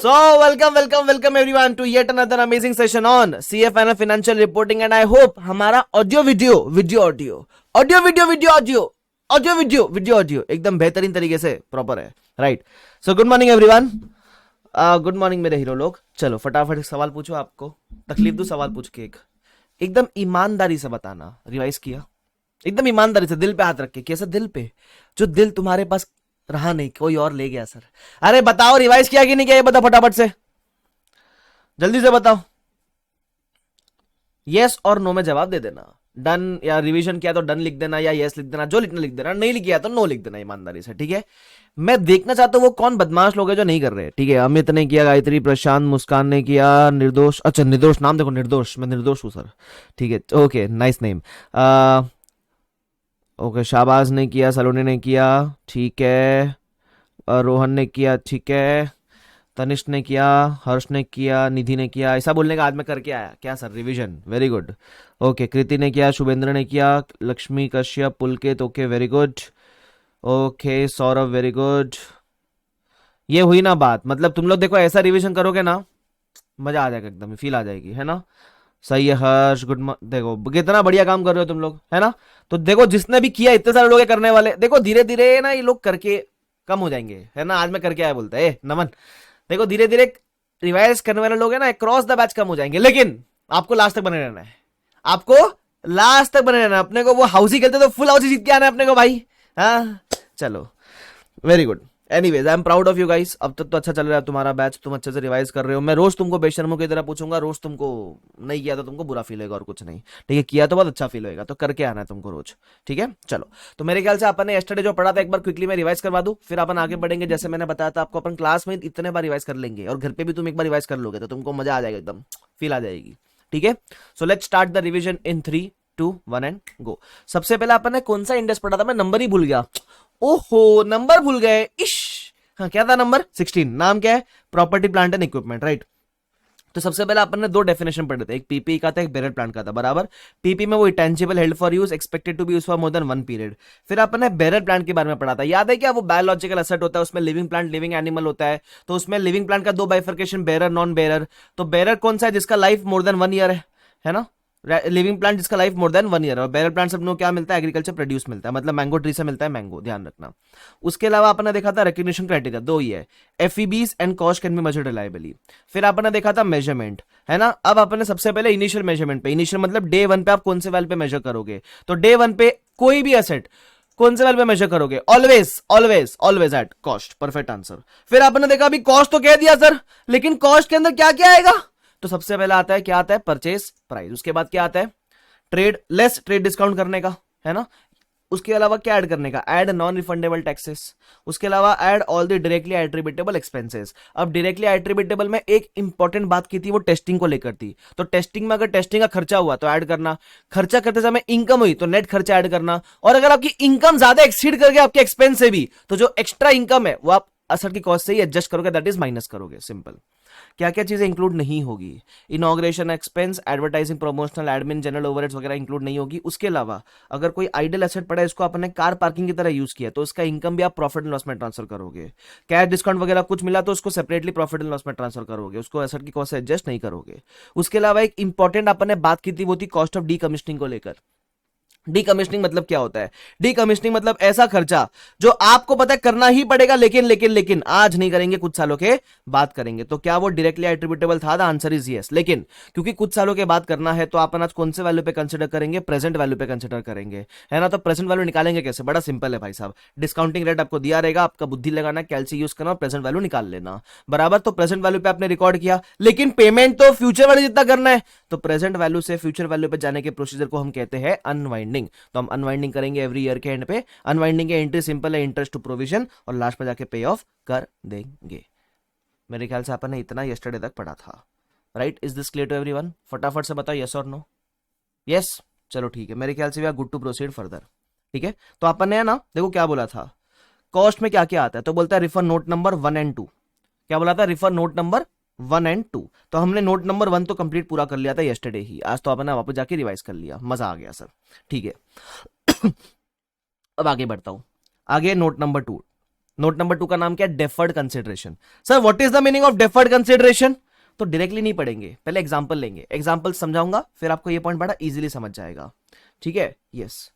So, welcome everyone to yet another amazing session on CFNF Financial Reporting and I hope हमारा audio video एकदम बेहतरीन तरीके से proper है, right? So good morning everyone, good morning मेरे hero लोग। चलो फटाफट सवाल पूछो, आपको तकलीफ दो सवाल पूछ के। एकदम ईमानदारी से बताना, रिवाइज किया एकदम ईमानदारी से, दिल पे हाथ रख के। कैसा दिल पे? जो दिल तुम्हारे पास रहा नहीं, कोई और ले गया। सर अरे बताओ रिवाइज किया कि नहीं किया, ये बताओ फटाफट से, जल्दी से बताओ। यस और नो में जवाब दे देना। डन या रिवीजन किया तो डन लिख देना, या यस लिख देना, जो लिखना लिख देना। नहीं लिखा तो नो लिख देना ईमानदारी से, ठीक है? मैं देखना चाहता हूं वो कौन बदमाश लोग हैं जो नहीं कर रहे, ठीक है? अमित ने किया, गायत्री, प्रशांत, मुस्कान ने किया, निर्दोष। अच्छा निर्दोष नाम देखो, निर्दोष, मैं निर्दोष हूं सर, ठीक है? Okay nice name. Okay Shahbaz ने किया, सलोनी ने किया, ठीक है। रोहन ने किया, ठीक है। तनिष्क ने किया, हर्ष ने किया, निधि ने किया। ऐसा बोलने का आज मैं करके आया क्या sir? Revision, very good. Okay Kriti ने किया, शुभेंद्र ने किया, Lakshmi, Kashyap, Pulkit, okay very good. Okay Saurabh, very good. ये हुई ना बात, मतलब तुम लोग देखो ऐसा रिवीजन करोगे ना, मजा आ जाएगा, एकदम फील आ जाएगी, है ना? सही है हर्ष, गुड। देखो कितना बढ़िया काम कर रहे हो तुम लोग, है ना? तो देखो जिसने भी किया, इतने सारे लोग करने वाले, देखो धीरे धीरे ना ये लोग करके कम हो जाएंगे, है ना? आज मैं करके आया बोलता है नमन। देखो धीरे धीरे रिवाइज करने वाले लोग है ना, क्रॉस द बैच कम हो जाएंगे, लेकिन आपको लास्ट तक बने रहना है। आपको लास्ट तक बने रहना है। अपने को वो हाउसी खेलते तो फुल हाउसी जीत के आना है अपने को भाई। हाँ चलो, very good. Anyways I am proud of you guys. अब तक तो अच्छा चल रहा है तुम्हारा बैच, तुम अच्छे से रिवाइज कर रहे हो। मैं रोज तुमको बेशर्मों की तरह पूछूंगा, रोज तुमको नहीं किया तो तुमको बुरा फील होगा और कुछ नहीं, ठीक है? किया तो बहुत अच्छा फील होगा, तो करके आना है तुमको रोज, ठीक है? चलो तो मेरे ख्याल से अपन ने यस्टरडे जो पढ़ा था एक बार क्विकली मैं रिवाइज करवा दूं, फिर अपन आगे बढ़ेंगे। जैसे मैंने बताया था आपको, अपन क्लास में इतने बार रिवाइज कर लेंगे और घर पे भी तुम एक बार रिवाइज कर लोगे तो तुमको मजा आ जाएगा, एकदम फील आ जाएगी, ठीक है? So let's start the revision in 3, 2, 1 and go. सबसे पहले अपन ने कौन सा इंडेक्स पढ़ा था? मैं नंबर ही भूल गया। ओहो नंबर भूल गए, इश। हाँ क्या था नंबर 16। नाम क्या है? Property plant and equipment, right? तो सबसे पहले अपन ने दो डेफिनेशन पढ़े थे, एक पीपी का था, एक बेरर प्लांट का था, बराबर? पीपी में वो intangible held for use, expected to be use for more than 1 period. फिर अपन ने बेरर प्लांट के बारे में पढ़ा था, याद है क्या? वो बायोलॉजिकल एसेट होता है, उसमें लिविंग प्लांट, लिविंग एनिमल होता है। तो उसमें लिविंग प्लांट का दो बाइफर्केशन, बेरर, नॉन बेरर। तो बेरर कौन सा है? जिसका लाइफ मोर देन 1 ईयर है ना? लिविंग प्लांट जिसका लाइफ मोर देन 1 ईयर है। और बेरर प्लांट सब लोग क्या मिलता है? एग्रीकल्चर प्रोड्यूस मिलता है, मतलब मैंगो ट्री से मिलता है मैंगो, ध्यान रखना। उसके अलावा आपने देखा था रिकग्निशन क्राइटेरिया, दो ही है, FEBs and cost can be measured reliably. फिर आपने देखा था मेजरमेंट, है ना? अब आपने सबसे पहले इनिशियल मेजरमेंट पे, इनिशियल मतलब डे 1 पे आप कौन से वैल्यू पे मेजर करोगे। तो डे 1 पे कोई भी एसेट कौन से वैल्यू पे मेजर करोगे? Always always always at cost, perfect answer. फिर आपने देखा अभी कॉस्ट तो कह दिया सर, लेकिन कॉस्ट के अंदर क्या क्या आएगा? तो सबसे पहले आता है, क्या आता है? Purchase price. उसके बाद क्या आता है? ट्रेड लेस, ट्रेड डिस्काउंट करने का, है ना? उसके अलावा क्या ऐड करने का? Add non refundable taxes. उसके अलावा add all the directly attributable expenses. अब डायरेक्टली एट्रीब्यूटेबल में एक इंपॉर्टेंट बात की थी, वो टेस्टिंग को लेकर थी। तो टेस्टिंग में अगर टेस्टिंग का खर्चा हुआ तो ऐड करना, खर्चा करते समय इनकम हुई तो नेट खर्चा ऐड करना, और अगर आपकी इनकम ज्यादा एक्सीड कर गया आपके एक्सपेंस से भी, तो जो एक्स्ट्रा इनकम है वो आप असर की कॉस्ट से ही एडजस्ट करोगे, दैट इज माइनस करोगे, सिंपल। क्या क्या चीजें इंक्लूड नहीं होगी? Inauguration expense, advertising, promotional, admin, general overheads वगैरह इंक्लूड नहीं होगी। उसके अलावा अगर कोई आइडल एसेट पड़ा है, इसको आपने कार पार्किंग की तरह यूज किया, तो उसका इनकम भी आप प्रॉफिट एंड लॉस में ट्रांसफर करोगे। कैश डिस्काउंट वगैरह कुछ मिला तो उसको सेपरेटली प्रॉफिट एंड लॉस में ट्रांसफर करोगे, उसको एसेट की कॉस्ट से एडजस्ट नहीं करोगे। उसके अलावा एक इंपॉर्टेंट आपने बात की थी, वो थी कॉस्ट ऑफ डीकमिशनिंग को लेकर। डीकमिशनिंग मतलब क्या होता है? डीकमिशनिंग मतलब ऐसा खर्चा जो आपको पता है करना ही पड़ेगा, लेकिन लेकिन लेकिन आज नहीं करेंगे, कुछ सालों के बाद करेंगे। तो क्या वो डायरेक्टली एट्रीब्यूटेबल था? The answer is yes. लेकिन क्योंकि कुछ सालों के बाद करना है, तो अपन आज कौन से वैल्यू पे कंसिडर करेंगे? प्रेजेंट वैल्यू पे कंसिडर करेंगे, है ना? तो प्रेजेंट वैल्यू निकालेंगे कैसे? बड़ा सिंपल है भाई साहब, डिस्काउंटिंग रेट आपको दिया रहेगा, आपका बुद्धि लगाना, कैलसी यूज करना, प्रेजेंट वैल्यू निकाल लेना, बराबर? तो प्रेजेंट वैल्यू पे आपने रिकॉर्ड किया, लेकिन पेमेंट तो फ्यूचर वैल्यू जितना करना है, तो प्रेजेंट वैल्यू से फ्यूचर वैल्यू पे जाने के प्रोसीजर को हम कहते हैं अनवाइंडिंग। तो हम अनवाइंडिंग करेंगे एवरी ईयर के एंड पे। अनवाइंडिंग के एंट्री सिंपल है, इंटरेस्ट टू प्रोविजन, और लास्ट में जाके पे ऑफ कर देंगे। मेरे ख्याल से अपन ने इतना यस्टरडे तक पढ़ा था, right? Is this clear to everyone? फटाफट से बताओ यस और नो। यस, चलो ठीक है, मेरे ख्याल से we are good to proceed further, ठीक है? तो अपन ने ना देखो क्या बोला था, कॉस्ट में क्या क्या आता है, तो बोलता है रिफर नोट नंबर 1 एंड 2। क्या बोला था? Refer note number 1 and 2। तो हमने नोट नंबर 1 तो कंप्लीट पूरा कर लिया था यस्टरडे ही, आज तो अपन ने वापस जाके रिवाइज कर लिया, मजा आ गया सर, ठीक है? अब आगे बढ़ता हूं, आगे नोट नंबर 2। नोट नंबर 2 का नाम क्या है? Deferred consideration. Sir what is the meaning of deferred consideration? तो डायरेक्टली नहीं पढ़ेंगे, पहले एग्जांपल लेंगे, एग्जांपल समझाऊंगा, फिर आपको ये पॉइंट बड़ा इजीली समझ जाएगा। ठीक है, यस,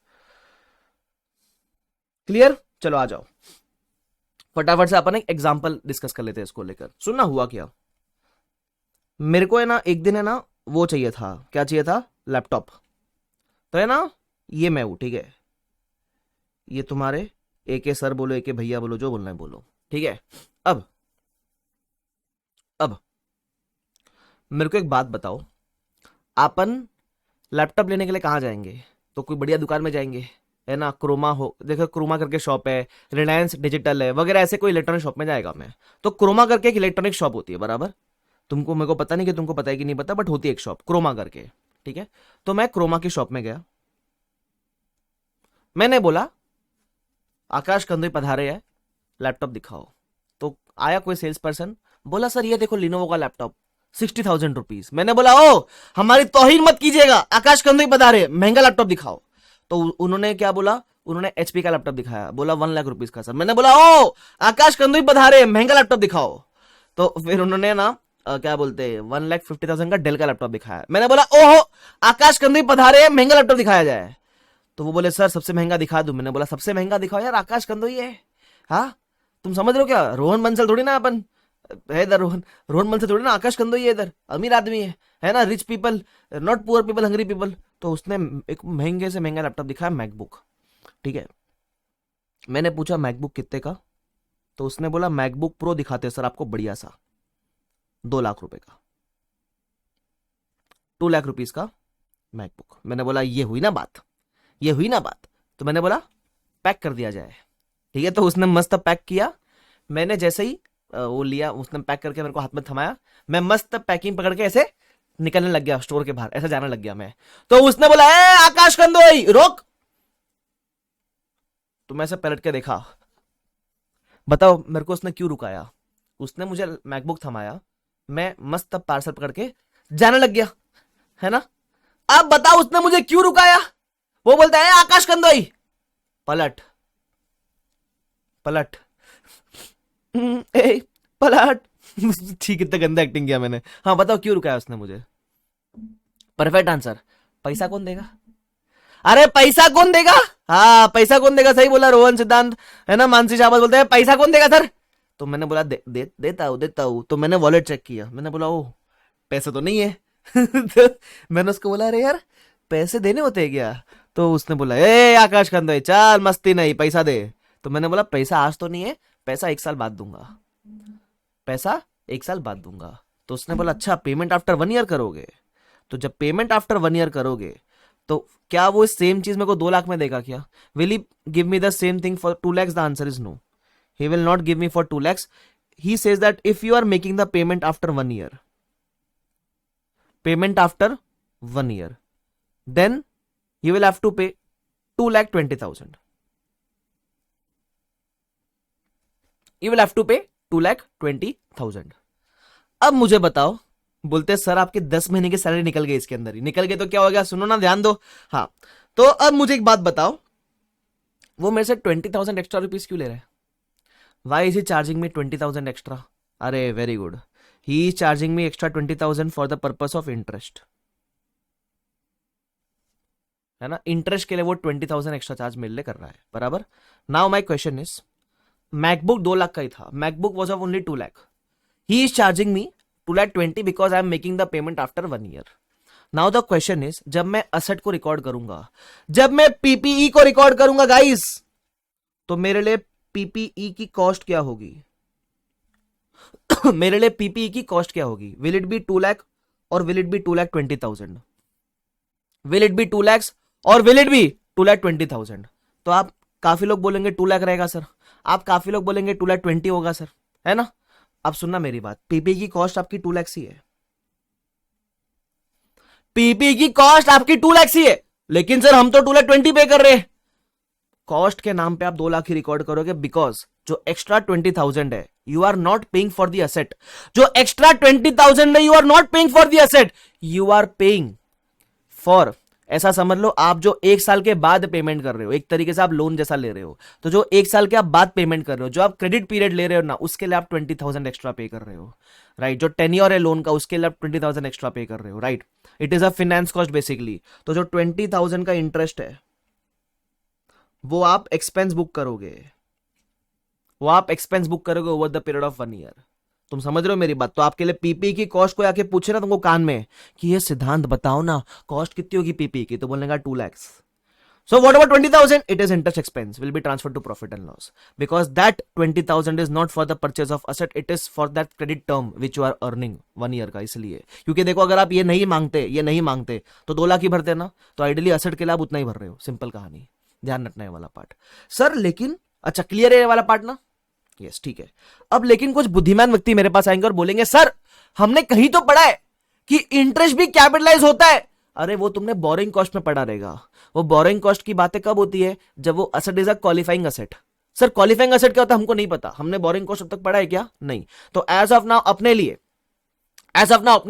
क्लियर? चलो आ जाओ, फटाफट से अपन एक एग्जांपल डिस्कस कर लेते हैं इसको लेकर। सुनना हुआ क्या, मेरे को है ना एक दिन है ना वो चाहिए था, क्या चाहिए था? लैपटॉप। तो है ना, ये मैं हूं, ठीक है, ये तुम्हारे एक सर बोलो, एक भैया बोलो, जो बोलना है बोलो, ठीक है। अब मेरे को एक बात बताओ, अपन लैपटॉप लेने के लिए कहाँ जाएंगे? तो कोई बढ़िया दुकान में जाएंगे, है ना, क्रोमा हो, देखो क्रोमा करके शॉप है, रिलायंस डिजिटल है वगैरह, ऐसे कोई इलेक्ट्रॉनिक शॉप में जाएगा मैं। तो क्रोमा करके एक इलेक्ट्रॉनिक शॉप होती है, बराबर? तुमको, मेरे को पता नहीं कि तुमको पता है कि नहीं पता, बट होती है एक शॉप क्रोमा करके, ठीक है। तो मैं क्रोमा की शॉप में गया, मैंने बोला आकाश कंदुई पधारे है, लैपटॉप दिखाओ। तो आया कोई सेल्स पर्सन, बोला सर ये देखो लिनोवो का लैपटॉप 60,000 रुपीज। मैंने बोला ओ हमारी तौहीन मत कीजिएगा, आकाश कंदुई पधारे, महंगा लैपटॉप दिखाओ। तो उन्होंने क्या बोला, उन्होंने एचपी का लैपटॉप दिखाया, बोला 1 लाख रुपीज का। सर मैंने बोला ओ आकाश कंदुई पधारे, महंगा लैपटॉप दिखाओ। तो फिर उन्होंने ना क्या बोलते हैं 1,50,000 का डेल का लैपटॉप दिखाया। मैंने बोला ओहो आकाश कंदुई पधारे, महंगा लैपटॉप दिखाया जाए। तो वो बोले सर सबसे महंगा दिखा दूं। मैंने बोला सबसे महंगा दिखाओ यार, आकाश कंदुई है। हाँ तुम समझ रहे हो क्या, रोहन बंसल थोड़ी ना अपन है इधर, रोहन बंसल थोड़ी ना, आकाश कंदुई है इधर, अमीर आदमी है ना, rich people, not poor people, Hungary people. तो उसने एक महंगे से महंगा लैपटॉप दिखाया, मैकबुक, ठीक है। मैंने पूछा मैकबुक कितने का? तो उसने बोला मैकबुक प्रो दिखाते सर आपको बढ़िया सा, 2 लाख रुपए का, 2 लाख रुपीज का मैकबुक। मैंने बोला ये हुई ना बात, ये हुई ना बात। तो मैंने बोला पैक कर दिया जाए, ठीक है। तो उसने मस्त पैक किया। मैंने जैसे ही वो लिया, उसने पैक करके मेरे को हाथ में थमाया, मैं मस्त पैकिंग पकड़ के ऐसे निकलने लग गया स्टोर के बाहर, ऐसे जाने लग गया मैं। तो उसने बोला ए आकाश कंदुई रोक। तो मैं ऐसे पलट के देखा, बताओ मेरे को उसने क्यों रुकाया? उसने मुझे मैकबुक थमाया, मैं मस्त पार्सल पकड़ के जाने लग गया, है ना। अब बताओ उसने मुझे क्यों रुकाया? वो बोलता है आकाश कंदुई पलट, पलट ए पलट। ठीक, इतना गंदा एक्टिंग किया मैंने। हाँ बताओ क्यों रुकाया उसने मुझे? परफेक्ट आंसर, पैसा कौन देगा? अरे पैसा कौन देगा? हाँ पैसा कौन देगा, सही बोला रोहन सिद्धांत, है ना। मानसी शाबाश बोलते हैं पैसा कौन देगा सर? तो मैंने बोला देता हूं। तो मैंने वॉलेट चेक किया, मैंने बोला ओ पैसे तो नहीं है। तो मैंने उसको बोला अरे यार पैसे देने होते हैं क्या? तो उसने बोला ए आकाश कंदुई चल मस्ती नहीं, पैसा दे। तो मैंने बोला पैसा आज तो नहीं है, पैसा 1 साल बाद दूंगा, पैसा 1 साल बाद दूंगा। तो उसने बोला अच्छा पेमेंट आफ्टर 1 ईयर करोगे? तो जब पेमेंट आफ्टर 1 ईयर करोगे तो क्या वो सेम चीज मेरे को 2 लाख में देगा क्या? Will he give me the same thing for 2 lakhs? The answer is no, he will not give me for 2 lakhs. He says that if you are making the payment after 1 year, then you will have to pay 2,20,000. You will have to pay 2,20,000. अब मुझे बताओ, बोलते sir आपके 10 महीने की salary निकल गई इसके अंदर ही। निकल गई तो क्या हो गया? सुनो ना, ध्यान दो। हाँ तो अब मुझे एक बात बताओ, वो मेरे से 20,000 एक्स्ट्रा रुपीज क्यों ले रहा है? Why is he charging me 20,000 extra? अरे very good. He is charging me extra 20,000 for the purpose of interest. है ना, इंटरेस्ट के लिए वो 20,000 एक्स्ट्रा चार्ज मेरे लिए कर रहा है, बराबर। Now my question is, MacBook 2 lakh का ही था, MacBook was of only 2 lakh, he is charging me 2,20,000 because I am making the payment after 1 year. Now the question is, जब मैं असेट को रिकॉर्ड करूंगा, जब मैं पीपीई को रिकॉर्ड करूंगा गाइस, तो मेरे लिए पीपीई की कॉस्ट क्या होगी? मेरे लिए पीपीई की कॉस्ट क्या होगी? विल इट बी 2 लाख और will it be 2,20,000? Will it be 2 lakhs और विल इट बी 2,20,000? तो आप काफी लोग बोलेंगे 2 लाख रहेगा सर, आप काफी लोग बोलेंगे 2,20,000 होगा सर, है ना। अब सुनना मेरी बात, पीपीई की कॉस्ट आपकी 2 lakhs ही है, पीपीई की कॉस्ट आपकी 2 lakhs ही है, लेकिन सर हम तो 2,20,000 पे कर रहे हैं। कॉस्ट के नाम पे आप 2 लाख ही रिकॉर्ड करोगे, बिकॉज जो एक्स्ट्रा 20,000 है you are not paying for the asset, जो एक्स्ट्रा 20,000 है you are not paying for the asset, you are paying for ऐसा समझ लो आप जो 1 साल के बाद पेमेंट कर रहे हो, एक तरीके से आप लोन जैसा ले रहे हो, तो जो 1 साल के आप बाद पेमेंट कर रहे हो, जो आप क्रेडिट पीरियड ले रहे हो ना, उसके लिए आप 20,000 एक्स्ट्रा पे कर रहे हो, राइट। जो टेन्योर है लोन का, उसके लिए आप 20,000 एक्स्ट्रा पे कर रहे हो, right. It is a finance cost basically. तो जो 20,000 का इंटरेस्ट है वो आप एक्सपेंस बुक करोगे, over the period of 1 year. तुम समझ रहे हो मेरी बात? तो आपके लिए पीपी की कॉस्ट को आके पूछे ना तुमको कान में कि ये सिद्धांत बताओ ना कॉस्ट कितनी होगी पीपी की, तो बोलने का 2 lakhs। So whatever 20,000, it is interest expense will be transferred to profit and loss, because that 20,000 is not for the purchase of asset, it is for that credit term which you are earning 1 year का। इसलिए क्योंकि देखो अगर आप ये नहीं मांगते तो 2 लाख ही भरते ना, तो आइडियली असेट के लिए आप उतना ही भर रहे हो। सिंपल कहानी, ध्यान रखना है वाला पार्ट। सर लेकिन अच्छा क्लियर है ये वाला पार्ट ना? यस ठीक है। अब लेकिन कुछ बुद्धिमान व्यक्ति मेरे पास आएंगे और बोलेंगे सर हमने कहीं तो पढ़ा है कि इंटरेस्ट भी कैपिटलाइज होता है। अरे वो तुमने बोरिंग कॉस्ट में पढ़ा रहेगा। वो बोरिंग कॉस्ट की बातें कब होती है? जब वो asset is a qualifying asset. Sir qualifying asset क्या होता है हमको नहीं पता, हमने बोरिंग कॉस्ट अब तक पढ़ा है क्या? नहीं। तो एज ऑफ नाउ अपने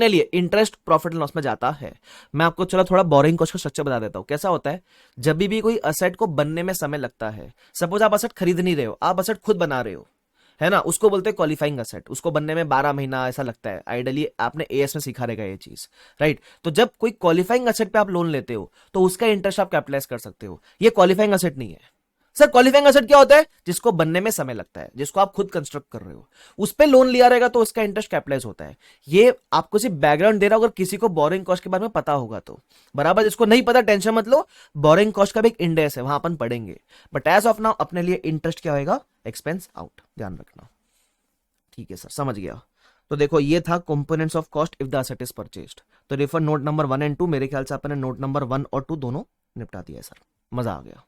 लिए इंटरेस्ट प्रॉफिट एंड लॉस में जाता है। मैं आपको चलो थोड़ा बोरिंग कॉस्ट का स्ट्रक्चर बता देता हूं कैसा होता है। जब भी कोई असेट को बनने में समय लगता है, सपोज आप असेट खरीद नहीं रहे हो, आप असेट खुद बना रहे हो, है ना, उसको बोलते हैं क्वालिफाइंग असेट। उसको बनने में 12 महीना ऐसा लगता है। आइडियली आपने एएस में सिखा रहेगा ये चीज, राइट। तो जब कोई क्वालिफाइंग असेट पे आप लोन लेते हो तो उसका इंटरेस्ट आप कैपिटलाइज कर सकते हो। ये क्वालिफाइंग असेट नहीं है। सर क्वालिफाइंग असेट क्या होता है? जिसको बनने में समय लगता है, जिसको आप खुद कंस्ट्रक्ट कर रहे हो, उस पे लोन लिया रहेगा तो उसका इंटरेस्ट कैपिटलाइज होता है। ये आपको सिर्फ बैकग्राउंड दे रहा हूं, अगर किसी को बोरिंग कॉस्ट के बारे में पता होगा तो बराबर। जिसको नहीं पता टेंशन मत लो, बोरिंग कॉस्ट का भी एक इंडेक्स है, वहां अपन पढ़ेंगे। बट एज ऑफ नाउ अपने लिए इंटरेस्ट क्या होगा? Expense out. ध्यान रखना, ठीक है सर, समझ गया। तो देखो ये था components of cost if the asset is purchased. तो रेफर नोट नंबर 1 एंड 2। मेरे ख्याल से अपन ने नोट नंबर 1 और 2 दोनों निपटा दिया है सर। मजा आ गया।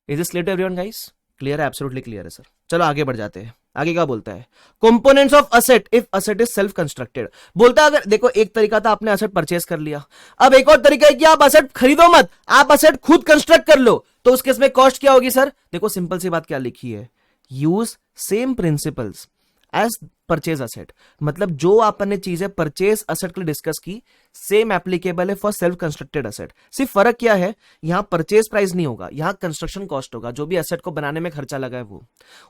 Is this clear to everyone guys? Clear है? एब्सोल्युटली क्लियर है सर। चलो आगे बढ़ जाते हैं। आगे क्या बोलता है? Components of asset if asset is self constructed. बोलता है अगर देखो एक तरीका था आपने असेट परचेज कर लिया, अब एक और तरीका है कि आप असेट खरीदो मत, आप असेट खुद कंस्ट्रक्ट कर लो। तो उस केस में कॉस्ट क्या होगी सर? देखो सिंपल सी बात क्या लिखी है, use same principles as purchase asset. मतलब जो आपने चीजें परचेज असेट के लिए डिस्कस की, सेम एप्लीकेबल है फॉर सेल्फ कंस्ट्रक्टेड असेट। सिर्फ फर्क क्या है, यहां परचेज प्राइस नहीं होगा, यहां कंस्ट्रक्शन कॉस्ट होगा, जो भी असेट को बनाने में खर्चा लगा है वो।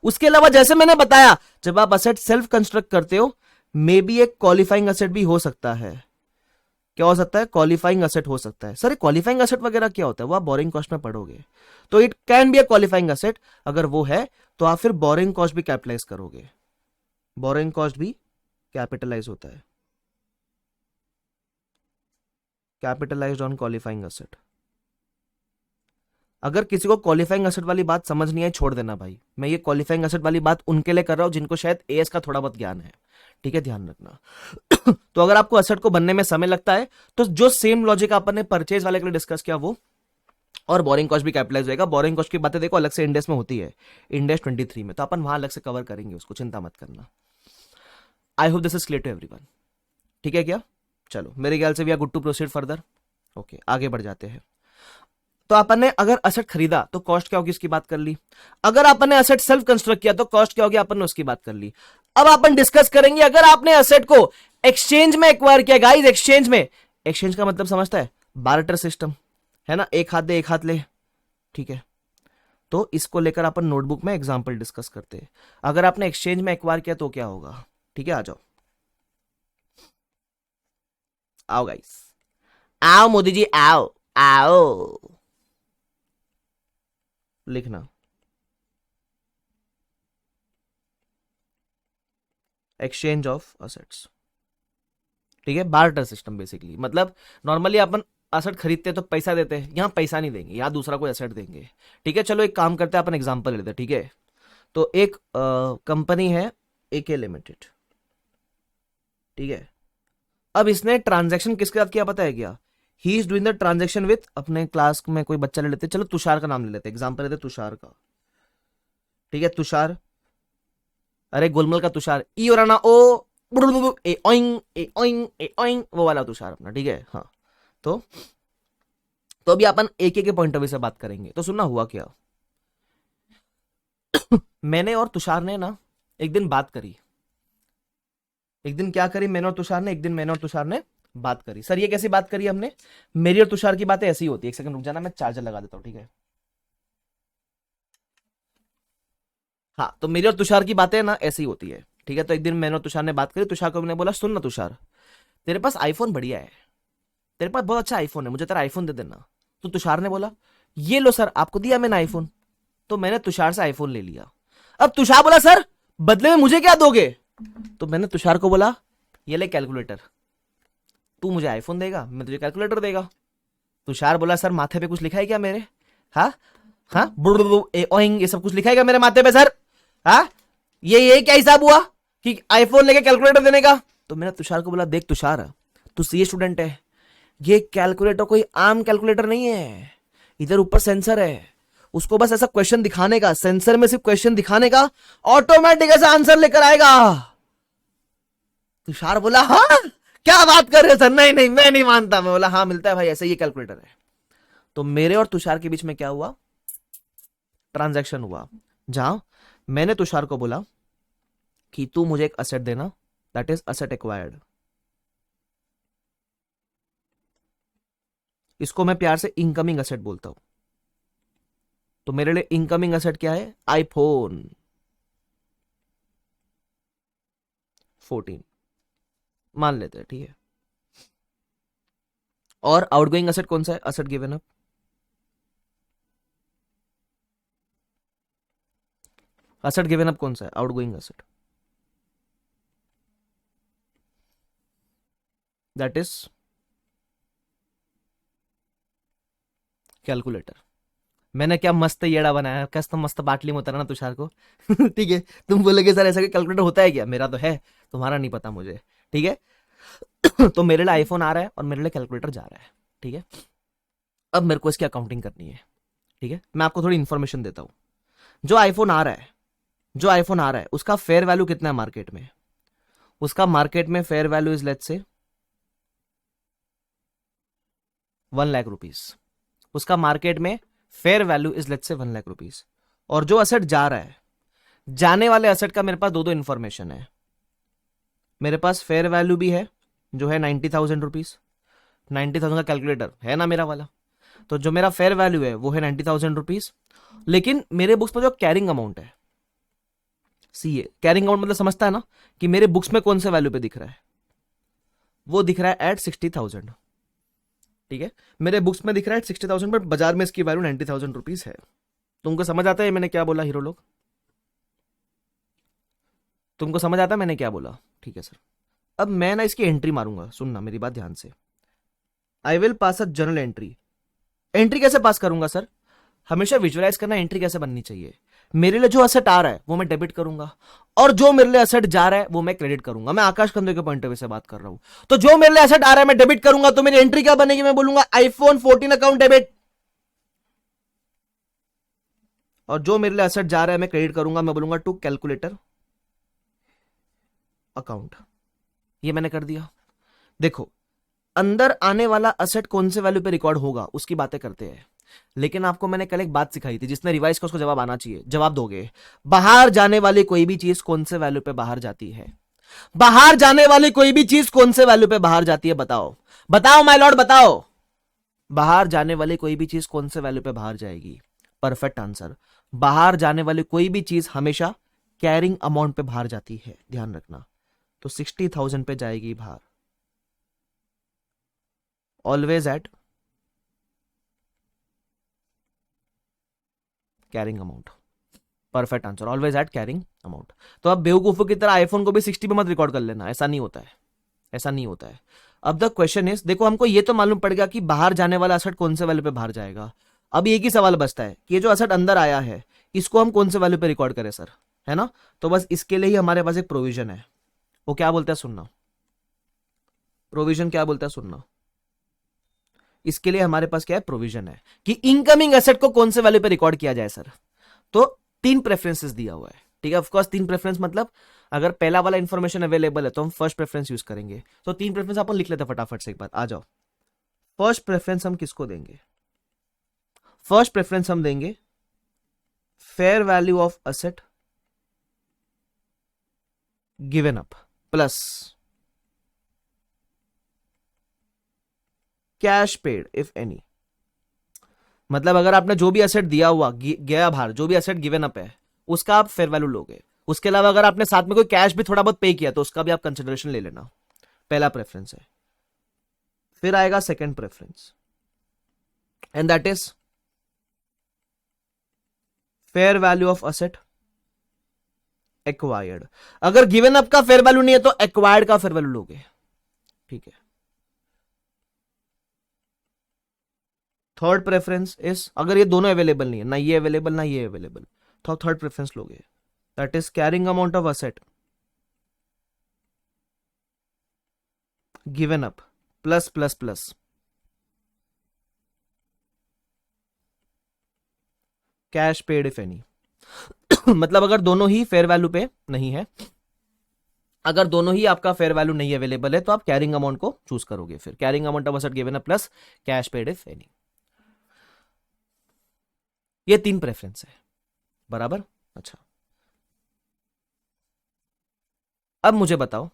उसके अलावा जैसे मैंने बताया, जब आप असेट सेल्फ कंस्ट्रक्ट करते हो, मे बी एक क्वालिफाइंग असेट भी हो सकता है। क्या हो सकता है? क्वालिफाइंग असेट हो सकता है। सर क्वालिफाइंग असेट वगैरह क्या होता है? वो आप बोरिंग कॉस्ट में पढ़ोगे। तो it can be a qualifying asset. अगर वो है तो आप फिर बोरिंग कॉस्ट भी कैपिटलाइज करोगे। बोरिंग कॉस्ट भी कैपिटलाइज होता है, कैपिटलाइज्ड ऑन क्वालिफाइंग असेट। अगर किसी को क्वालिफाइंग असेट वाली बात समझ नहीं आई, छोड़ देना भाई। मैं ये क्वालिफाइंग असेट वाली बात उनके लिए कर रहा हूं जिनको शायद एएस का थोड़ा बहुत ज्ञान है, ठीक है, ध्यान रखना। तो अगर आपको असेट को बनने में समय लगता है तो जो सेम लॉजिक अपन ने परचेज वाले के लिए डिस्कस किया वो, और बोरिंग कॉस्ट भी कैपिटलाइज होगा। बोरिंग कॉस्ट की बातें देखो अलग से इंडेक्स में होती है, इंडेक्स 23 में, तो अपन वहां अलग से कवर करेंगे उसको, चिंता मत करना। I hope this is clear to everyone. ठीक है क्या? चलो मेरे ख्याल से we are good to proceed further. Okay आगे बढ़ जाते हैं। तो अपन ने अगर असेट खरीदा तो कॉस्ट क्या होगी इसकी बात कर ली। अगर अपन ने असेट सेल्फ कंस्ट्रक्ट किया तो कॉस्ट क्या होगी, अपन ने उसकी बात कर ली। अब अपन डिस्कस करेंगे अगर आपने असेट को एक्सचेंज में एक्वायर किया। गाइस एक्सचेंज में, एक्सचेंज का मतलब समझता है? बार्टर सिस्टम, है ना, एक हाथ दे एक हाथ ले, ठीक है। तो इसको लेकर अपन नोटबुक में एग्जांपल डिस्कस करते हैं। अगर आपने एक्सचेंज में एक्वायर किया तो क्या होगा? ठीक है, आ जाओ, आओ गाइस, आओ मोदी जी, आओ आओ, लिखना एक्सचेंज ऑफ असेट्स, ठीक है। बार्टर सिस्टम बेसिकली मतलब नॉर्मली अपन असेट खरीदते हैं तो पैसा देते हैं, यहां पैसा नहीं देंगे, यहां दूसरा कोई असेट देंगे, ठीक है। चलो एक काम करते हैं, अपन एग्जांपल लेते हैं, ठीक है। तो एक कंपनी है एके लिमिटेड, ठीक है। अब इसने ट्रांजैक्शन किसके साथ किया पता है क्या? He is doing the transaction with, अपने क्लास में कोई बच्चा ले लेते, चलो तुषार का नाम ले लेते, एग्जांपल लेते तुषार का, ठीक है। तुषार, अरे गोलमल का तुषार, ई और ना ओ, ए ओइंग ए ओइंग ए ओइंग, वो वाला तुषार अपना, ठीक है। हाँ तो अभी अपन एक के पॉइंट ऑफ व्यू से बात करेंगे। तो सुनना हुआ क्या, मैंने और तुषार ने ना एक दिन बात करी, एक दिन क्या करी मैंने और तुषार ने, एक दिन मैंने और तुषार ने बात करी सर, ये कैसी बात करी हमने? मेरी और तुषार की बातें ऐसी होती है। एक सेकंड रुक जाना, मैं चार्जर लगा देता हूँ, ठीक है? हाँ, तो मेरी और तुषार की बातें ना ऐसी होती है, ठीक है? तो एक दिन मैंने और तुषार ने बात करी, तुषार को मैंने बोला सुन ना तुषार, तेरे पास आईफोन बढ़िया है, तेरे पास बहुत अच्छा आईफोन है, मुझे तेरा आईफोन दे देना। तो तुषार ने बोला ये लो सर, आपको दिया मैंने आईफोन। तो मैंने तुषार से आईफोन ले लिया। अब तुषार बोला सर बदले में मुझे क्या दोगे? तो मैंने तुषार को बोला ये ले कैलकुलेटर, तू मुझे आईफोन देगा, मैं तुझे कैलकुलेटर देगा। तुषार बोला सर माथे पे कुछ लिखा है क्या मेरे? हाँ हाँ, ओइंग, ये सब कुछ लिखा है क्या मेरे माथे पे सर? हाँ, ये क्या हिसाब हुआ कि आईफोन लेके कैलकुलेटर देने का? तो मैंने तुषार को बोला देख तुषार, तू सीए स्टूडेंट है, ये कैलकुलेटर कोई आम कैलकुलेटर नहीं है, इधर ऊपर सेंसर है, उसको बस ऐसा क्वेश्चन दिखाने का, सेंसर में सिर्फ क्वेश्चन दिखाने का, ऑटोमेटिक ऐसा आंसर लेकर आएगा। तुषार बोला हाँ, क्या बात कर रहे हो सर? नहीं नहीं मैं नहीं मानता। मैं बोला हाँ मिलता है भाई, ऐसे ये कैलकुलेटर है। तो मेरे और तुषार के बीच में क्या हुआ? ट्रांजैक्शन हुआ, जहां मैंने तुषार को बोला कि तू मुझे एक असेट देना, दैट इज असेट एक्वायर्ड। इसको मैं प्यार से इनकमिंग असेट बोलता हूं। तो मेरे लिए इनकमिंग असेट क्या है? आईफोन 14 मान लेते हैं, ठीक है? और आउटगोइंग असेट कौन सा है? Asset given up. Asset given up कौन सा है? Outgoing asset, that is calculator. मैंने क्या मस्त येड़ा बनाया, कैसा मस्त बाटली में उतरना तुषार को। ठीक है, तुम बोलोगे सर ऐसा कैलकुलेटर होता है क्या? मेरा तो है, तुम्हारा नहीं पता मुझे, ठीक है? तो मेरे लिए आईफोन आ रहा है और मेरे लिए कैलकुलेटर जा रहा है, ठीक है? अब मेरे को इसकी अकाउंटिंग करनी है, ठीक है? मैं आपको थोड़ी इंफॉर्मेशन देता हूं। जो आईफोन आ रहा है, जो आईफोन आ रहा है उसका फेयर वैल्यू कितना है मार्केट में? उसका मार्केट में fair value is let's say 1 lakh rupees. उसका मार्केट में fair value is let's say 1 lakh rupees. और जो असेट जा रहा है, जाने वाले असेट का मेरे पास दो दो इंफॉर्मेशन है। मेरे पास फेयर वैल्यू भी है जो है 90,000 रुपीज, 90,000 का कैलकुलेटर है ना मेरा वाला। तो जो मेरा फेयर वैल्यू है वो है 90,000 रुपीज। लेकिन मेरे बुक्स में जो कैरिंग अमाउंट है, सीए कैरिंग अमाउंट मतलब समझता है ना कि मेरे बुक्स में कौन से वैल्यू पे दिख रहा है? वो दिख रहा है एट 60,000, ठीक है? मेरे बुक्स में दिख रहा है 60,000, बट बाजार में इसकी वैल्यू 90,000 रुपीज है। तुमको समझ आता है मैंने क्या बोला हीरो लोग? तुमको समझ आता है मैंने क्या बोला? ठीक है सर। अब मैं ना इसकी एंट्री मारूंगा, सुनना मेरी बात ध्यान से। I will pass a journal entry. Entry कैसे पास करूंगा सर? हमेशा विजुअलाइज करना एंट्री कैसे बननी चाहिए। मेरे लिए जो असेट आ रहा है वो मैं डेबिट करूंगा, और जो मेरे लिए असेट जा रहा है वो मैं क्रेडिट करूंगा। मैं आकाश कंदे के पॉइंट ऑफ व्यू से बात कर रहा हूं। तो जो मेरे लिए असेट आ रहा है मैं डेबिट करूंगा, तो मेरी एंट्री क्या बनेगी? मैं बोलूंगा आईफोन 14 अकाउंट डेबिट। और जो मेरे लिए असेट जा रहा है मैं क्रेडिट करूंगा, मैं बोलूंगा टू कैलकुलेटर अकाउंट। ये मैंने कर दिया। देखो, अंदर आने वाला असेट कौन से वैल्यू पे रिकॉर्ड होगा उसकी बातें करते हैं। लेकिन आपको मैंने कल एक बात सिखाई थी, जिसने रिवाइज का उसको जवाब आना चाहिए। जवाब दोगे, बाहर जाने वाली कोई भी चीज कौन से वैल्यू पे बाहर जाती है? बाहर जाने वाली कोई भी चीज कौन से वैल्यू पे बाहर जाती है? बताओ बताओ माय लॉर्ड, बताओ। बाहर जाने वाली कोई भी चीज कौन से वैल्यू पे बाहर जाएगी? Perfect answer. बाहर जाने वाली कोई भी चीज हमेशा कैरिंग अमाउंट पे बाहर जाती है, ध्यान रखना। तो 60,000 पे जाएगी बाहर, always at carrying amount. Perfect answer, always at carrying amount. तो अब बेवकूफों की तरह आईफोन को भी 60 पे मत रिकॉर्ड कर लेना, ऐसा नहीं होता है, ऐसा नहीं होता है। अब द क्वेश्चन इज, देखो हमको ये तो मालूम पड़ गया कि बाहर जाने वाला असेट कौन से वैल्यू पे बाहर जाएगा। अब एक ही सवाल बचता है कि ये जो असेट अंदर आया है इसको हम कौन से वैल्यू पे रिकॉर्ड करें सर, है ना? तो बस इसके लिए ही हमारे पास एक प्रोविजन है। वो क्या बोलता है सुनना, प्रोविजन क्या बोलता है सुनना। इसके लिए हमारे पास क्या है? प्रोविजन है कि इनकमिंग एसेट को कौन से वैल्यू पे रिकॉर्ड किया जाए सर। तो 3 प्रेफरेंसेस दिया हुआ है, ठीक है? ऑफकोर्स 3 प्रेफरेंस मतलब अगर पहला वाला इंफॉर्मेशन अवेलेबल है तो हम फर्स्ट प्रेफरेंस यूज करेंगे। तो 3 प्रेफरेंस अपन लिख लेते हैं फटाफट से एक बार, आ जाओ। फर्स्ट प्रेफरेंस हम किसको देंगे? फर्स्ट प्रेफरेंस हम देंगे fair value of asset given up plus cash paid if any. मतलब अगर आपने जो भी एसेट दिया हुआ गया बाहर, जो भी एसेट गिवन अप है उसका आप फेयर वैल्यू लोगे। उसके अलावा अगर आपने साथ में कोई कैश भी थोड़ा बहुत पे किया तो उसका भी आप कंसिडरेशन ले लेना। पहला प्रेफरेंस है। फिर आएगा second preference and that is fair value of asset acquired. अगर गिवन अप का फेयर वैल्यू नहीं है तो एक्वायर्ड का फेयर वैल्यू लोगे। ठीक है। थर्ड प्रेफरेंस इज अगर ये दोनों अवेलेबल नहीं है, ना ये अवेलेबल ना ये अवेलेबल, तो थर्ड प्रेफरेंस लोगे, that is carrying amount of asset given up plus plus plus cash paid if any. मतलब अगर दोनों ही फेयर वैल्यू पे नहीं है, अगर दोनों ही आपका फेयर वैल्यू नहीं अवेलेबल है तो आप कैरिंग अमाउंट को चूज करोगे। फिर carrying amount of asset given up plus cash paid if any. ये तीन प्रेफरेंस है, बराबर। अच्छा, अब मुझे बताओ,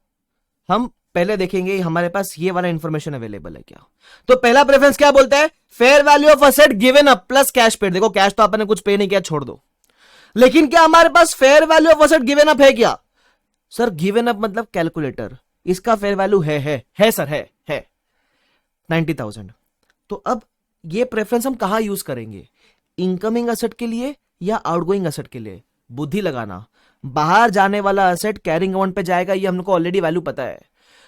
हम पहले देखेंगे हमारे पास ये वाला इंफॉर्मेशन अवेलेबल है क्या। तो पहला प्रेफरेंस क्या बोलता है, fair value of asset given up plus cash paid. देखो कैश तो आपने कुछ पे नहीं किया, छोड़ दो, लेकिन क्या हमारे पास fair value of asset given up है क्या। सर गिवन अप मतलब कैलकुलेटर, इसका फेयर वैल्यू है सर, है 90,000। तो अब ये प्रेफरेंस हम कहां यूज करेंगे, इनकमिंग असेट के लिए या आउटगोइंग असेट के लिए। बुद्धि लगाना, बाहर जाने वाला असेट कैरिंग अमाउंट पे जाएगा, ये हमको ऑलरेडी वैल्यू पता है।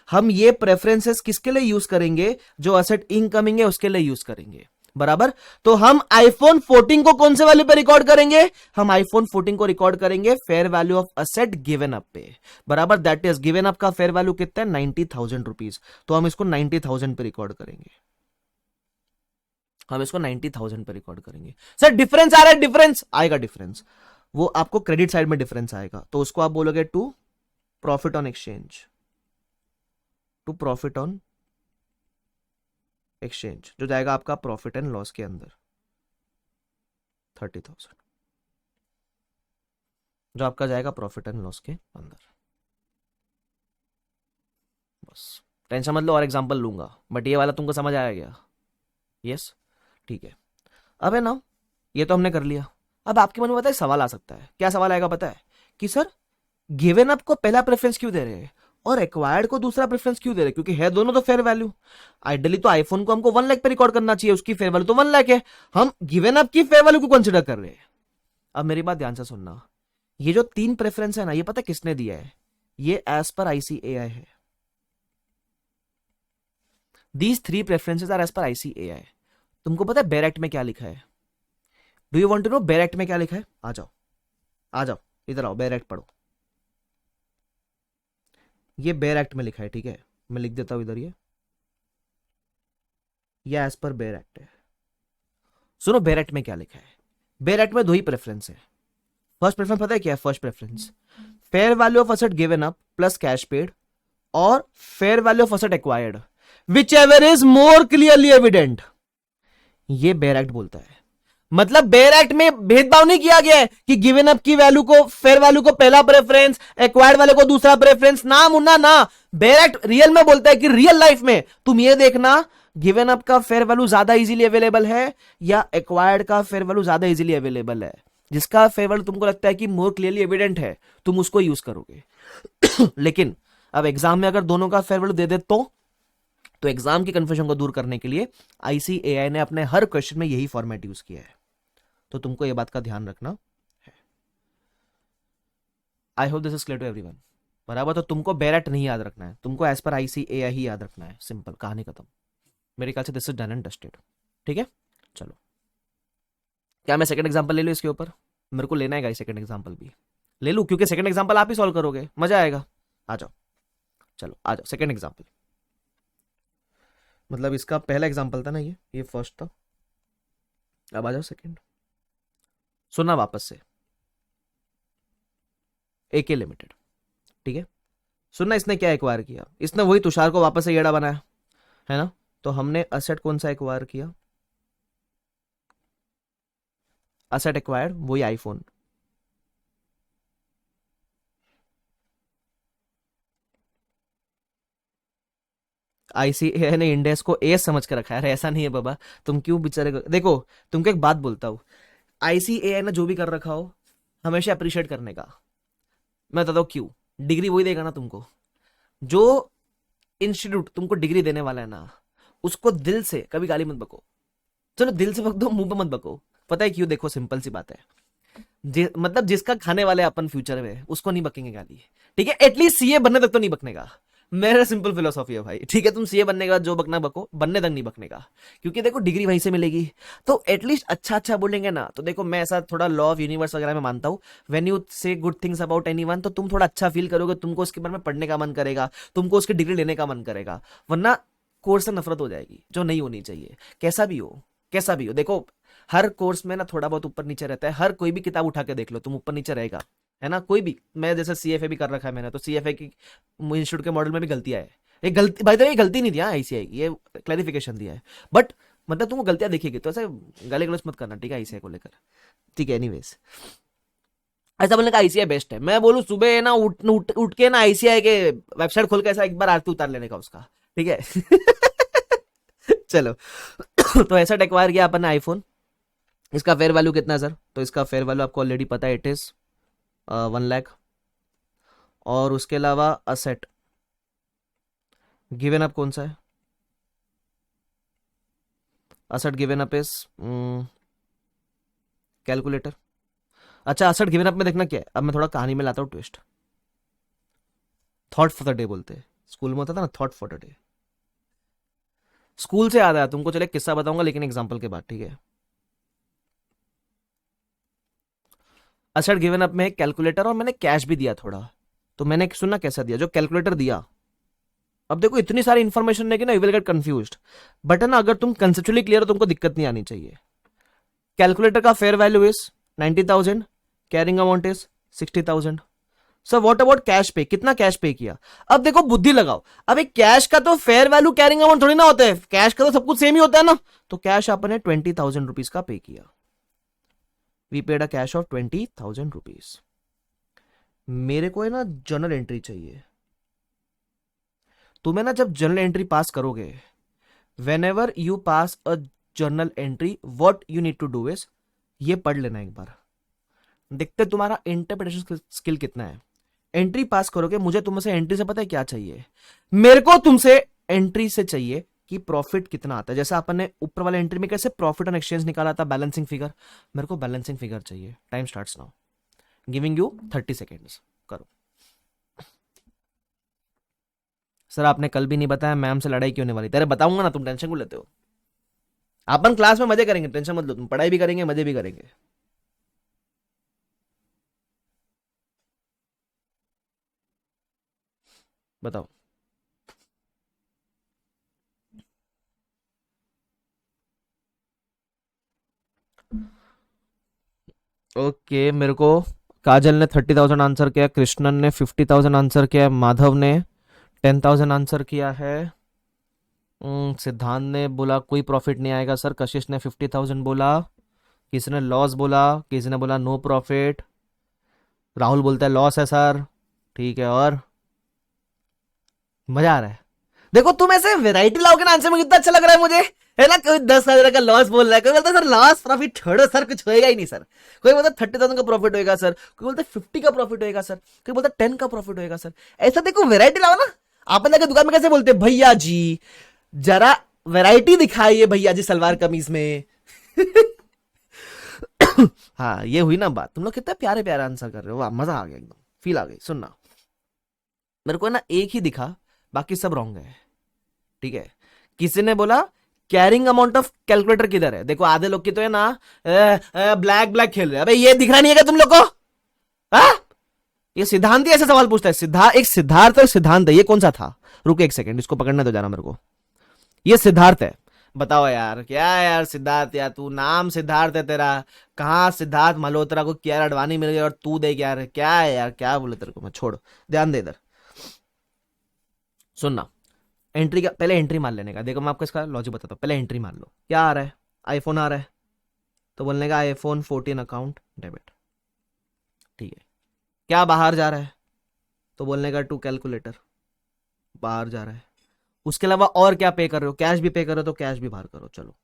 हम ये प्रेफरेंसेस किसके लिए यूज करेंगे, जो असेट इनकमिंग है उसके लिए यूज करेंगे, बराबर। तो हम आईफोन 14 को कौन से वैल्यू पे रिकॉर्ड करेंगे, हम आईफोन 14 को रिकॉर्ड करेंगे fair value of asset given up पे, बराबर। दैट इज गिवन अप का फेयर वैल्यू कितना है, 90,000 रुपीज। तो हम इसको 90,000 पे रिकॉर्ड करेंगे, हम इसको 90,000 पे रिकॉर्ड करेंगे। सर डिफरेंस आ रहा है, डिफरेंस आएगा, डिफरेंस वो आपको क्रेडिट साइड में डिफरेंस आएगा, तो उसको आप बोलोगे to profit on exchange, to profit on exchange, जो जाएगा आपका प्रॉफिट एंड लॉस के अंदर 30,000, जो आपका जाएगा प्रॉफिट एंड लॉस के अंदर। बस टेंशन मत लो, और एग्जांपल लूंगा, बट ये वाला तुमको समझ आया गया। यस, ठीक है। अब है ना, ये तो हमने कर लिया। अब आपके मन में पता है सवाल आ सकता है, क्या सवाल आएगा पता है, कि सर गिवन अप को पहला प्रेफरेंस क्यों दे रहे हैं और एक्वायर्ड को दूसरा प्रेफरेंस क्यों दे रहे हैं, क्योंकि है दोनों तो फेयर वैल्यू। आइडियली तो आईफोन को हमको 1 लाख पे रिकॉर्ड करना चाहिए, उसकी फेयर वैल्यू तो 1 लाख है, हम गिवन अप की फेयर वैल्यू को कंसिडर कर रहे हैं। अब मेरी बात ध्यान से सुनना, ये जो तीन प्रेफरेंस है ना, ये पता किसने दिया है, ये एज पर आईसीएआई है। These three preferences are as per ICAI. तुमको पता है बेयर एक्ट में क्या लिखा है, do you want to know bare act में क्या लिखा है, आ जाओ आ जाओ इधर आओ, बेयर एक्ट पढ़ो। ये बेयर एक्ट में लिखा है, ठीक है, मैं लिख देता हूं इधर, ये एज पर बेयर एक्ट है। सुनो बेयर एक्ट में क्या लिखा है, बेयर एक्ट में दो ही प्रेफरेंस है। फर्स्ट प्रेफरेंस पता है क्या है, first preference fair value of asset given up plus cash paid, और fair value of asset acquired, whichever is more clearly evident. ये बेयर एक्ट बोलता है। मतलब बेयर एक्ट में भेदभाव नहीं किया गया है कि गिवन अप की वैल्यू को, फेयर वैल्यू को पहला प्रेफरेंस, एक्वायर्ड वाले को दूसरा प्रेफरेंस, ना मुन्ना ना। बेयर एक्ट रियल में बोलता है कि रियल लाइफ में तुम ये देखना, गिवन अप का फेयर वैल्यू ज्यादा इजीली अवेलेबल है या एक्वायर्ड का फेयर वैल्यू ज्यादा इजीली अवेलेबल है। जिसका फेयर वैल्यू तुमको लगता है कि मोर क्लियरली एविडेंट है, तुम उसको यूज करोगे। लेकिन अब एग्जाम में अगर दोनों का फेयर वैल्यू दे दे तो एग्जाम की कंफ्यूजन को दूर करने के लिए आईसीएआई ने अपने हर क्वेश्चन में यही फॉर्मेट यूज किया है। तो तुमको यह बात का ध्यान रखना है। I hope this is clear to everyone, बराबर। तो तुमको बेयर एक्ट नहीं याद रखना है, तुमको एज पर आईसीएआई ही याद रखना है, सिंपल, कहानी खत्म। मेरे ख्याल से this is done and dusted, ठीक है। चलो, क्या मैं सेकंड एग्जांपल ले लूं इसके ऊपर, मेरे को लेना है सेकंड एग्जांपल भी ले लूं, क्योंकि सेकंड एग्जांपल आप ही सॉल्व करोगे, मजा आएगा। आ जाओ, चलो आ जाओ, सेकंड एग्जांपल। मतलब इसका पहला एग्जांपल था ना, ये फर्स्ट था, अब आ जाओ सेकंड। सुनना वापस से, एके लिमिटेड, ठीक है। सुनना, इसने क्या एक्वायर किया, इसने वही तुषार को वापस से येड़ा बनाया, है ना। तो हमने असेट कौन सा एक्वायर किया, असेट एक्वायर्ड वही आईफोन। आईसीएआई ने इंडेक्स को ए समझ कर रखा है। अरे ऐसा नहीं है बाबा, तुम क्यों बेचारे देखो, तुमको एक बात बोलता हूँ, आईसीएआई ने जो भी कर रखा हो हमेशा अप्रिशिएट करने का। मैं बताता हूँ क्यों। डिग्री वही देगा ना तुमको, जो इंस्टीट्यूट तुमको डिग्री देने वाला है ना, उसको दिल से कभी गाली मत बको। चलो दिल से बक दो, मुंह पे मत बको। पता है क्यों? देखो सिंपल सी बात है, मतलब जिसका खाने वाले अपन फ्यूचर में, उसको नहीं बकेंगे गाली। ठीक है, एटलीस्ट सीए बनने तक तो नहीं बकने का। मेरा सिंपल फिलोसॉफी है भाई। ठीक है, तुम सीए बनने के बाद जो बकना बको, बनने तक नहीं बकने का। क्योंकि देखो डिग्री वहीं से मिलेगी, तो एटलीस्ट अच्छा अच्छा बोलेंगे ना। तो देखो मैं ऐसा थोड़ा लॉ ऑफ यूनिवर्स वगैरह में मानता हूँ। व्हेन यू से गुड थिंग्स अबाउट एनीवन, तो तुम थोड़ा अच्छा फील करोगे, तुमको उसके बारे में पढ़ने का मन करेगा, तुमको उसकी डिग्री लेने का मन करेगा। वरना कोर्स से नफरत हो जाएगी, जो नहीं होनी चाहिए। कैसा भी हो, कैसा भी हो, देखो हर कोर्स में ना थोड़ा बहुत ऊपर नीचे रहता है। हर कोई भी किताब उठा के देख लो, तुम ऊपर नीचे रहेगा, है ना। कोई भी, मैं जैसे सीएफए भी कर रखा है मैंने, तो सीएफए की इंस्टीट्यूट के मॉडल में भी गलतियां है। ये गलती भाई, तो ये गलती नहीं दिया आईसीआई की, ये क्लैरिफिकेशन दिया है। बट मतलब तुमको गलतियां दिखेगी तो ऐसे गाली गलौज मत करना, ठीक है, आईसीआई को लेकर। ठीक है, एनीवेज, ऐसा बोलने का आईसीआई बेस्ट है। मैं बोलूं सुबह ना उठ के ना आईसीआई के वेबसाइट खोल के ऐसा एक बार आरती उतार लेने का उसका, ठीक है। चलो, तो ऐसा एक्वायर किया अपन ने आईफोन। इसका फेयर वैल्यू कितना है सर? तो इसका फेयर वैल्यू आपको ऑलरेडी पता है, इट इज 1 लाख। और उसके अलावा असेट गिवन अप कौन सा है? Asset given up is calculator. अच्छा, असेट गिवन अप में देखना क्या है, अब मैं थोड़ा कहानी में लाता हूँ twist. Thought for the day बोलते हैं, स्कूल में होता था ना thought for the day. School से याद आया तुमको, चले किस्सा बताऊंगा लेकिन एग्जाम्पल के बाद, ठीक है। असेट गिवन अप में है कैलकुलेटर, और मैंने कैश भी दिया थोड़ा। तो मैंने सुनना कैसा दिया, जो कैलकुलेटर दिया। अब देखो इतनी सारी इंफॉर्मेशन है कि ना you will get confused, but है ना अगर तुम कंसेप्चुअली क्लियर हो, तुमको दिक्कत नहीं आनी चाहिए। कैलकुलेटर का fair value is 90,000, carrying amount is 60,000। Sir what about cash पे, कितना कैश पे किया? अब देखो बुद्धि लगाओ, अब एक कैश का तो फेयर वैल्यू कैरिंग अमाउंट थोड़ी ना होता है, कैश का तो सब कुछ सेम ही होता है ना। तो कैश आपने 20,000 रुपीज का पे किया। We paid a cash of 20,000 rupees. मेरे को है ना जर्नल एंट्री चाहिए। तुम्हें ना जब जर्नल एंट्री पास करोगे, whenever you pass a journal entry, what you need to do is, ये पढ़ लेना एक बार। देखते तुम्हारा इंटरप्रिटेशन स्किल कितना है। एंट्री पास करोगे, मुझे तुमसे एंट्री से पता है क्या चाहिए? मेरे को तुमसे एंट्री से चाहिए कि प्रॉफिट कितना आता है। जैसा अपन ने ऊपर वाले एंट्री में कैसे प्रॉफिट एंड एक्सचेंज निकाला था, बैलेंसिंग फिगर, मेरे को बैलेंसिंग फिगर चाहिए। Time starts now, giving you 30 seconds. करो। सर आपने कल भी नहीं बताया, मैम से लड़ाई क्यों होने वाली? तेरे बताऊंगा ना, तुम टेंशन क्यों लेते हो? अपन क्लास में मजे करेंगे, टेंशन मत लो, तुम पढ़ाई भी करेंगे, मजे भी करेंगे। बताओ। ओके, मेरे को काजल ने 30,000 आंसर किया, कृष्णन ने 50,000 आंसर किया, माधव ने 10,000 आंसर किया है। सिद्धांत ने बोला कोई प्रॉफिट नहीं आएगा सर। कशिश ने 50,000 बोला। किसी ने लॉस बोला, किसी ने बोला नो प्रॉफिट। राहुल बोलता है लॉस है सर। ठीक है, और मजा आ रहा है। देखो तुम ऐसे वैरायटी लाओगे ना आंसर में, कितना अच्छा लग रहा है मुझे, है ना। कोई 10,000 का लॉस बोल रहा है, कोई बोलता है सर लॉस प्रॉफिट छोड़ो सर, कुछ होएगा ही नहीं सर। कोई बोलता है 30,000 का प्रॉफिट होएगा सर, कोई बोलता है 50 का प्रॉफिट होएगा सर, कोई बोलता है 10 का प्रॉफिट होएगा सर। ऐसा देखो वैरायटी लाओ ना। आप जाकर दुकान में कैसे बोलते हैं, भैया जी जरा वैरायटी दिखाइए भैया जी सलवार कमीज में। हाँ, ये हुई ना बात। तुम लोग कितना प्यारे प्यारे आंसर कर रहे हो, वाह मजा आ गया, एकदम फील आ गई। सुनना, मेरे को ना एक ही दिखा, बाकी सब रॉन्ग है, ठीक है। किसी ने बोला कैरिंग अमाउंट ऑफ कैलकुलेटर किधर है? देखो आधे लोग की तो है ना ब्लैक ब्लैक खेल रहे हैं। अबे ये दिख रहा नहीं है क्या तुम लोग को? हा? ये सिद्धांत ही ऐसे सवाल पूछता है। एक सिद्धार्थ और सिद्धांत है, ये कौन सा था? रुको एक सेकंड, इसको पकड़ने दो जाना मेरे को। ये सिद्धार्थ है। बताओ यार, क्या है यार सिद्धार्थ, यार तू नाम सिद्धार्थ है तेरा, कहाँ सिद्धार्थ मल्होत्रा को कियारा अडवाणी मिल गई और तू देख यार, क्या है यार, क्या बोले तेरे को मैं, छोड़, ध्यान दे इधर। सुनना, एंट्री का पहले एंट्री मार लेने का। देखो मैं आपको इसका लॉजिक बताता हूँ। पहले एंट्री मार लो, क्या आ रहा है? आईफोन आ रहा है, तो बोलने का आईफोन 14 अकाउंट डेबिट, ठीक है। क्या बाहर जा रहा है? तो बोलने का टू कैलकुलेटर, बाहर जा रहा है। उसके अलावा और क्या पे कर रहे हो, कैश भी पे कर रहे हो तो कैश भी बाहर करो। चलो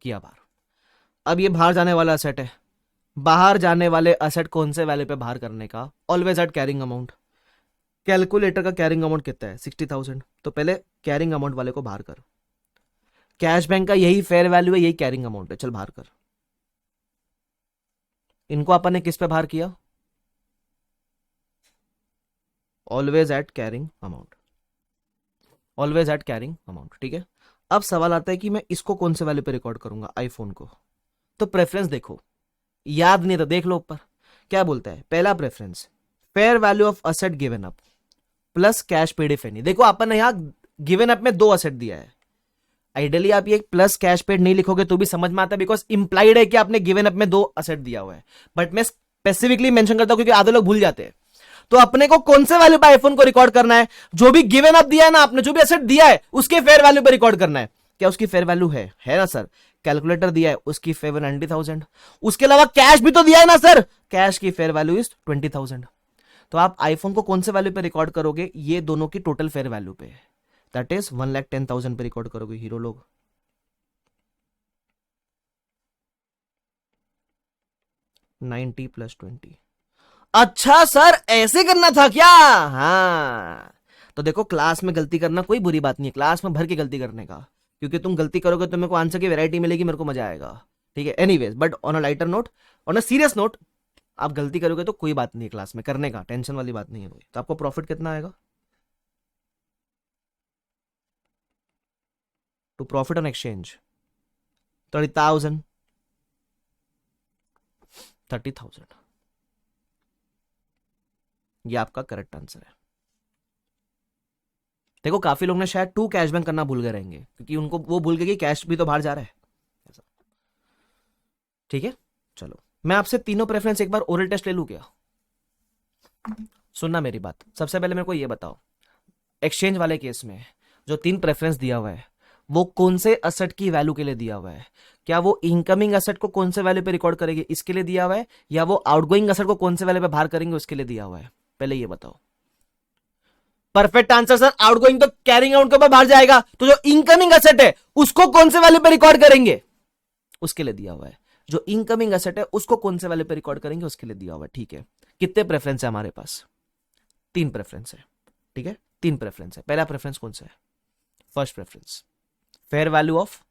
किया बाहर। अब ये बाहर जाने वाला असेट है, बाहर जाने वाले असेट कौन से वैल्यू पे बाहर करने का, always at carrying amount. Calculator का कैरिंग अमाउंट कितना है, 60,000, तो पहले कैरिंग अमाउंट वाले को बाहर कर। कैश बैंक का यही फेयर वैल्यू है, यही कैरिंग अमाउंट है, चल बाहर कर। इनको अपन ने किस पे बाहर किया, always at carrying amount, always at carrying amount, ठीक है। अब सवाल आता है कि मैं इसको कौन से वैल्यू पे रिकॉर्ड करूंगा, आईफोन को। तो प्रेफरेंस देखो, याद नहीं था, देख लो ऊपर क्या बोलता है। पहला preference, fair value of asset given up plus cash paid if any. देखो अपन ने यहां गिवन अप में दो असेट दिया है। आइडियली आप ये प्लस कैश पेड नहीं लिखोगे तो भी समझ में आता है, बिकॉज इंप्लाइड है कि आपने गिवन अप में दो असेट दिया हुआ है, बट मैं स्पेसिफिकली मेंशन करता हूं क्योंकि आधे लोग भूल जाते हैं। तो अपने को कौन से वैल्यू पे आईफोन को रिकॉर्ड करना है, जो भी गिवन अप दिया है ना आपने, जो भी असेट दिया है उसके फेयर वैल्यू पे रिकॉर्ड करना है। क्या उसकी फेयर वैल्यू है ना सर, कैलकुलेटर दिया है उसकी फेयर 90,000, उसके अलावा कैश भी तो दिया है ना सर, कैश की फेयर वैल्यू इज 20,000। तो आप आईफोन को कौन से वैल्यू पे रिकॉर्ड करोगे, ये दोनों की टोटल फेयर वैल्यू पे, दैट इज 1,10,000 पे रिकॉर्ड करोगे हीरो लोग। 90 + 20। अच्छा सर ऐसे करना था क्या, हाँ। तो देखो क्लास में गलती करना कोई बुरी बात नहीं है, क्लास में भर के गलती करने का, क्योंकि तुम गलती करोगे तो मेरे को आंसर की वैरायटी मिलेगी, मेरे को मजा आएगा, ठीक है। Anyways, but on a lighter note, on a serious note, आप गलती करोगे तो कोई बात नहीं है क्लास में करने का, टेंशन वाली बात नहीं है कोई। तो आपको प्रॉफिट कितना आएगा, टू प्रॉफिट ऑन एक्सचेंज 30,000, 30,000, ये आपका करेक्ट आंसर है। देखो काफी लोग ने शायद टू कैशबैक करना भूल गए रहेंगे, क्योंकि उनको वो भूल गए कि कैश भी तो बाहर जा रहा है, ऐसा, ठीक है। चलो मैं आपसे तीनों प्रेफरेंस एक बार ओरल टेस्ट ले लूं क्या, सुनना मेरी बात। सबसे पहले मेरे को ये बताओ, एक्सचेंज वाले केस में जो तीन प्रेफरेंस दिया हुआ है वो कौन से असेट की वैल्यू के लिए दिया हुआ है, क्या वो इनकमिंग असेट को कौन से वैल्यू पे रिकॉर्ड करेंगे इसके लिए दिया हुआ है, या वो आउटगोइंग असेट को कौन से वैल्यू पे बाहर करेंगे उसके लिए दिया हुआ है, पहले ये बताओ। परफेक्ट आंसर सर, आउटगोइंग तो कैरिंग आउट के ऊपर बाहर जाएगा, तो जो इनकमिंग असेट है उसको कौन से वैल्यू पे रिकॉर्ड करेंगे उसके लिए दिया हुआ है। जो इनकमिंग असेट है उसको कौन से वैल्यू पे रिकॉर्ड करेंगे उसके लिए दिया हुआ है, ठीक है। कितने प्रेफरेंस है हमारे पास, तीन प्रेफरेंस है, ठीक है, तीन प्रेफरेंस है। पहला प्रेफरेंस कौन सा है, first preference, fair value of,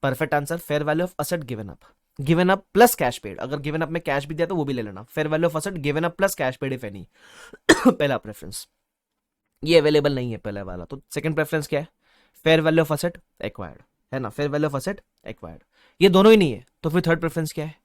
perfect answer, fair value of asset given up, given up plus cash paid, अगर गिवन अप में कैश भी दिया तो वो भी ले लेना, fair value of asset given up plus cash paid if any. पहला प्रेफरेंस ये अवेलेबल नहीं है पहले वाला, तो सेकंड प्रेफरेंस क्या है, fair value of asset acquired, है ना, fair value of asset acquired, ये दोनों ही नहीं है तो फिर थर्ड प्रेफरेंस क्या है।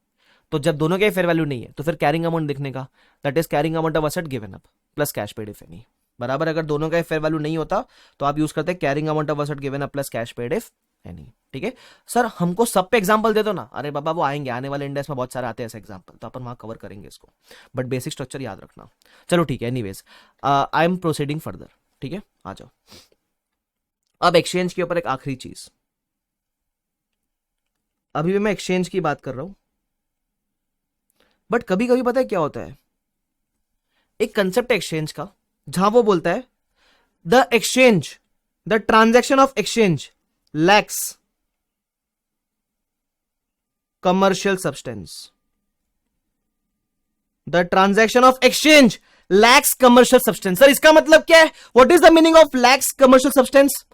तो जब दोनों के फेयर वैल्यू नहीं है तो फिर कैरिंग अमाउंट देखने का, that is carrying amount of asset given up plus cash paid if any, बराबर। अगर दोनों का फेयर वैल्यू नहीं होता तो आप यूज करते हैं carrying amount of asset given up plus cash paid if any, ठीक है। सर हमको सब पे एग्जांपल दे दो ना, अरे बाबा वो आएंगे, आने वाले इंडेक्स में बहुत सारे आते हैं ऐसे एग्जांपल, तो अपन वहां कवर करेंगे इसको, बट बेसिक स्ट्रक्चर याद रखना। चलो ठीक है, anyways I am proceeding further, ठीक है, आ जाओ। अब एक्सचेंज के ऊपर एक आखिरी चीज, अभी भी मैं एक्सचेंज की बात कर रहा हूं, बट कभी कभी पता है क्या होता है, एक कंसेप्ट है एक्सचेंज का जहां वो बोलता है the exchange, the transaction of exchange lakhs commercial substance, the transaction of exchange lakhs commercial substance. Sir इसका मतलब क्या है, what is the meaning of lakhs commercial substance.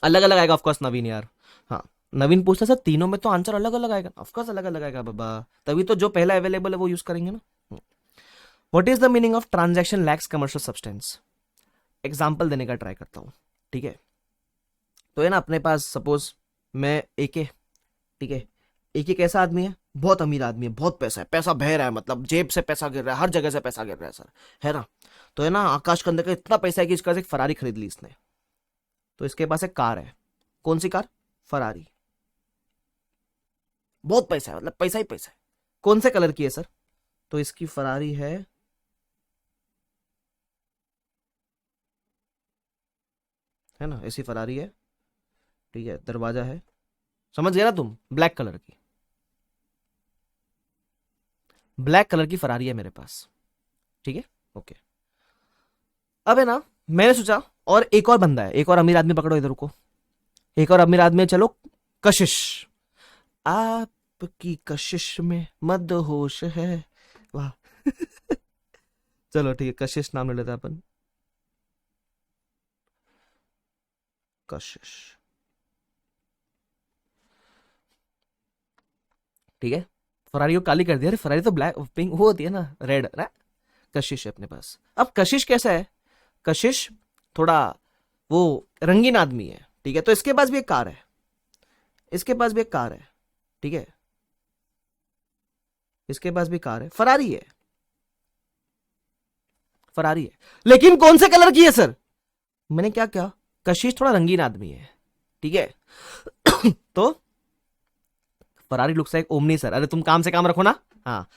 अलग अलग आएगा ऑफकोर्स नवीन यार, हाँ नवीन पूछता सर तीनों में तो आंसर अलग अलग आएगा, ऑफकोर्स अलग अलग आएगा बाबा, तभी तो जो पहला अवेलेबल है वो यूज करेंगे ना। What is the meaning of transaction lacks commercial substance, example देने का ट्राई करता हूं, ठीक है। तो है ना अपने पास सपोज मैं एके, ठीक है, एके कैसा आदमी है, बहुत अमीर आदमी है, बहुत पैसा है, पैसा बह रहा है, मतलब जेब से पैसा गिर रहा है, हर जगह से पैसा गिर रहा है सर, है ना। तो है ना आकाश के अंदर का इतना पैसा है कि इसका एक फरारी खरीद ली इसने, तो इसके पास एक कार है, कौन सी कार, फरारी, बहुत पैसा है, मतलब पैसा ही पैसा है। कौन से कलर की है सर, तो इसकी फरारी है ना, ऐसी फरारी है, ठीक है, दरवाजा है, समझ गया ना तुम, ब्लैक कलर की, ब्लैक कलर की फरारी है मेरे पास, ठीक है, ओके। अब है ना मैंने सोचा और एक और बंदा है, एक और अमीर आदमी पकड़ो इधर को, एक और अमीर आदमी है, चलो कशिश, आपकी कशिश में मदहोश है, वाह। चलो ठीक है, कशिश नाम ले लेते हैं अपन, कशिश, ठीक है। फरारी को काली कर दिया, अरे फरारी तो ब्लैक पिंक वो होती है ना, रेड ना। कशिश है अपने पास। अब कशिश कैसा है, कशिश थोड़ा वो रंगीन आदमी है, ठीक है। तो इसके पास भी एक कार है, इसके पास भी एक कार है, ठीक है, इसके पास भी कार है, फरारी है, फरारी है, लेकिन कौन से कलर की है सर? मैंने क्या कहा, कशिश थोड़ा रंगीन आदमी है, ठीक है। तो Ferrari looks like omni sir, अरे तुम काम से काम रखो ना। हाँ।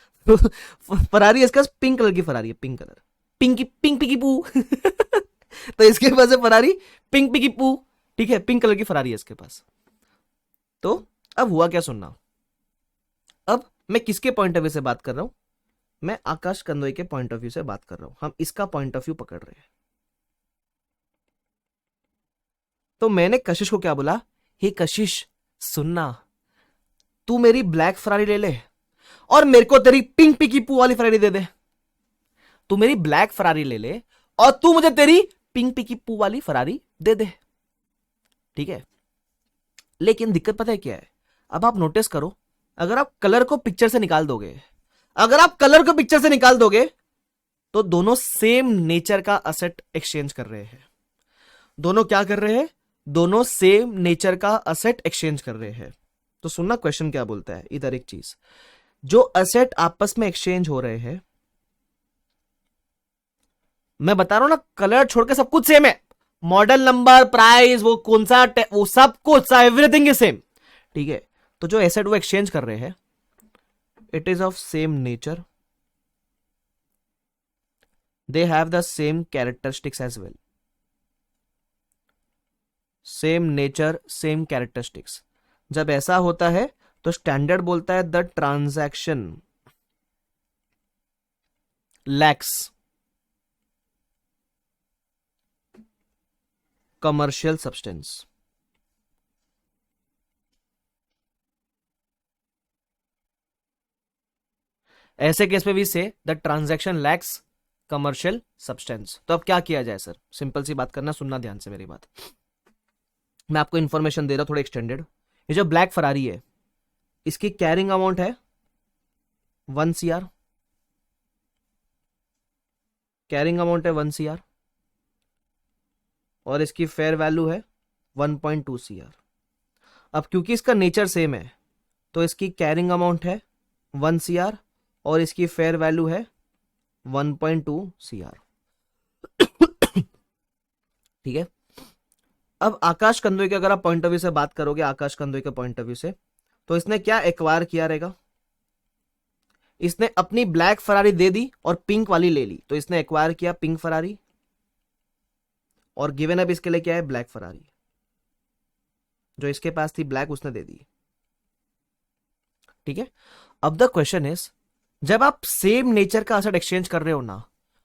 फरारी इसका पिंक कलर की फरारी है, पिंक कलर, पिंकी पिंक पिकी पू। तो इसके पास है फरारी पिंक पिकी पू, ठीक है, पिंक कलर की फरारी है इसके पास। तो अब हुआ क्या सुनना, अब मैं किसके पॉइंट ऑफ व्यू से बात कर रहा हूं, मैं आकाश कंदोई के पॉइंट ऑफ व्यू से बात कर रहा हूं, हम इसका पॉइंट ऑफ व्यू पकड़ रहे हैं। तो मैंने कशिश को क्या बोला, हे कशिश सुनना, तू मेरी ब्लैक फरारी ले ले और मेरे को तेरी पिंक पिकी पू वाली फरारी दे दे। तू मेरी ब्लैक फरारी ले ले और तू मुझे तेरी पिंक पिकी पू वाली फरारी दे दे, ठीक है। लेकिन दिक्कत पता है क्या है, अब आप नोटिस करो, अगर आप कलर को पिक्चर से निकाल दोगे, अगर आप कलर को पिक्चर से निकाल दोगे, तो दोनों सेम नेचर का असेट एक्सचेंज कर रहे हैं। दोनों क्या कर रहे हैं, दोनों सेम नेचर का असेट एक्सचेंज कर रहे हैं। तो सुनना क्वेश्चन क्या बोलता है, इधर एक चीज, जो असेट आपस में एक्सचेंज हो रहे हैं, मैं बता रहा हूं ना, कलर छोड़ के सब कुछ सेम है, मॉडल नंबर, प्राइस, वो कौन सा, वो सब कुछ, एवरीथिंग इज सेम, ठीक है। तो जो एसेट वो एक्सचेंज कर रहे हैं, it is of same nature, they have the same characteristics as well, same nature same characteristics. जब ऐसा होता है तो स्टैंडर्ड बोलता है the transaction lacks commercial substance. ऐसे केस में भी से the transaction lacks commercial substance. तो अब क्या किया जाए सर, सिंपल सी बात करना, सुनना ध्यान से मेरी बात, मैं आपको इंफॉर्मेशन दे रहा हूं थोड़ा एक्सटेंडेड। ये जो ब्लैक फरारी है, इसकी कैरिंग अमाउंट है 1 CR, कैरिंग अमाउंट है 1 CR, और इसकी फेयर वैल्यू है 1.2 CR। अब क्योंकि इसका नेचर सेम है, तो इसकी कैरिंग अमाउंट है 1 CR और इसकी फेयर वैल्यू है 1.2 CR, ठीक है। अब आकाश कंदोई के अगर आप पॉइंट ऑफ व्यू से बात करोगे, आकाश कंदोई के पॉइंट ऑफ व्यू से, तो इसने क्या एक्वायर किया रहेगा, इसने अपनी ब्लैक फरारी दे दी और पिंक वाली ले ली, तो इसने एक्वायर किया पिंक फरारी, और गिवन अप इसके लिए क्या है, ब्लैक फरारी, जो इसके पास थी ब्लैक उसने दे दी, ठीक है। अब द क्वेश्चन इज, जब आप सेम नेचर का असेट एक्सचेंज कर रहे हो ना,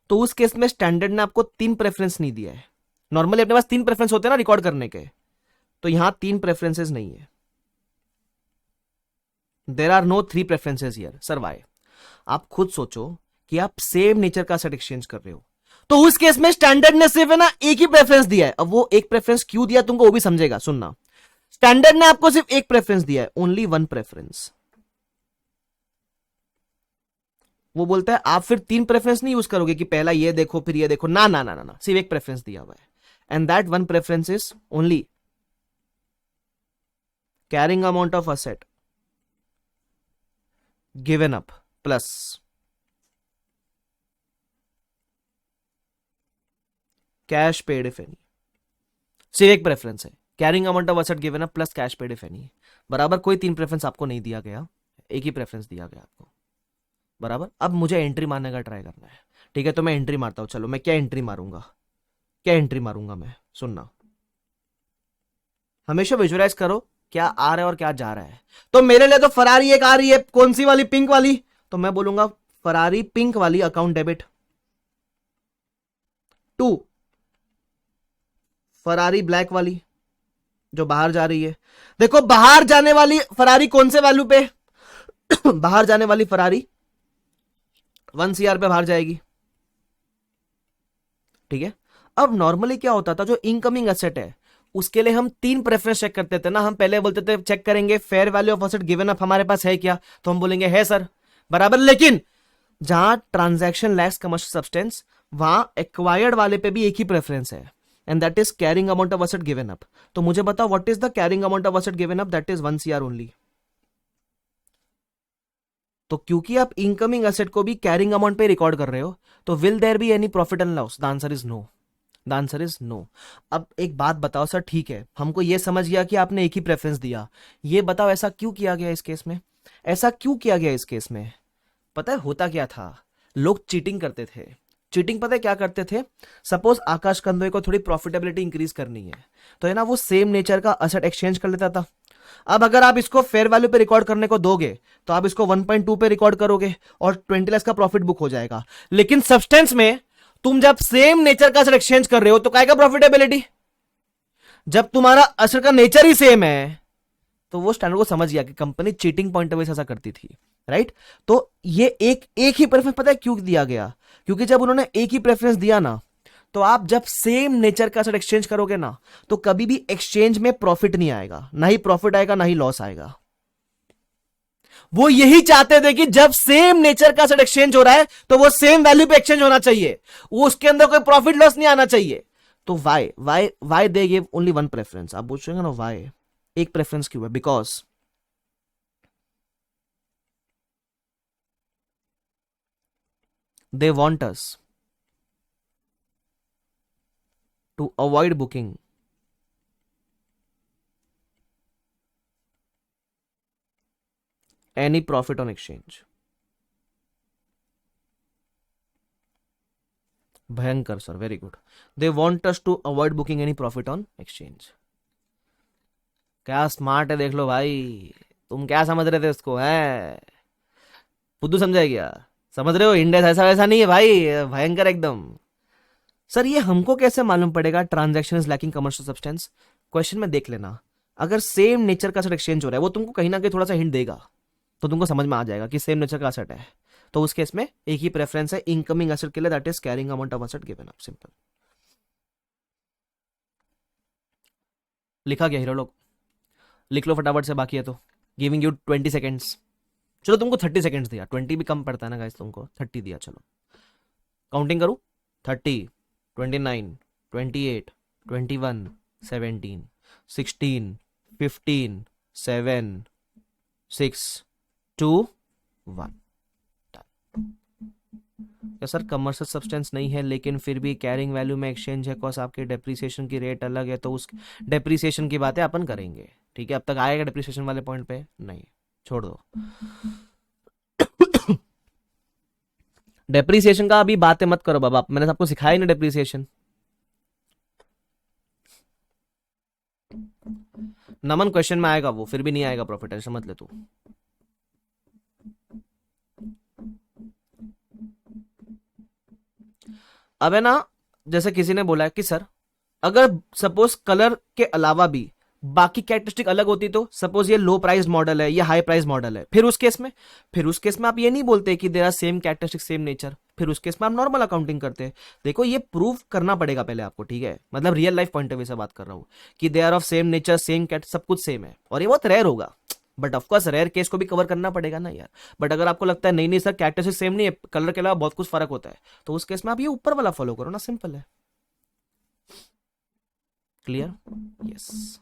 तो उस केस में स्टैंडर्ड ने आपको 3 प्रेफरेंस नहीं दिया है। नॉर्मली अपने पास 3 प्रेफरेंस होते हैं ना रिकॉर्ड करने के, तो यहां 3 प्रेफरेंसेस नहीं है, there are no 3 preferences here sir, why? आप खुद सोचो कि आप सेम नेचर का असेट एक्सचेंज कर रहे हो, तो उस केस में स्टैंडर्ड ने सिर्फ है ना एक ही प्रेफरेंस दिया है। अब वो एक प्रेफरेंस क्यों दिया तुमको वो भी समझेगा, सुनना। स्टैंडर्ड ने आपको सिर्फ एक प्रेफरेंस दिया है, ओनली 1 प्रेफरेंस। वो बोलता है आप फिर 3 प्रेफरेंस नहीं यूज करोगे कि पहला ये देखो फिर ये देखो, ना ना ना ना ना, सिर्फ एक प्रेफरेंस दिया हुआ है, and that 1 preference is only carrying amount of asset given up plus cash paid if any. सिर्फ एक प्रेफरेंस है, carrying amount of asset given up plus cash paid if any, बराबर। कोई 3 प्रेफरेंस आपको नहीं दिया गया, एक ही प्रेफरेंस दिया गया आपको, बराबर। अब मुझे एंट्री मारने का ट्राई करना है, ठीक है। तो मैं एंट्री मारता हूं, चलो मैं क्या एंट्री मारूंगा, क्या एंट्री मारूंगा मैं, सुनना। हमेशा विजुअलाइज करो क्या आ रहा है और क्या जा रहा है। तो मेरे लिए तो फरारी एक आ रही है, कौन सी वाली, पिंक वाली, तो मैं बोलूंगा फरारी पिंक वाली अकाउंट डेबिट। 2 फरारी ब्लैक वाली जो बाहर जा रही है, देखो बाहर जाने वाली फरारी कौन से वैल्यू पे बाहर जाने वाली फरारी 1 CR पे बाहर जाएगी, ठीक है। अब नॉर्मली क्या होता था, जो इनकमिंग एसेट है उसके लिए हम 3 प्रेफरेंस चेक करते थे ना। हम पहले बोलते थे चेक करेंगे fair value of asset given up हमारे पास है क्या, तो हम बोलेंगे है सर, बराबर। लेकिन जहां ट्रांजैक्शन लैक्स कमर्शियल सब्सटेंस, वहां एक्वायर्ड वाले पे भी एक ही प्रेफरेंस है, and that is carrying amount of asset given up. तो मुझे बताओ what is the carrying amount of asset given up, that is 1 CR only. तो क्योंकि आप इनकमिंग एसेट को भी कैरिंग अमाउंट पे रिकॉर्ड कर रहे हो, तो will there be any profit and loss, the answer is no, the answer is no. अब एक बात बताओ सर, ठीक है हमको ये समझ गया कि आपने एक ही प्रेफरेंस दिया, ये बताओ ऐसा क्यों किया गया इस केस में, ऐसा क्यों किया गया इस केस में? पता है होता क्या था, लोग चीटिंग करते थे। चीटिंग पता है क्या करते थे, सपोज आकाश कंदोई को थोड़ी प्रॉफिटेबिलिटी इंक्रीज करनी है, तो है ना वो सेम नेचर का असेट एक्सचेंज कर लेता था। अब अगर आप इसको फेयर वैल्यू पे रिकॉर्ड करने को दोगे, तो आप इसको 1.2 पे रिकॉर्ड करोगे और 20 लाख का प्रॉफिट बुक हो जाएगा। लेकिन सब्सटेंस में तुम जब सेम नेचर का असेट एक्सचेंज कर रहे हो, तो क्या का प्रॉफिटेबिलिटी? जब तुम्हारा असेट का नेचर ही सेम है, तो वो स्टैंडर्ड को समझ गया कि company cheating point of view से ऐसा करती थी, राइट। तो ये एक ही प्रेफरेंस पता है क्यों दिया गया, क्योंकि जब उन्होंने एक ही प्रेफरेंस दिया ना, तो आप जब सेम नेचर का असेट एक्सचेंज करोगे ना, तो कभी भी एक्सचेंज में प्रॉफिट नहीं आएगा, ना ही प्रॉफिट आएगा ना ही लॉस आएगा। वो यही चाहते थे कि जब सेम नेचर का असेट एक्सचेंज हो रहा है, तो वो सेम वैल्यू पे एक्सचेंज होना चाहिए, वो उसके अंदर कोई प्रॉफिट लॉस नहीं आना चाहिए। तो why they give only one preference, आप पूछेंगे ना वाई एक प्रेफरेंस क्यों है, because they want us to avoid booking any profit on exchange। भयंकर सर, very good. They want us to avoid booking any profit on exchange. क्या smart है देख लो भाई, तुम क्या समझ रहे थे इसको, है बुद्धू समझाए क्या? समझ रहे हो, इंडेक्स ऐसा वैसा नहीं है भाई, भयंकर एकदम। सर ये हमको कैसे मालूम पड़ेगा transaction is lacking commercial substance? Question में देख लेना, अगर सेम नेचर का सेट एक्सचेंज हो रहा है, वो तुमको कहीं ना कहीं थोड़ा सा हिंट देगा, तो तुमको समझ में आ जाएगा कि सेम नेचर का असेट है। तो उस केस में एक ही प्रेफरेंस है इनकमिंग असेट के लिए, that is carrying amount of asset given up, simple. लिखा गया हीरो लोग, लिख लो फटाफट से, बाकी है तो गिविंग यू 20 सेकेंड्स। चलो तुमको 30 सेकेंड्स दिया, 20 भी कम पड़ता है ना गाइस, तुमको 30 दिया। चलो काउंटिंग करूं, 30, 29, 28, 21, 17, 16, 15, 7, 6, 2, 1। या सर कमर्शियल सब्सटेंस नहीं है लेकिन फिर भी कैरिंग वैल्यू में एक्सचेंज है, कॉस आपके डेप्रिसिएशन की रेट अलग है, तो उस डेप्रिसिएशन की बातें अपन करेंगे, ठीक है। अब तक आएगा डेप्रिसिएशन वाले पॉइंट पे? नहीं, छोड़ दो। डेप्रिसिएशन का अभी बातें मत करो बाबा, मैंने सबको सिखाया नहीं डेप्रिसिएशन। नमन क्वेश्चन में आएगा वो, फिर भी नहीं आएगा प्रॉफिट, ऐसा मत ले तू। अब है ना, जैसे किसी ने बोला है कि सर अगर सपोज कलर के अलावा भी बाकी कैरेक्टरिस्टिक अलग होती, तो सपोज ये लो प्राइस मॉडल है, ये हाई प्राइस मॉडल है, फिर उस केस में आप ये नहीं बोलते कि there are same characteristic same nature, फिर उस केस में आप नॉर्मल अकाउंटिंग करते हैं। देखो ये प्रूव करना पड़ेगा पहले आपको, ठीक है, मतलब real life point of view से बात कर रहा हूं कि they are of same nature same cat, सब कुछ सेम है, और ये बहुत रेयर होगा, बट ऑफकोर्स रेयर केस को भी कवर करना पड़ेगा ना यार। बट अगर आपको लगता है नहीं नहीं सर कैरेक्टरिस्टिक सेम नहीं है, कलर के अलावा बहुत कुछ फर्क होता है, तो उस केस में आप ये ऊपर वाला फॉलो करो ना, सिंपल है। क्लियर? यस।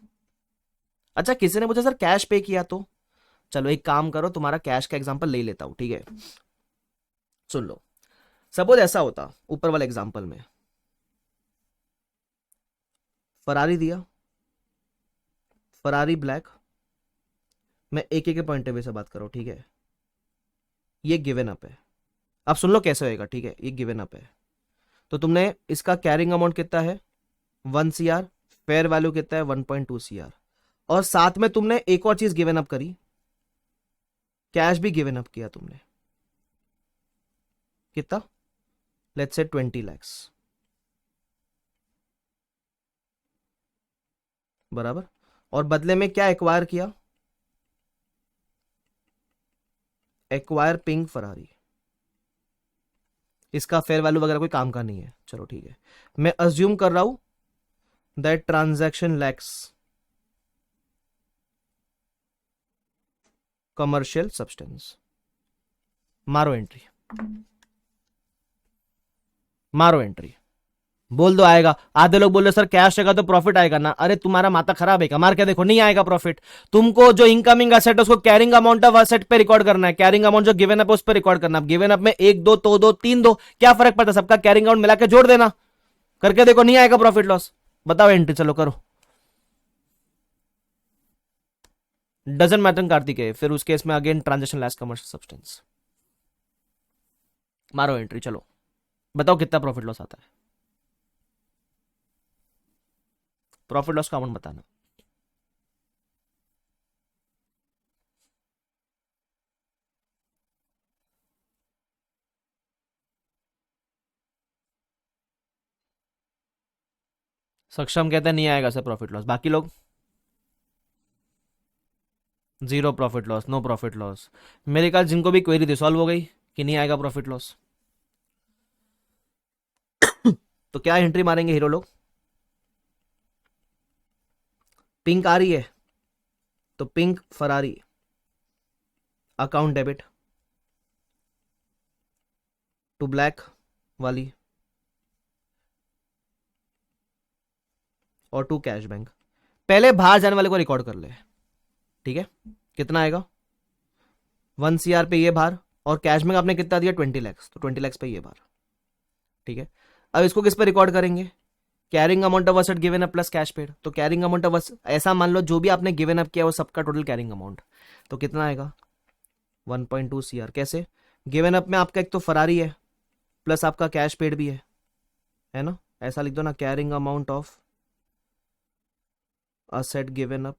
अच्छा किसी ने मुझे सर कैश पे किया, तो चलो एक काम करो, तुम्हारा कैश का एग्जांपल ले लेता हूं, ठीक है। सुन लो, सपोज ऐसा होता ऊपर वाले एग्जांपल में, फरारी दिया, फरारी ब्लैक, मैं एक एक पॉइंट ऑफ व्यू से बात करो, ठीक है। ये गिवन अप है, अब सुन लो कैसे होएगा, ठीक है। ये गिवन अप है, तो तुमने इसका कैरिंग अमाउंट कितना है 1 CR, फेयर वैल्यू कितना है 1.2 CR, और साथ में तुमने एक और चीज गिवन अप करी, कैश भी गिवन अप किया तुमने, कितना, लेट्स से 20 lakhs। बराबर, और बदले में क्या एक्वायर किया, एक्वायर पिंक फरारी। इसका फेयर वैल्यू वगैरह कोई काम का नहीं है, चलो ठीक है। मैं अज्यूम कर रहा हूं that transaction lacks commercial substance. मारो एंट्री, मारो एंट्री, बोल दो आएगा। आधे लोग बोल रहे सर कैश आएगा तो प्रॉफिट आएगा ना। अरे तुम्हारा माथा खराब है क्या? मार के देखो, नहीं आएगा प्रॉफिट। तुमको जो इनकमिंग असेट है उसको कैरिंग अमाउंट ऑफ असेट पे रिकॉर्ड करना है, कैरिंग अमाउंट जो गिवन अप है उस पर रिकॉर्ड करना है। गिवन अप में एक दो तो दो तीन दो, क्या फर्क पड़ता है, सबका कैरिंग अमाउंट मिला के जोड़ देना। करके देखो, नहीं आएगा प्रॉफिट लॉस। बताओ एंट्री, चलो करो। डजन मैटर कार्तिकेय, फिर उस केस में again transaction lace commercial substance. मारो एंट्री, चलो बताओ कितना प्रॉफिट लॉस आता है। प्रॉफिट लॉस का अमाउंट बताना। सक्षम कहते हैं नहीं आएगा सर प्रॉफिट लॉस। बाकी लोग zero profit loss, no profit loss. मेरे ख्याल जिनको भी क्वेरी थी सॉल्व हो गई कि नहीं आएगा प्रॉफिट लॉस। तो क्या एंट्री मारेंगे हीरो लोग? पिंक आ रही है तो pink Ferrari account debit to black वाली और टू कैश बैंक। पहले बाहर जाने वाले को रिकॉर्ड कर ले, ठीक है। कितना आएगा? 1 CR पे ये बाहर, और कैश बैंक आपने कितना दिया 20 लाख, तो 20 लाख पे ये बाहर, ठीक है। अब इसको किस पे रिकॉर्ड करेंगे? Carrying amount of asset given up plus cash paid. तो कैरिंग अमाउंट ऑफ ऐसा मान लो जो भी आपने गिवन अप किया वो सबका टोटल कैरिंग अमाउंट, तो कितना आएगा 1.2 CR। कैसे? गिवन अप में आपका एक तो फरारी है प्लस आपका कैश पेड भी है ना। ऐसा लिख दो ना, carrying amount of asset given up.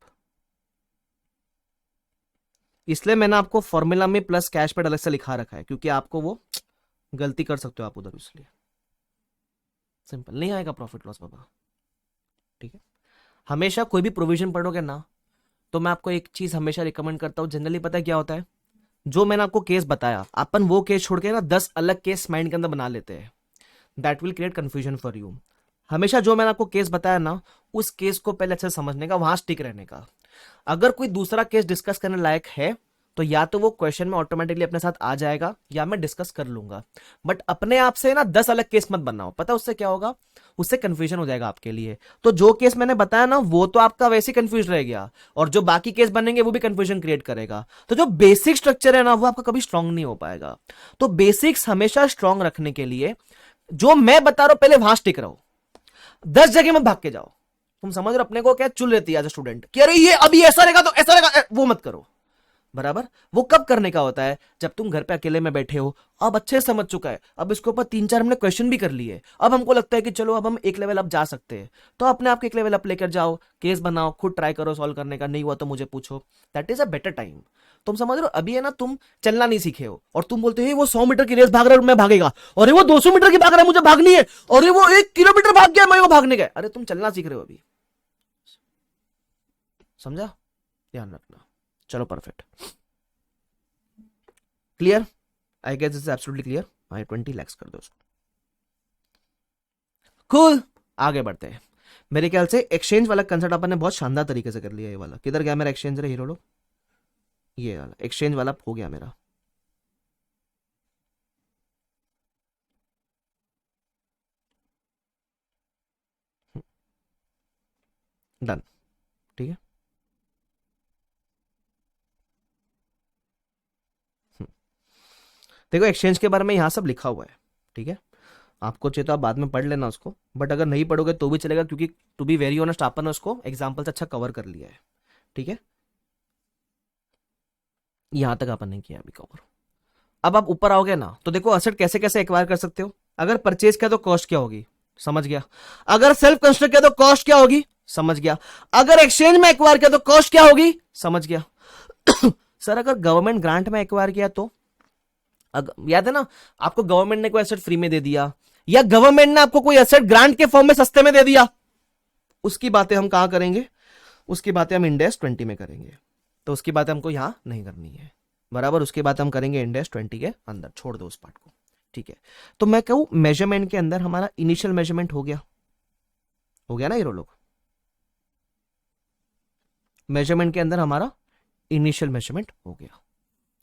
इसलिए मैंने आपको फॉर्मूला में प्लस कैश पेड अलग से लिखा रखा है, क्योंकि आपको वो गलती कर सकते हो आप उधर, इसलिए सिंपल। नहीं आएगा प्रॉफिट लॉस बाबा, ठीक है। हमेशा कोई भी प्रोविजन पढ़ोगे ना, तो मैं आपको एक चीज हमेशा रिकमेंड करता हूं। जनरली पता है क्या होता है, जो मैंने आपको केस बताया, अपन वो केस छोड़ के ना 10 अलग केस माइंड के अंदर बना लेते हैं। That will create confusion for you. हमेशा जो मैंने आपको केस बताया ना, उस केस को पहले अच्छे से समझने का, वहां स्टिक रहने का। अगर कोई दूसरा केस डिस्कस करने लायक है तो या तो वो क्वेश्चन में ऑटोमेटिकली अपने साथ आ जाएगा या मैं डिस्कस कर लूंगा, बट अपने आप से ना 10 अलग केस मत बनाओ। पता उससे क्या होगा? उससे कंफ्यूजन हो जाएगा आपके लिए। तो जो केस मैंने बताया ना वो तो आपका वैसे ही कंफ्यूज रह गया, और जो बाकी केस बनेंगे वो भी कंफ्यूजन क्रिएट करेगा। तो जो बेसिक स्ट्रक्चर है ना वो आपका कभी स्ट्रांग नहीं हो पाएगा। तो बेसिक्स हमेशा स्ट्रांग रखने के लिए जो मैं बता रहा हूं पहले वहां स्टिक रहो, 10 जगह मत भाग के जाओ। तुम समझ रहे हो अपने को क्या चुल रहती है एज अ स्टूडेंट कि अरे ये अभी ऐसा रहेगा तो ऐसा रहेगा, वो मत करो। बराबर? वो कब करने का होता है? जब तुम घर पे अकेले में बैठे हो, अब अच्छे से समझ चुका है, अब इसके ऊपर 3-4 हमने क्वेश्चन भी कर लिए, अब हमको लगता है कि चलो अब हम एक लेवल अप जा सकते हैं, तो अपने आप एक लेवल अप लेकर जाओ, केस बनाओ, खुद ट्राई करो सॉल्व करने का। नहीं हुआ तो मुझे पूछो, that is a better time. तुम समझ रहे हो? अभी है ना, तुम चलना नहीं सीखे हो और तुम बोलते हो वो 100 मीटर की रेस भाग रहा है मैं भागेगा, और वो 200 मीटर की भाग रहा है मुझे भागनी है, और वो 1 किलोमीटर भाग गया मैं वो भागने गया। अरे तुम चलना सीख रहे हो अभी, समझा? ध्यान रखना। चलो perfect, clear? I guess this is absolutely clear. हाँ 20 लाख कर दो उसको। कूल, आगे बढ़ते हैं। मेरे ख्याल से एक्सचेंज वाला कंसेप्ट अपन ने बहुत शानदार तरीके से कर लिया। ये वाला किधर गया मेरा एक्सचेंज रे हीरो लोग? ये वाला एक्सचेंज वाला हो गया मेरा। डन, ठीक है। देखो एक्सचेंज के बारे में यहां सब लिखा हुआ है, ठीक है। आपको चाहिए तो आप बाद में पढ़ लेना उसको, बट अगर नहीं पढ़ोगे तो भी चलेगा, क्योंकि टू बी वेरी ऑनेस्ट अपन ने उसको एग्जाम्पल से अच्छा कवर कर लिया है, ठीक है। यहां तक अपन ने किया अभी कवर। अब आप ऊपर आओगे ना तो देखो असेट कैसे कैसे एक्वायर कर सकते हो। अगर परचेज किया तो कॉस्ट क्या होगी, समझ गया। अगर सेल्फ कंस्ट्रक्ट किया तो कॉस्ट क्या होगी, समझ गया। अगर एक्सचेंज में एक्वायर किया तो कॉस्ट क्या होगी, समझ गया। सर अगर गवर्नमेंट ग्रांट में एक्वायर किया तो, याद है ना, आपको गवर्नमेंट ने कोई एसेट फ्री में दे दिया, या गवर्नमेंट ने आपको कोई एसेट ग्रांट के फॉर्म में सस्ते में दे दिया, उसकी बातें हम कहां करेंगे? उसकी बातें हम इंडेक्स 20 में करेंगे, तो उसकी बातें हमको यहां नहीं करनी है, बराबर। उसके बाद हम करेंगे इंडेक्स 20 के अंदर, छोड़ दो उस पार्ट को, ठीक है। तो मैं कहूं मेजरमेंट के अंदर हमारा इनिशियल मेजरमेंट हो गया ना हीरो लोग, मेजरमेंट के अंदर हमारा इनिशियल मेजरमेंट हो गया,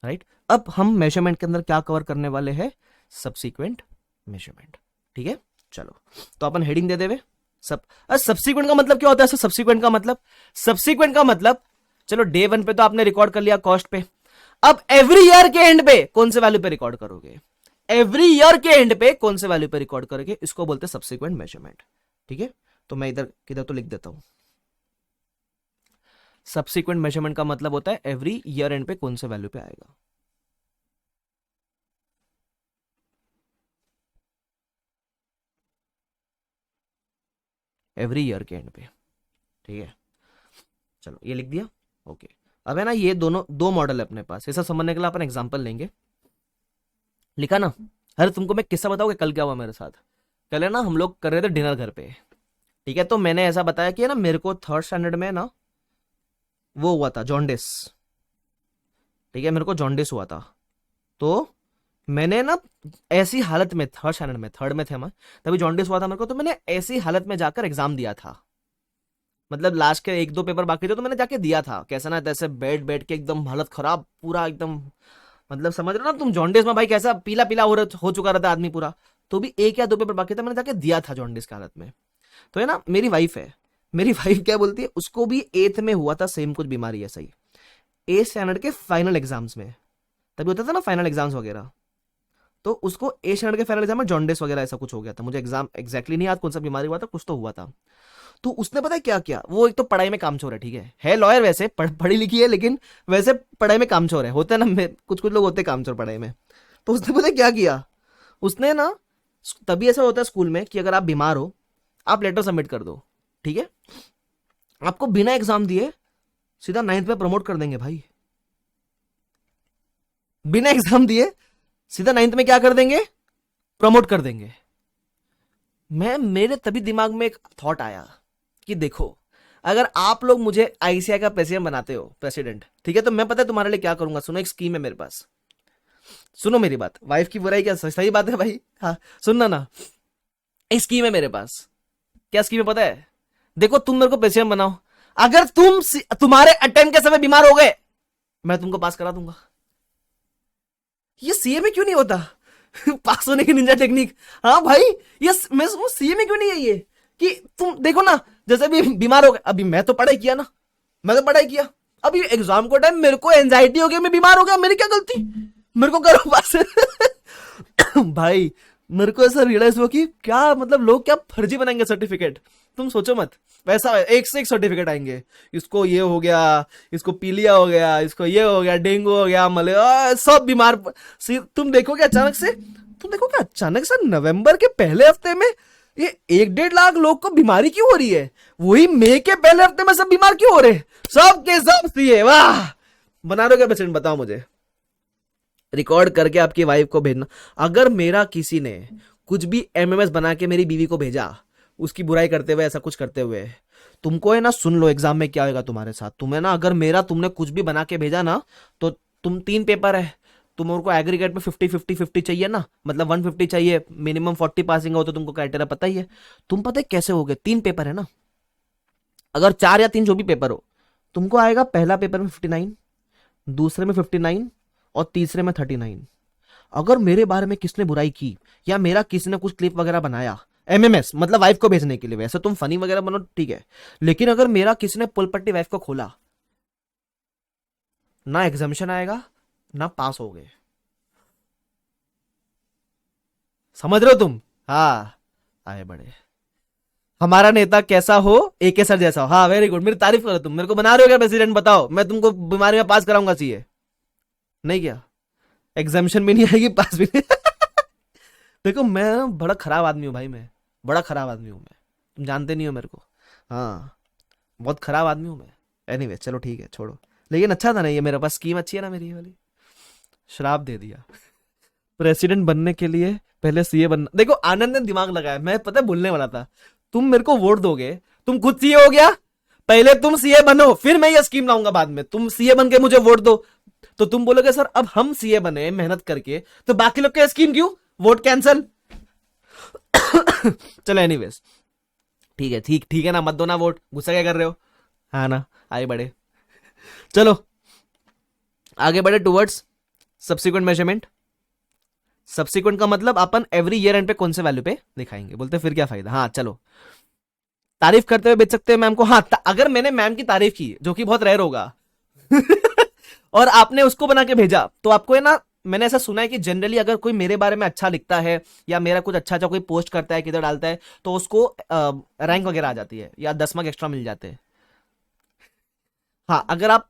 राइट। अब हम मेजरमेंट के अंदर क्या कवर करने वाले हैं, सब्सीक्वेंट मेजरमेंट, ठीक है। चलो तो अपन हेडिंग दे देवे सब्सीक्वेंट का मतलब क्या होता है, सब्सीक्वेंट का मतलब चलो डे 1 पे तो आपने रिकॉर्ड कर लिया कॉस्ट पे, अब एवरी ईयर के एंड पे कौन से वैल्यू पे रिकॉर्ड करोगे, एवरी ईयर के एंड पे कौन से वैल्यू पे रिकॉर्ड करोगे, इसको बोलते हैं सब्सीक्वेंट मेजरमेंट, ठीक है। तो मैं इधर किधर तो लिख देता हूं, सब्सीक्वेंट मेजरमेंट का मतलब होता है एवरी ईयर एंड पे कौन से वैल्यू पे आएगा। एवरी ईयर के एंड पे, ठीक है। चलो ये लिख दिया, ओके। अब है ना ये दोनों दो मॉडल है अपने पास, ऐसा समझने के लिए अपन एग्जांपल लेंगे, लिखा ना। अरे तुमको मैं किस्सा बताऊँ कल क्या हुआ मेरे साथ। कल है ना हम लोग कर रहे थे डिनर घर पे, ठीक है। तो मैंने ऐसा बताया कि है ना मेरे को 3rd स्टैंडर्ड में ना वो हुआ था जॉन्डिस, ठीक है, मेरे को जॉन्डिस हुआ था। तो मैंने ना ऐसी हालत में 3rd स्टैंडर्ड में, 3rd में थे हम तभी जॉन्डिस हुआ था मेरे को, तो मैंने ऐसी हालत में जाकर एग्जाम दिया था, मतलब लास्ट के 1-2 पेपर बाकी थे तो मैंने जाके दिया था, कैसा ना तैसे बैठ बैठ के एकदम हालत खराब पूरा एकदम, मतलब समझ रहे हो ना तुम जॉन्डिस में भाई कैसा पीला पीला हो चुका रहता आदमी पूरा। तो भी 1 या 2 पेपर बाकी था, मैंने जाके दिया था जॉन्डिस की हालत में। तो है ना मेरी वाइफ है, मेरी वाइफ क्या बोलती है, उसको भी 8th में हुआ था सेम कुछ बीमारी ऐसा ही, 8th स्टैंडर्ड के फाइनल एग्जाम्स में, तभी होता था ना फाइनल एग्जाम्स वगैरह, तो उसको 8th स्टैंडर्ड के फाइनल एग्जाम में जॉन्डिस वगैरह ऐसा कुछ हो गया था, मुझे एग्जाम एग्जैक्टली नहीं याद कौन सा बीमारी हुआ था, कुछ तो हुआ था। तो उसने पता है क्या किया, वो एक तो पढ़ाई में कामचोर है, ठीक है लॉयर वैसे, पढ़ी लिखी है लेकिन वैसे पढ़ाई में कामचोर है, होते हैं ना कुछ कुछ लोग होते हैं कामचोर पढ़ाई में। तो उसने पता है क्या किया, उसने ना, तभी ऐसा होता है स्कूल में कि अगर आप बीमार हो आप लेटर सबमिट कर दो, ठीक है, आपको बिना एग्जाम दिए सीधा 9th में प्रमोट कर देंगे भाई, बिना एग्जाम दिए सीधा 9th में क्या कर देंगे, प्रमोट कर देंगे। मेरे तभी दिमाग में एक थॉट आया कि देखो अगर आप लोग मुझे आईसीआई का प्रेसिडेंट बनाते हो, प्रेसिडेंट, ठीक है, तो मैं पता है तुम्हारे लिए क्या करूंगा, सुनो एक स्कीम है मेरे पास, सुनो मेरी बात, वाइफ की बुराई क्या, सही बात है भाई, हाँ सुनना ना, एक स्कीम है मेरे पास। क्या स्कीम है पता है, देखो तुम मेरे को प्रेसिडेंट बनाओ, अगर तुम्हारे अटेम्प्ट के समय बीमार हो गए मैं तुमको पास करा दूंगा। ये सीए में क्यों नहीं होता पास होने की निंजा टेक्निक, हाँ भाई ये मैं सीए में क्यों नहीं है ये, कि तुम देखो ना जैसे भी बीमार हो गए, अभी मैं तो पढ़ाई किया ना, मैं तो पढ़ाई किया, अभी एग्जाम को टाइम मेरे को एंजाइटी हो गया, मैं बीमार हो गया, मेरी क्या गलती, मेरे को करो पास भाई मेरे को ऐसा रियलाइज हुआ कि क्या मतलब लोग क्या फर्जी बनाएंगे सर्टिफिकेट, तुम सोचो मत, वैसा एक से एक सर्टिफिकेट आएंगे, इसको ये हो गया, इसको पीलिया हो गया, इसको ये हो गया, डेंगू हो गया, मलेरिया, सब बीमार। तुम देखोगे अचानक से नवंबर के पहले हफ्ते में ये 1-1.5 लाख लोग को बीमारी क्यों हो रही है, वही मई के पहले हफ्ते में सब बीमार क्यों हो रहे, सब के सब सीए, वाह बना रहे हो क्या पेशेंट, बताओ मुझे, रिकॉर्ड करके आपकी वाइफ को भेजना। अगर मेरा किसी ने कुछ भी एमएमएस बना के मेरी बीवी को भेजा उसकी बुराई करते हुए, ऐसा कुछ करते हुए, तुमको है ना, सुन लो एग्जाम में क्या होगा तुम्हारे साथ, तुम्हें ना अगर तुमने कुछ भी बना के भेजा ना, तो तुम 3 पेपर है, तुमको एग्रीगेट में 50-50-50 चाहिए ना, मतलब 150 चाहिए, मिनिमम 40 पासिंग हो, तो तुमको क्राइटेरिया पता ही है, तुम पता है कैसे हो गए, 3 पेपर है ना, अगर 4 या 3 जो भी पेपर हो, तुमको आएगा पहला पेपर में 59, दूसरे में 59 और तीसरे में 39। अगर मेरे बारे में किसने बुराई की या मेरा किसी ने कुछ क्लिप वगैरह बनाया, एमएमएस मतलब वाइफ को भेजने के लिए, वैसे तुम फनी वगैरह बनो ठीक है, लेकिन अगर मेरा किसी ने पुलपट्टी वाइफ को खोला, ना एग्जामिशन आएगा ना पास हो गए, समझ रहे हो तुम, हाँ आए बड़े, हमारा नेता कैसा हो, एके सर जैसा हो, हाँ वेरी गुड, मेरी तारीफ करो, तुम मेरे को बना रहे हो क्या प्रेसिडेंट, बताओ मैं तुमको बीमारी में पास कराऊंगा, सीए नहीं क्या, एग्जामिशन भी नहीं आएगी, पास भी नहीं देखो मैं बड़ा खराब आदमी हूँ भाई, मैं बड़ा खराब आदमी हूँ मैं, तुम जानते नहीं हो मेरे को, हाँ बहुत खराब आदमी हूँ मैं। एनीवे चलो ठीक है छोड़ो, लेकिन अच्छा था ना ये, मेरे पास स्कीम अच्छी है ना मेरी वाली, श्राप दे दिया प्रेसिडेंट बनने के लिए पहले सीए बनना। देखो आनंद ने दिमाग लगाया, मैं पता है बोलने वाला था, तुम मेरे को वोट दोगे, तुम खुद सीए हो गया, पहले तुम सीए बनो, फिर मैं ये स्कीम लाऊंगा बाद में। तुम सीए बन के मुझे वोट दो, तो तुम बोलोगे सर अब हम सीए बने मेहनत करके, तो बाकी लोग का स्कीम क्यों, वोट कैंसल। चलो एनीवेज, ठीक है, ठीक है ना, मत दो ना वोट, गुस्सा क्या कर रहे हो, हाँ ना, आगे बढ़े। चलो आगे बढ़े टुवर्ड्स सब्सिक्वेंट मेजरमेंट। सब्सिक्वेंट का मतलब अपन एवरी ईयर एंड पे कौन से वैल्यू पे दिखाएंगे। बोलते फिर क्या फायदा, हाँ चलो, तारीफ करते हुए बेच सकते हैं मैम को। हाँ, अगर मैंने मैम की तारीफ की, जो कि बहुत रेयर होगा, और आपने उसको बना के भेजा, तो आपको है ना, मैंने ऐसा सुना है कि जनरली अगर कोई मेरे बारे में अच्छा लिखता है या मेरा कुछ अच्छा अच्छा कोई पोस्ट करता है, किधर डालता है, तो उसको रैंक वगैरह आ जाती है या 10 मार्क एक्स्ट्रा मिल जाते हैं। हाँ, अगर आप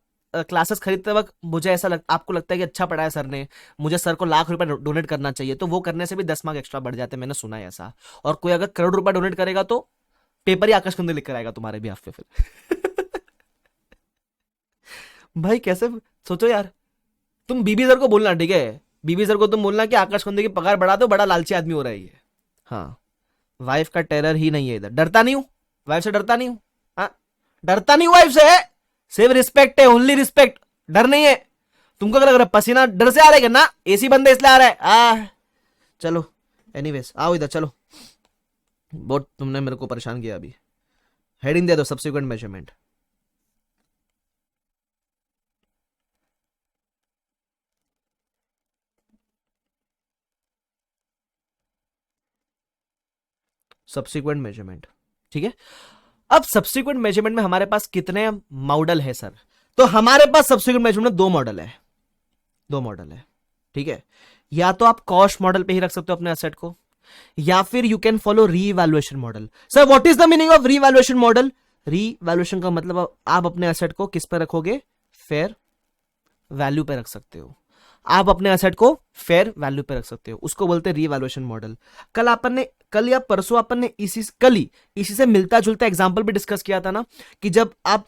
क्लासेस खरीदते वक्त मुझे आपको लगता है कि अच्छा पढ़ा है सर ने, मुझे सर को ₹1,00,000 डोनेट करना चाहिए, तो वो करने से भी 10 मार्क एक्स्ट्रा बढ़ जाते हैं, मैंने सुना है ऐसा। और कोई अगर ₹1,00,00,000 डोनेट करेगा तो पेपर ही आकाश कंदे लिख कर आएगा तुम्हारे भी हाथ पे फिर। भाई कैसे, सोचो यार, तुम बीबी सर को बोलना, ठीक है, बीबी सर को तुम बोलना कि आकाश कुंदे की पगार बढ़ा दो, बड़ा लालची आदमी हो रहा है ये। हाँ, वाइफ का टेरर ही नहीं है इधर, डरता नहीं हूं वाइफ से, डरता नहीं हूं, हाँ, डरता नहीं हूं वाइफ से, सिर्फ रिस्पेक्ट है, ओनली रिस्पेक्ट, डर नहीं है। तुमको क्या लग रहा है पसीना डर से आ रहा है क्या, ना एसी बंद है इसलिए आ रहा है, चलो एनीवेज आओ इधर, चलो, बहुत तुमने मेरे को परेशान किया अभी। हेडिंग दे दो सब्सिक्वेंट मेजरमेंट। सब्सिक्वेंट मेजरमेंट, ठीक है। अब सब्सिक्वेंट मेजरमेंट में हमारे पास कितने मॉडल है सर, तो हमारे पास सब्सिक्वेंट मेजरमेंट में 2 मॉडल है, 2 मॉडल है, ठीक है। या तो आप कॉस्ट मॉडल पे ही रख सकते हो अपने एसेट को, या फिर you can follow revaluation model. Sir what is the meaning of revaluation model. Revaluation का मतलब आप अपने एसेट को किस पे रखोगे, फेयर वैल्यू पे रख सकते हो, आप अपने एसेट को फेयर वैल्यू पे रख सकते हो, उसको बोलते हैं रीवैल्यूएशन मॉडल। कल या परसों अपन ने इसी से मिलता जुलता एग्जांपल भी डिस्कस किया था ना, कि जब आप,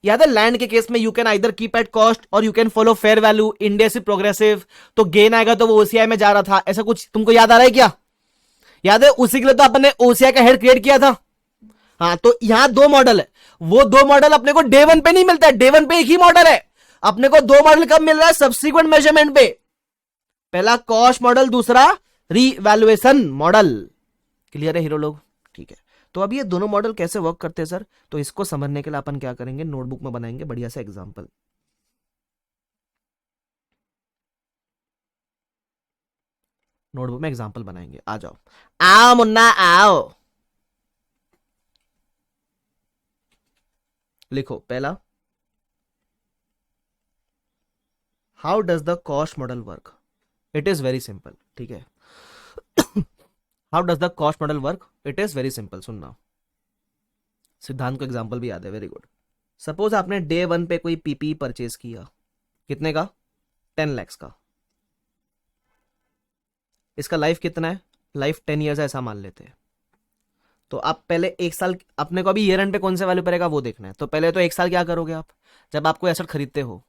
याद है लैंड के केस में, you can either keep at cost और you can follow fair value, index progressive, तो गेन आएगा तो वो ओसीआई में जा रहा था, ऐसा कुछ तुमको याद आ रहा है क्या, याद है, उसी के लिए तो अपन ने ओसीआई का हेड क्रिएट किया था। हाँ, तो यहां 2 मॉडल है, वो 2 मॉडल अपने को डे वन पे नहीं मिलता है, डे वन पे एक ही मॉडल है, अपने को 2 मॉडल कब मिल रहा है, सब्सिक्वेंट मेजरमेंट पे, पहला कॉस्ट मॉडल, दूसरा रीवैल्यूएशन मॉडल। क्लियर है हीरो लोग, ठीक है। तो अब ये दोनों मॉडल कैसे वर्क करते हैं सर, तो इसको समझने के लिए अपन क्या करेंगे, नोटबुक में बनाएंगे बढ़िया सा एग्जांपल। नोटबुक में एग्जांपल बनाएंगे, आ जाओ, आओ मुन्ना आओ, लिखो पहला, how does the cost model work. It is very simple, ठीक है। How does the cost model work, it is very simple, सुनना, सिद्धांत को एग्जांपल भी याद है, वेरी गुड। सपोज आपने डे वन पे कोई पीपी परचेज किया, कितने का, 10 लाख का। इसका लाइफ कितना है, लाइफ 10 ईयर्स है ऐसा मान लेते हैं। तो आप पहले 1 साल, अपने को अभी ईयर एंड पे कौन सा वैल्यू पड़ेगा वो देखना है, तो पहले तो 1 साल क्या करोगे आप, जब आप कोई एसेट खरीदते हो,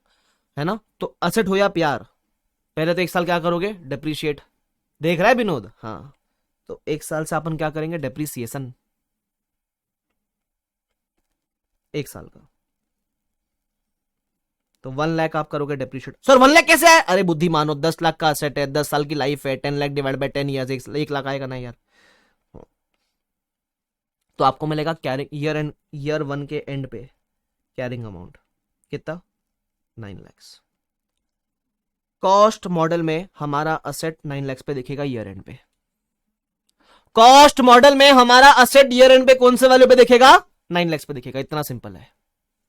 है ना, तो एसेट हो या प्यार, पहले तो 1 साल क्या करोगे, डिप्रिशिएट, देख रहा है विनोद, हाँ, तो 1 साल से अपन क्या करेंगे, डिप्रिसिएशन, 1 साल का, तो 1 लाख आप करोगे डेप्रिशिएट। सर 1 लाख कैसे है, अरे बुद्धि मानो, 10 लाख का असेट है, 10 साल की लाइफ है, 10 lakh divide by 10 years, 1 lakh आएगा ना यार। तो आपको मिलेगा कैरिंग ईयर वन के एंड पे कैरिंग अमाउंट कितना, 9 लाख। कॉस्ट मॉडल में हमारा असेट 9 लाख पे दिखेगा ईयर एंड पे, कॉस्ट मॉडल में हमारा असेट ईयर एंड पे कौन से वैल्यू पे दिखेगा, 9 लाख पे दिखेगा, इतना सिंपल है।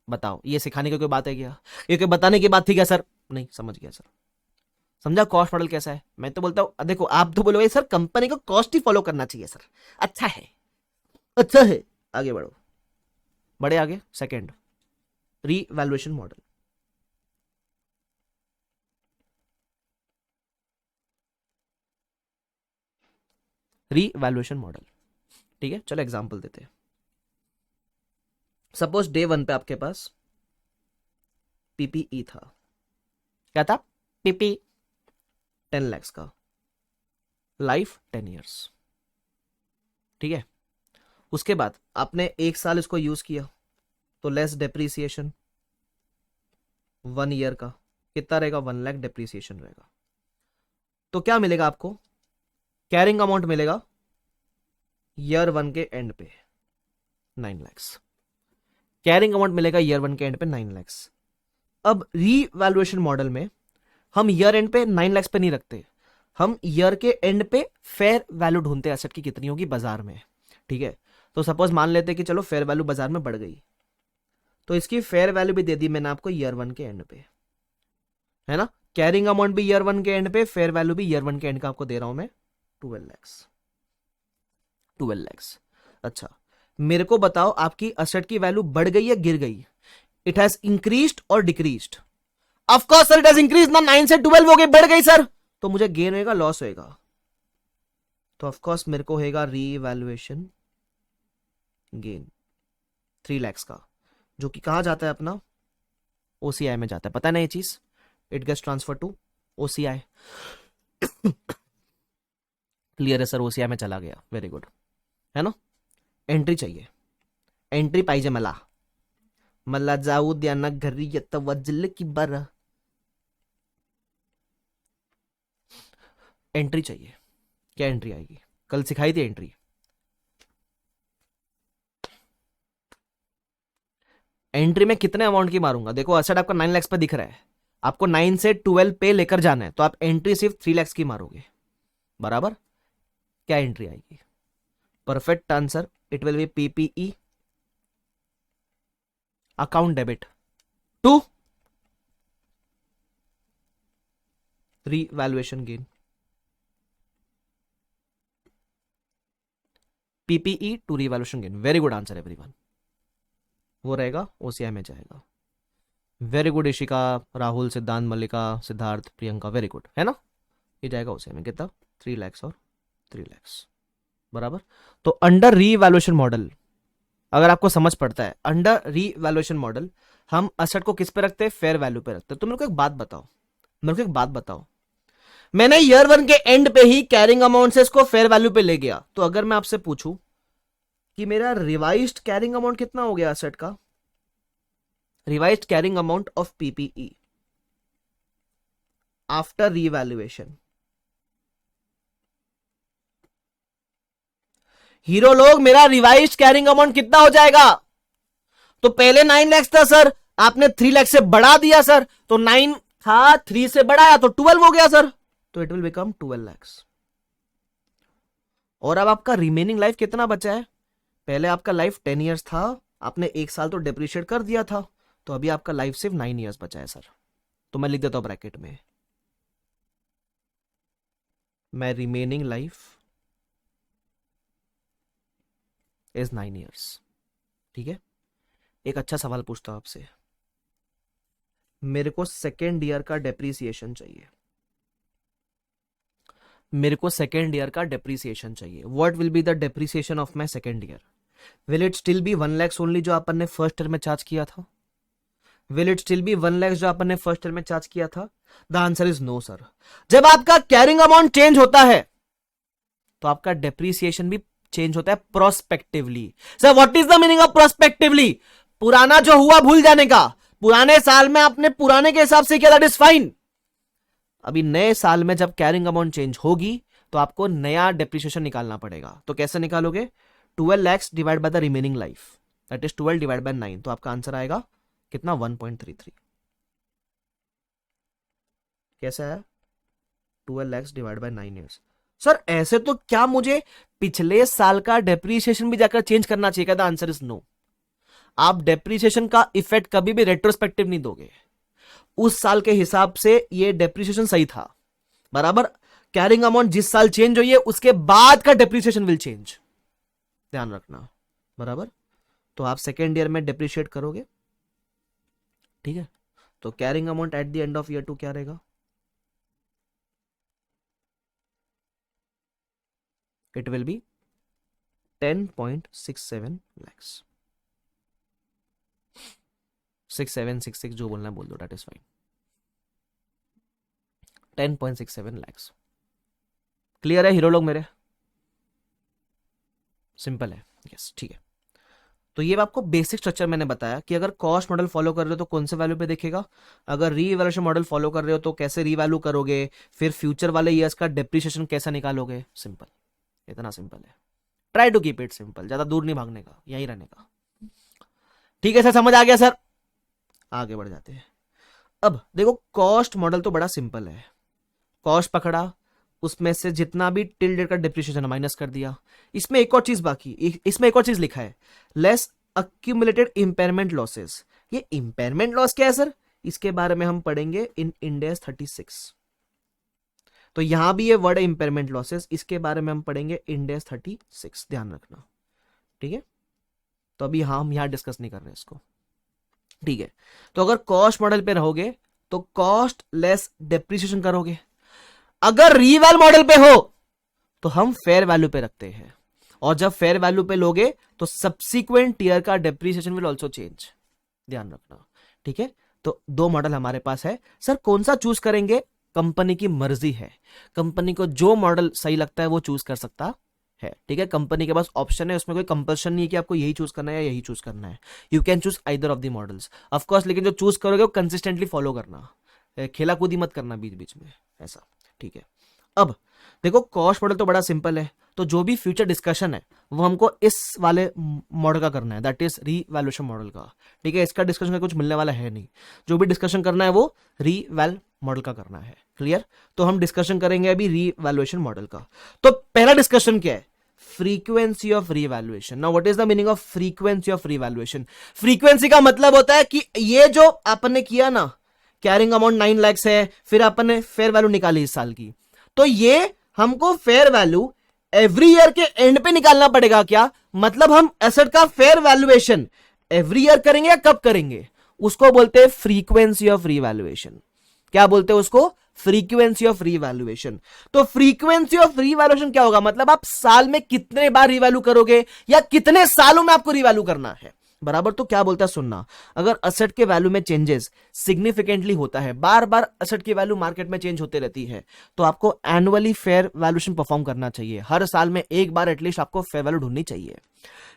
बताओ ये सिखाने की कोई बात है क्या, ये कोई बताने की बात थी क्या सर, नहीं समझ गया सर, समझा कॉस्ट मॉडल कैसा है। मैं तो बोलता हूं, देखो आप तो बोलोगे सर कंपनी को कॉस्ट ही फॉलो करना चाहिए सर, अच्छा है, अच्छा है, आगे बढ़ो, बड़े आगे, second, revaluation model. Revaluation model, ठीक है, चलो एग्जांपल देते हैं। सपोज डे वन पे आपके पास पीपीई था, क्या था, पीपी, 10 लाख का, लाइफ 10 ईयर्स, ठीक है। उसके बाद आपने 1 साल इसको यूज किया, तो लेस डेप्रीसिएशन 1 ईयर का कितना रहेगा, 1 लाख डेप्रीसिएशन रहेगा। तो क्या मिलेगा आपको, कैरिंग अमाउंट मिलेगा ईयर 1 के एंड पे 9 लैक्स। कैरिंग अमाउंट मिलेगा ईयर 1 के एंड पे 9 लैक्स। अब रीवैल्यूएशन मॉडल में हम ईयर एंड पे 9 लैक्स पे नहीं रखते, हम ईयर के एंड पे फेयर वैल्यू ढूंढते हैं एसेट की कितनी होगी बाजार में। ठीक है, तो सपोज मान लेते हैं कि चलो फेयर वैल्यू बाजार में बढ़ गई, तो इसकी फेयर वैल्यू भी दे दी मैंने आपको ईयर 1 के एंड पे, है ना। कैरिंग अमाउंट भी ईयर 1 के एंड पे, फेयर वैल्यू भी ईयर 1 के एंड का आपको दे रहा हूं मैं 12 लैक्स। 12 लैक्स। अच्छा, मेरे को बताओ आपकी असेट की वैल्यू बढ़ गई या गिर गई, इट हैज इंक्रीज्ड और decreased. Of course sir it has increase ना, 9 से 12 हो गई, बढ़ गई सर, तो मुझे गेन होगा लॉस होगा, तो ऑफ कोर्स मेरे को होगा रीवैल्यूएशन गेन 3 लैक्स का, जो कि कहां जाता है अपना ओसीआई में जाता है, पता नहीं ये चीज, it gets transfer to OCI. Clear है सर, ओसीआई में चला गया, वेरी गुड, है ना। एंट्री चाहिए, एंट्री पाहिजे मला जाऊ द्या ना घरी येत वजल की बरं, एंट्री चाहिए। क्या एंट्री आएगी, कल सिखाई थी एंट्री। एंट्री में कितने अमाउंट की मारूंगा, देखो असेट आपका 9 लाख पे दिख रहा है, आपको 9 से 12 पे लेकर जाना है, तो आप एंट्री सिर्फ 3 लाख की मारोगे, बराबर। क्या एंट्री आएगी, perfect answer, it will be PPE account debit to revaluation gain, PPE to revaluation gain, very good answer everyone, वो रहेगा ओसीआई में जाएगा। वेरी गुड इशिका, राहुल, सिद्धांत, मल्लिका, सिद्धार्थ, प्रियंका, वेरी गुड, है ना। ये जाएगा ओसीआई में कितना, 3 लैक्स और 3 लैक्स, बराबर। तो अंडर रीवैल्यूएशन मॉडल अगर आपको समझ पड़ता है, अंडर रीवैल्यूएशन मॉडल हम असेट को किस पे रखते हैं, फेयर वैल्यू पे रखते हैं। तो मेरे को एक बात बताओ, मैंने ईयर 1 के एंड पे ही कैरिंग अमाउंट से इसको फेयर वैल्यू पे ले गया, तो अगर मैं आपसे पूछूं कि मेरा रिवाइज्ड कैरिंग अमाउंट कितना हो गया असेट का, revised carrying amount of PPE after revaluation, hero लोग मेरा रिवाइज्ड कैरिंग अमाउंट कितना हो जाएगा, तो पहले 9 लाख था सर, आपने 3 लाख से बढ़ा दिया सर, तो 9 था, 3 से बढ़ाया तो 12 हो गया सर, तो इट विल बिकम 12 लैक्स। और अब आपका रिमेनिंग लाइफ कितना बचा है, पहले आपका लाइफ 10 ईयर्स था, आपने 1 साल तो डिप्रिशिएट कर दिया था, तो अभी आपका लाइफ सिर्फ 9 ईयर्स बचा है सर। तो मैं लिख देता हूं ब्रैकेट में, मैं रिमेनिंग लाइफ इज 9 ईयर्स। ठीक है, एक अच्छा सवाल पूछता हूं आपसे, मेरे को सेकेंड ईयर का डेप्रीसिएशन चाहिए, मेरे को सेकेंड ईयर का डेप्रीसिएशन चाहिए। What will be the depreciation of my second year, will it still be 1 lakh only जो अपन ने फर्स्ट ईयर में चार्ज किया था, will it still be 1 lakh जो अपन ने फर्स्ट ईयर में चार्ज किया था, the answer is no sir. जब आपका कैरिंग अमाउंट चेंज होता है तो आपका डेप्रीसिएशन भी चेंज होता है prospectively. Sir what is the meaning of prospectively, पुराना जो हुआ भूल जाने का, पुराने साल में आपने पुराने के हिसाब से किया, दैट इज फाइन। अभी नए साल में जब कैरिंग अमाउंट चेंज होगी तो आपको नया डेप्रिसिएशन निकालना पड़ेगा, तो कैसे निकालोगे, 12 lakhs divide by the remaining life, that is 12 divide by 9, तो आपका आंसर आएगा कितना, 1.33। कैसा है, 12 lakhs divide by 9 years. Sir ऐसे तो क्या मुझे पिछले साल का डेप्रीसिएशन भी जाकर चेंज करना चाहिए, द आंसर इज नो। आप डेप्रीसिएशन का इफेक्ट कभी भी रेट्रोस्पेक्टिव नहीं दोगे, उस साल के हिसाब से ये डेप्रीसिएशन सही था, बराबर। कैरिंग अमाउंट जिस साल चेंज हुई है उसके बाद का डेप्रीसिएशन विल चेंज, ध्यान रखना, बराबर। तो आप सेकेंड ईयर में डेप्रीशिएट करोगे, ठीक है। तो carrying amount at the end of year 2 क्या रहेगा, इट विल बी 10.67 लैक्स, 6766 जो बोलना बोल दो, that is fine, 10.67 lakhs. Clear है हीरो लोग मेरे, सिंपल है, यस ठीक है। तो ये आपको बेसिक स्ट्रक्चर मैंने बताया कि अगर कॉस्ट मॉडल फॉलो कर रहे हो तो कौन से वैल्यू पे देखेगा, अगर रीवैल्यूएशन मॉडल फॉलो कर रहे हो तो कैसे रीवैल्यू करोगे, फिर फ्यूचर वाले ईयर्स का डेप्रिसिएशन कैसा निकालोगे। सिंपल, इतना सिंपल है। Try to keep it simple, ज्यादा दूर नहीं भागने का, यहीं रहने का। ठीक है सर, समझ आ गया सर। आगे बढ़ जाते हैं। अब देखो कॉस्ट मॉडल तो बड़ा सिंपल है। कॉस्ट पकड़ा, उसमें से जितना भी टिल डेट का डिप्रिसिएशन माइनस कर दिया। इसमें एक और चीज बाकी, इसमें एक और चीज लिखा है, लेस अक्यूमुलेटेड इंपेयरमेंट लॉसेस। ये इंपेयरमेंट लॉस क्या है सर, इसके बारे में हम पढ़ेंगे इन इंड एस 36। तो यहां भी ये वर्ड है इंपेयरमेंट लॉसेस, इसके बारे में हम पढ़ेंगे इंड एस 36, ध्यान रखना। ठीक है, तो अभी हम यहां डिस्कस नहीं कर रहे इसको। ठीक है, तो अगर कॉस्ट मॉडल पे रहोगे तो कॉस्ट लेस डेप्रिसिएशन करोगे। अगर रीवैल मॉडल पे हो तो हम फेयर वैल्यू पे रखते हैं, और जब फेयर वैल्यू पे लोगे तो सब्सिक्वेंट ईयर का डेप्रिसिएशन विल ऑल्सो चेंज, ध्यान रखना। ठीक है, तो दो मॉडल हमारे पास है। सर कौन सा चूज करेंगे, कंपनी की मर्जी है, कंपनी को जो मॉडल सही लगता है वो चूज कर सकता है। ठीक है, कंपनी के पास ऑप्शन है, उसमें कोई कंपल्शन नहीं है कि आपको यही चूज करना है या यही चूज करना है। You can choose either of the models of course, लेकिन जो चूज करोगे वो कंसिस्टेंटली फॉलो करना, खेला कूदी मत करना बीच बीच में ऐसा। ठीक है, अब देखो कॉस्ट मॉडल तो बड़ा सिंपल है, तो जो भी फ्यूचर डिस्कशन है वो हमको इस वाले मॉडल का करना है, दैट इज रीवैल्यूएशन मॉडल का। ठीक है, इसका डिस्कशन का कुछ मिलने वाला है नहीं, जो भी डिस्कशन करना है वो रीवैल मॉडल का करना है। क्लियर, तो हम डिस्कशन करेंगे अभी रीवैल्यूएशन मॉडल का। तो पहला डिस्कशन क्या है, frequency of revaluation. Now what is the meaning of frequency of revaluation. Frequency का मतलब होता है कि ये जो आपने किया ना, कैरिंग अमाउंट 9 लाख है, फिर अपन ने फेयर वैल्यू निकाली इस साल की, तो ये हमको फेयर वैल्यू एवरी ईयर के एंड पे निकालना पड़ेगा। क्या मतलब, हम एसेट का फेयर वैल्यूएशन एवरी ईयर करेंगे या कब करेंगे, उसको बोलते हैं फ्रीक्वेंसी ऑफ रीवैल्यूएशन। क्या बोलते हैं उसको, फ्रीक्वेंसी ऑफ रीवैल्यूएशन। तो फ्रीक्वेंसी ऑफ रीवैल्यूएशन क्या होगा, मतलब आप साल में कितने बार रीवैल्यू करोगे या कितने सालों में आपको रीवैल्यू करना है। बराबर, तो क्या बोलता है सुनना, अगर असेट के वैल्यू में चेंजेस सिग्निफिकेंटली होता है, बार बार असेट की वैल्यू मार्केट में चेंज होते रहती है, तो आपको एनुअली फेयर वैल्यूएशन परफॉर्म करना चाहिए। हर साल में एक बार एटलीस्ट आपको फेयर वैल्यू ढूंढनी चाहिए।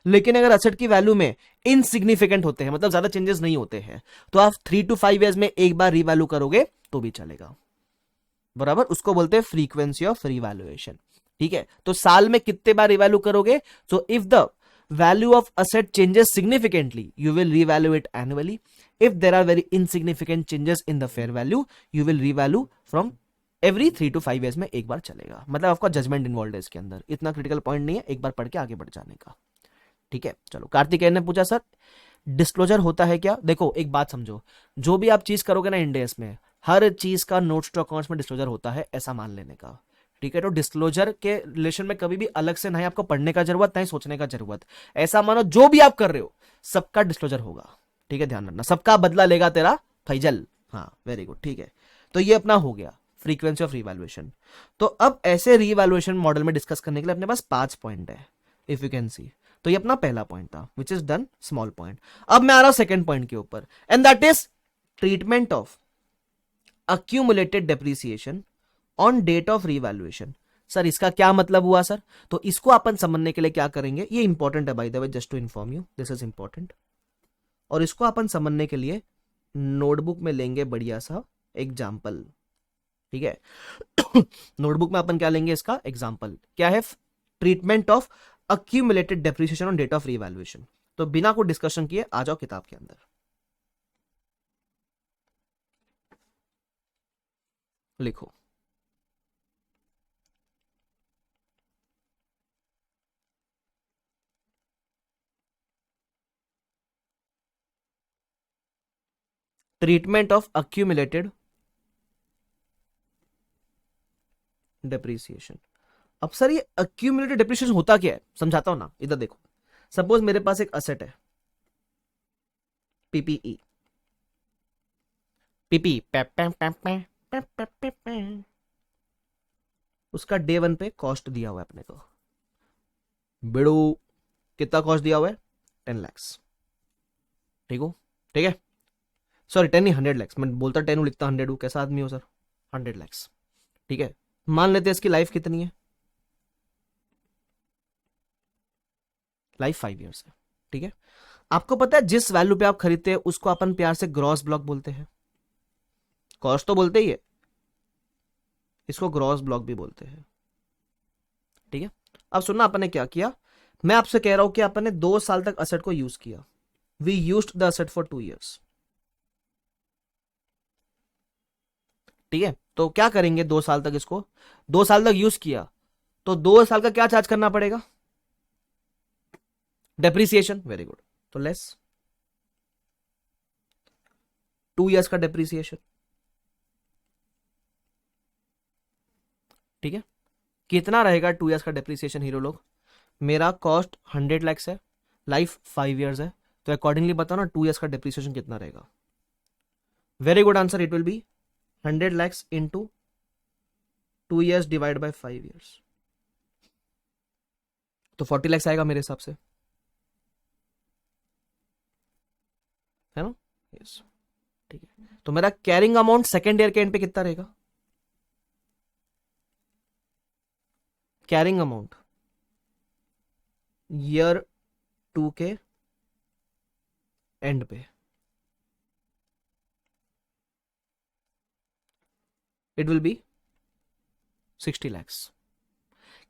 लेकिन अगर असेट की वैल्यू में इनसिग्निफिकेंट होते हैं, मतलब ज्यादा चेंजेस नहीं होते हैं, तो आप 3 to 5 ईयर्स में एक बार रीवैल्यू करोगे तो भी चलेगा। बराबर, उसको बोलते हैं फ्रीक्वेंसी ऑफ रीवैल्यूएशन। ठीक है, तो साल में कितने बार रिवैल्यू करोगे, so if the value of asset changes significantly you will revalue annually. If there are very insignificant changes in the fair value you will revalue from every 3 to 5 years में एक बार चलेगा। मतलब आपका जजमेंट इन्वॉल्व है इसके अंदर, इतना critical point नहीं है, एक बार पढ़ के आगे बढ़ जाने का। ठीक है, चलो कार्तिकेय ने पूछा सर डिस्क्लोजर होता है क्या। देखो एक बात समझो, जो भी आप चीज करोगे ना इंड एस में, हर चीज का नोट्स टू अकाउंट्स में डिस्क्लोजर होता है, ऐसा मान लेने का। ठीक है, तो डिस्क्लोजर के रिलेशन में कभी भी अलग से नहीं आपको पढ़ने का जरूरत, नहीं सोचने का जरूरत। ऐसा मानो जो भी आप कर रहे हो सबका डिस्क्लोजर होगा। ठीक है, ध्यान रखना, सबका बदला लेगा तेरा फैजल। हाँ वेरी गुड, ठीक है, तो ये अपना हो गया फ्रीक्वेंसी ऑफ रीवैल्यूएशन। तो अब ऐसे रीवैल्यूएशन मॉडल में डिस्कस करने के लिए अपने पास 5 पॉइंट है, इफ यू कैन सी। तो ये अपना पहला पॉइंट था which is done, small point. अब मैं आ रहा हूं सेकंड पॉइंट के ऊपर, and that is treatment of accumulated depreciation on date of revaluation. Sir इसका क्या मतलब हुआ सर, तो इसको अपन समझने के लिए क्या करेंगे, ये इंपॉर्टेंट है by the way, just to inform you this is important. और इसको अपन समझने के लिए नोटबुक में लेंगे बढ़िया सा एग्जाम्पल। ठीक है, नोटबुक में अपन क्या लेंगे, इसका एग्जाम्पल क्या है, treatment of accumulated depreciation on date of revaluation. तो बिना कोई डिस्कशन किए आ जाओ किताब के अंदर, लिखो ट्रीटमेंट ऑफ अक्यूमुलेटेड डेप्रिसिएशन। अब सर ये अक्यूमुलेटेड डेप्रिसिएशन होता क्या है, समझाता हूं ना, इधर देखो। सपोज मेरे पास एक असेट है पीपीई, पीपी उसका डे 1 पे कॉस्ट दिया हुआ है अपने को, बिड़ू कितना कॉस्ट दिया हुआ है, 10 लैक्स। ठीक हो, ठीक है, सॉरी 10 नहीं 100 लैक्स, मैं बोलता 10 हूं लिखता 100 हूं, कैसा आदमी हो सर, 100 लैक्स। ठीक है, मान लेते हैं इसकी लाइफ कितनी है, लाइफ 5 ईयर्स है। ठीक है। आपको पता है जिस वैल्यू पे आप खरीदते हैं उसको अपन प्यार से ग्रॉस ब्लॉक बोलते हैं। कॉस्ट तो बोलते ही है, इसको ग्रॉस ब्लॉक भी बोलते हैं, ठीक है। अब सुनना अपन ने क्या किया, मैं आपसे कह रहा हूं कि अपन ने 2 साल तक असेट को यूज किया, we used the asset for 2 years, ठीक है। तो क्या करेंगे, 2 साल तक इसको, 2 साल तक यूज किया, तो 2 साल का क्या चार्ज करना पड़ेगा, डेप्रिसिएशन, वेरी गुड। तो लेस 2 years का डेप्रिसिएशन, ठीक है। कितना रहेगा 2 years का डेप्रिसिएशन हीरो लोग, मेरा कॉस्ट 100 lakhs है, लाइफ 5 years है, तो अकॉर्डिंगली बताओ ना 2 years का डेप्रिसिएशन कितना रहेगा। Very good answer, it will B 100 lakhs into 2 years divide by 5 years, तो 40 lakhs आएगा मेरे हिसाब से, है ना, यस, ठीक है। तो मेरा कैरिंग अमाउंट सेकेंड ईयर के एंड पे कितना रहेगा, कैरिंग अमाउंट ईयर 2 के एंड पे, it will B 60 lakhs,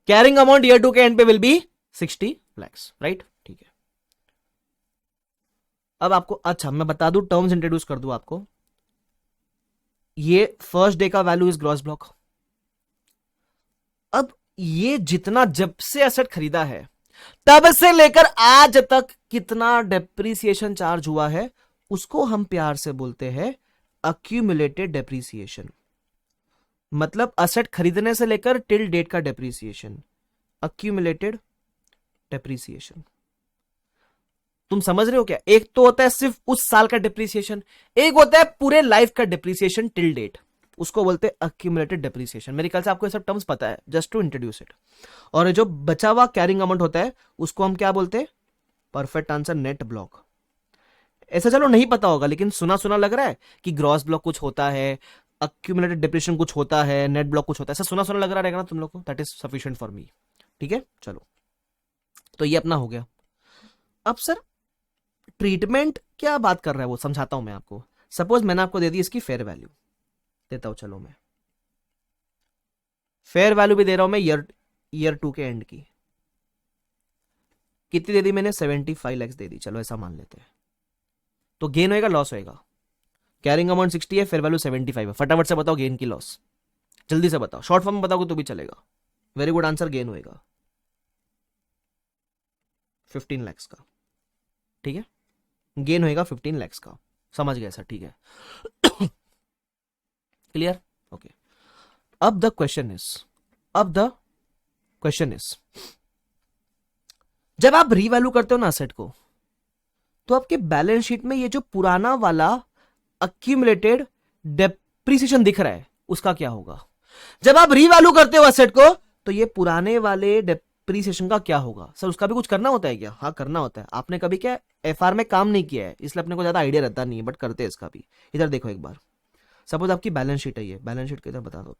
carrying amount year 2 के एंड पे विल बी 60 lakhs, राइट, ठीक है। अब आपको, अच्छा मैं बता दूं, टर्म्स इंट्रोड्यूस कर दूं आपको, ये फर्स्ट डे का वैल्यू इज ग्रॉस ब्लॉक। अब ये जितना जब से एसेट खरीदा है तब से लेकर आज तक कितना डेप्रिसिएशन चार्ज हुआ है उसको हम प्यार से बोलते हैं अक्यूमुलेटेड डेप्रिसिएशन। मतलब असेट खरीदने से लेकर टिल डेट का डेप्रिसिएशन, अक्यूमुलेटेड डेप्रिसिएशन। तुम समझ रहे हो क्या, एक तो होता है सिर्फ उस साल का डेप्रिसिएशन, एक होता है पूरे लाइफ का डेप्रिसिएशन टिल डेट, उसको बोलते हैं अक्यूमुलेटेड डेप्रिसिएशन। मेरे ख्याल से आपको ये सब टर्म्स पता है, जस्ट टू इंट्रोड्यूस इट। और जो बचा हुआ कैरिंग अमाउंट होता है उसको हम क्या बोलते हैं, परफेक्ट आंसर नेट ब्लॉक। ऐसा चलो नहीं पता होगा, लेकिन सुना सुना लग रहा है कि ग्रॉस ब्लॉक कुछ होता है, अक्यूमुलेटेड डेप्रिसिएशन कुछ होता है, नेट ब्लॉक कुछ होता है, ऐसा सुना सुना लग रहा रहेगा ना तुम लोग को, that is sufficient for me, ठीक है। चलो, तो ये अपना हो गया। अब सर ट्रीटमेंट क्या बात कर रहा है वो समझाता हूं मैं आपको। सपोज मैंने आपको दे दी इसकी फेयर वैल्यू, देता हूं, चलो मैं फेयर वैल्यू भी दे रहा हूं मैं ईयर 2 के एंड की, कितनी दे दी मैंने, 75 lakhs दे दी, चलो ऐसा मान लेते हैं। तो गेन होएगा लॉस होएगा, कैरिंग अमाउंट 60 है, फेयर वैल्यू 75 है, फटाफट से बताओ गेन की लॉस, जल्दी से बताओ, शॉर्ट फॉर्म में बताओगे तो भी चलेगा। वेरी गुड आंसर, गेन होएगा 15 lakhs का, ठीक है, गेन होएगा 15 lakhs का, समझ गया सर, ठीक है, क्लियर, ओके। अब द क्वेश्चन इज, जब आप रीवैल्यू करते हो ना असेट को, तो आपके बैलेंस शीट में ये जो पुराना वाला अक्यूमुलेटेड डेप्रिसिएशन दिख रहा है उसका क्या होगा। जब आप रीवैल्यू करते हो असेट को तो ये पुराने वाले डेप्रिसिएशन का क्या होगा। सर उसका भी कुछ करना होता है क्या, हाँ करना होता है। आपने कभी क्या एफआर में काम नहीं किया है इसलिए अपने को ज्यादा आइडिया रहता नहीं है, बट करते हैं इसका भी। इधर देखो एक बार, सपोज आपकी बैलेंस शीट है, ये बैलेंस शीट किधर बता दो,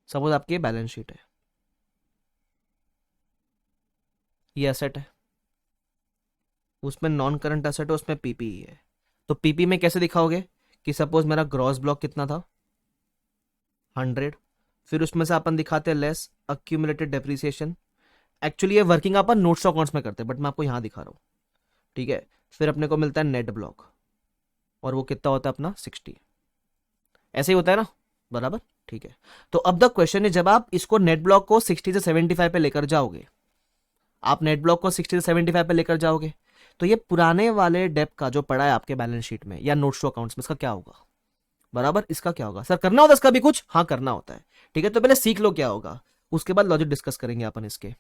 सपोज आपकी बैलेंस शीट है, ये असेट है, उसमें नॉन करंट असेट है, उसमें पीपीई है। तो पीपी में कैसे दिखाओगे कि सपोज मेरा ग्रॉस ब्लॉक कितना था 100, फिर उसमें से अपन दिखाते हैं लेस अक्यूमुलेटेड डेप्रिसिएशन। एक्चुअली ये वर्किंग अपन नोट्स अकाउंट्स में करते हैं, बट मैं आपको यहां दिखा रहा हूं, ठीक है। फिर अपने को मिलता है नेट ब्लॉक, और वो कितना होता है अपना 60, ऐसे ही होता है ना, बराबर, ठीक है। तो अब द क्वेश्चन है, जब आप इसको नेट ब्लॉक को 60 से 75 पे लेकर जाओगे, आप नेट ब्लॉक को 60 से 75 पे लेकर जाओगे, तो ये पुराने वाले डेप का जो पड़ा है आपके बैलेंस शीट में या नोट्स टू अकाउंट्स में, इसका क्या होगा, बराबर, इसका क्या होगा। सर करना होता है इसका भी कुछ, हाँ करना होता है, ठीक है। तो पहले सीख लो क्या होगा, उसके बाद लॉजिक डिस्कस करेंगे अपन इसके।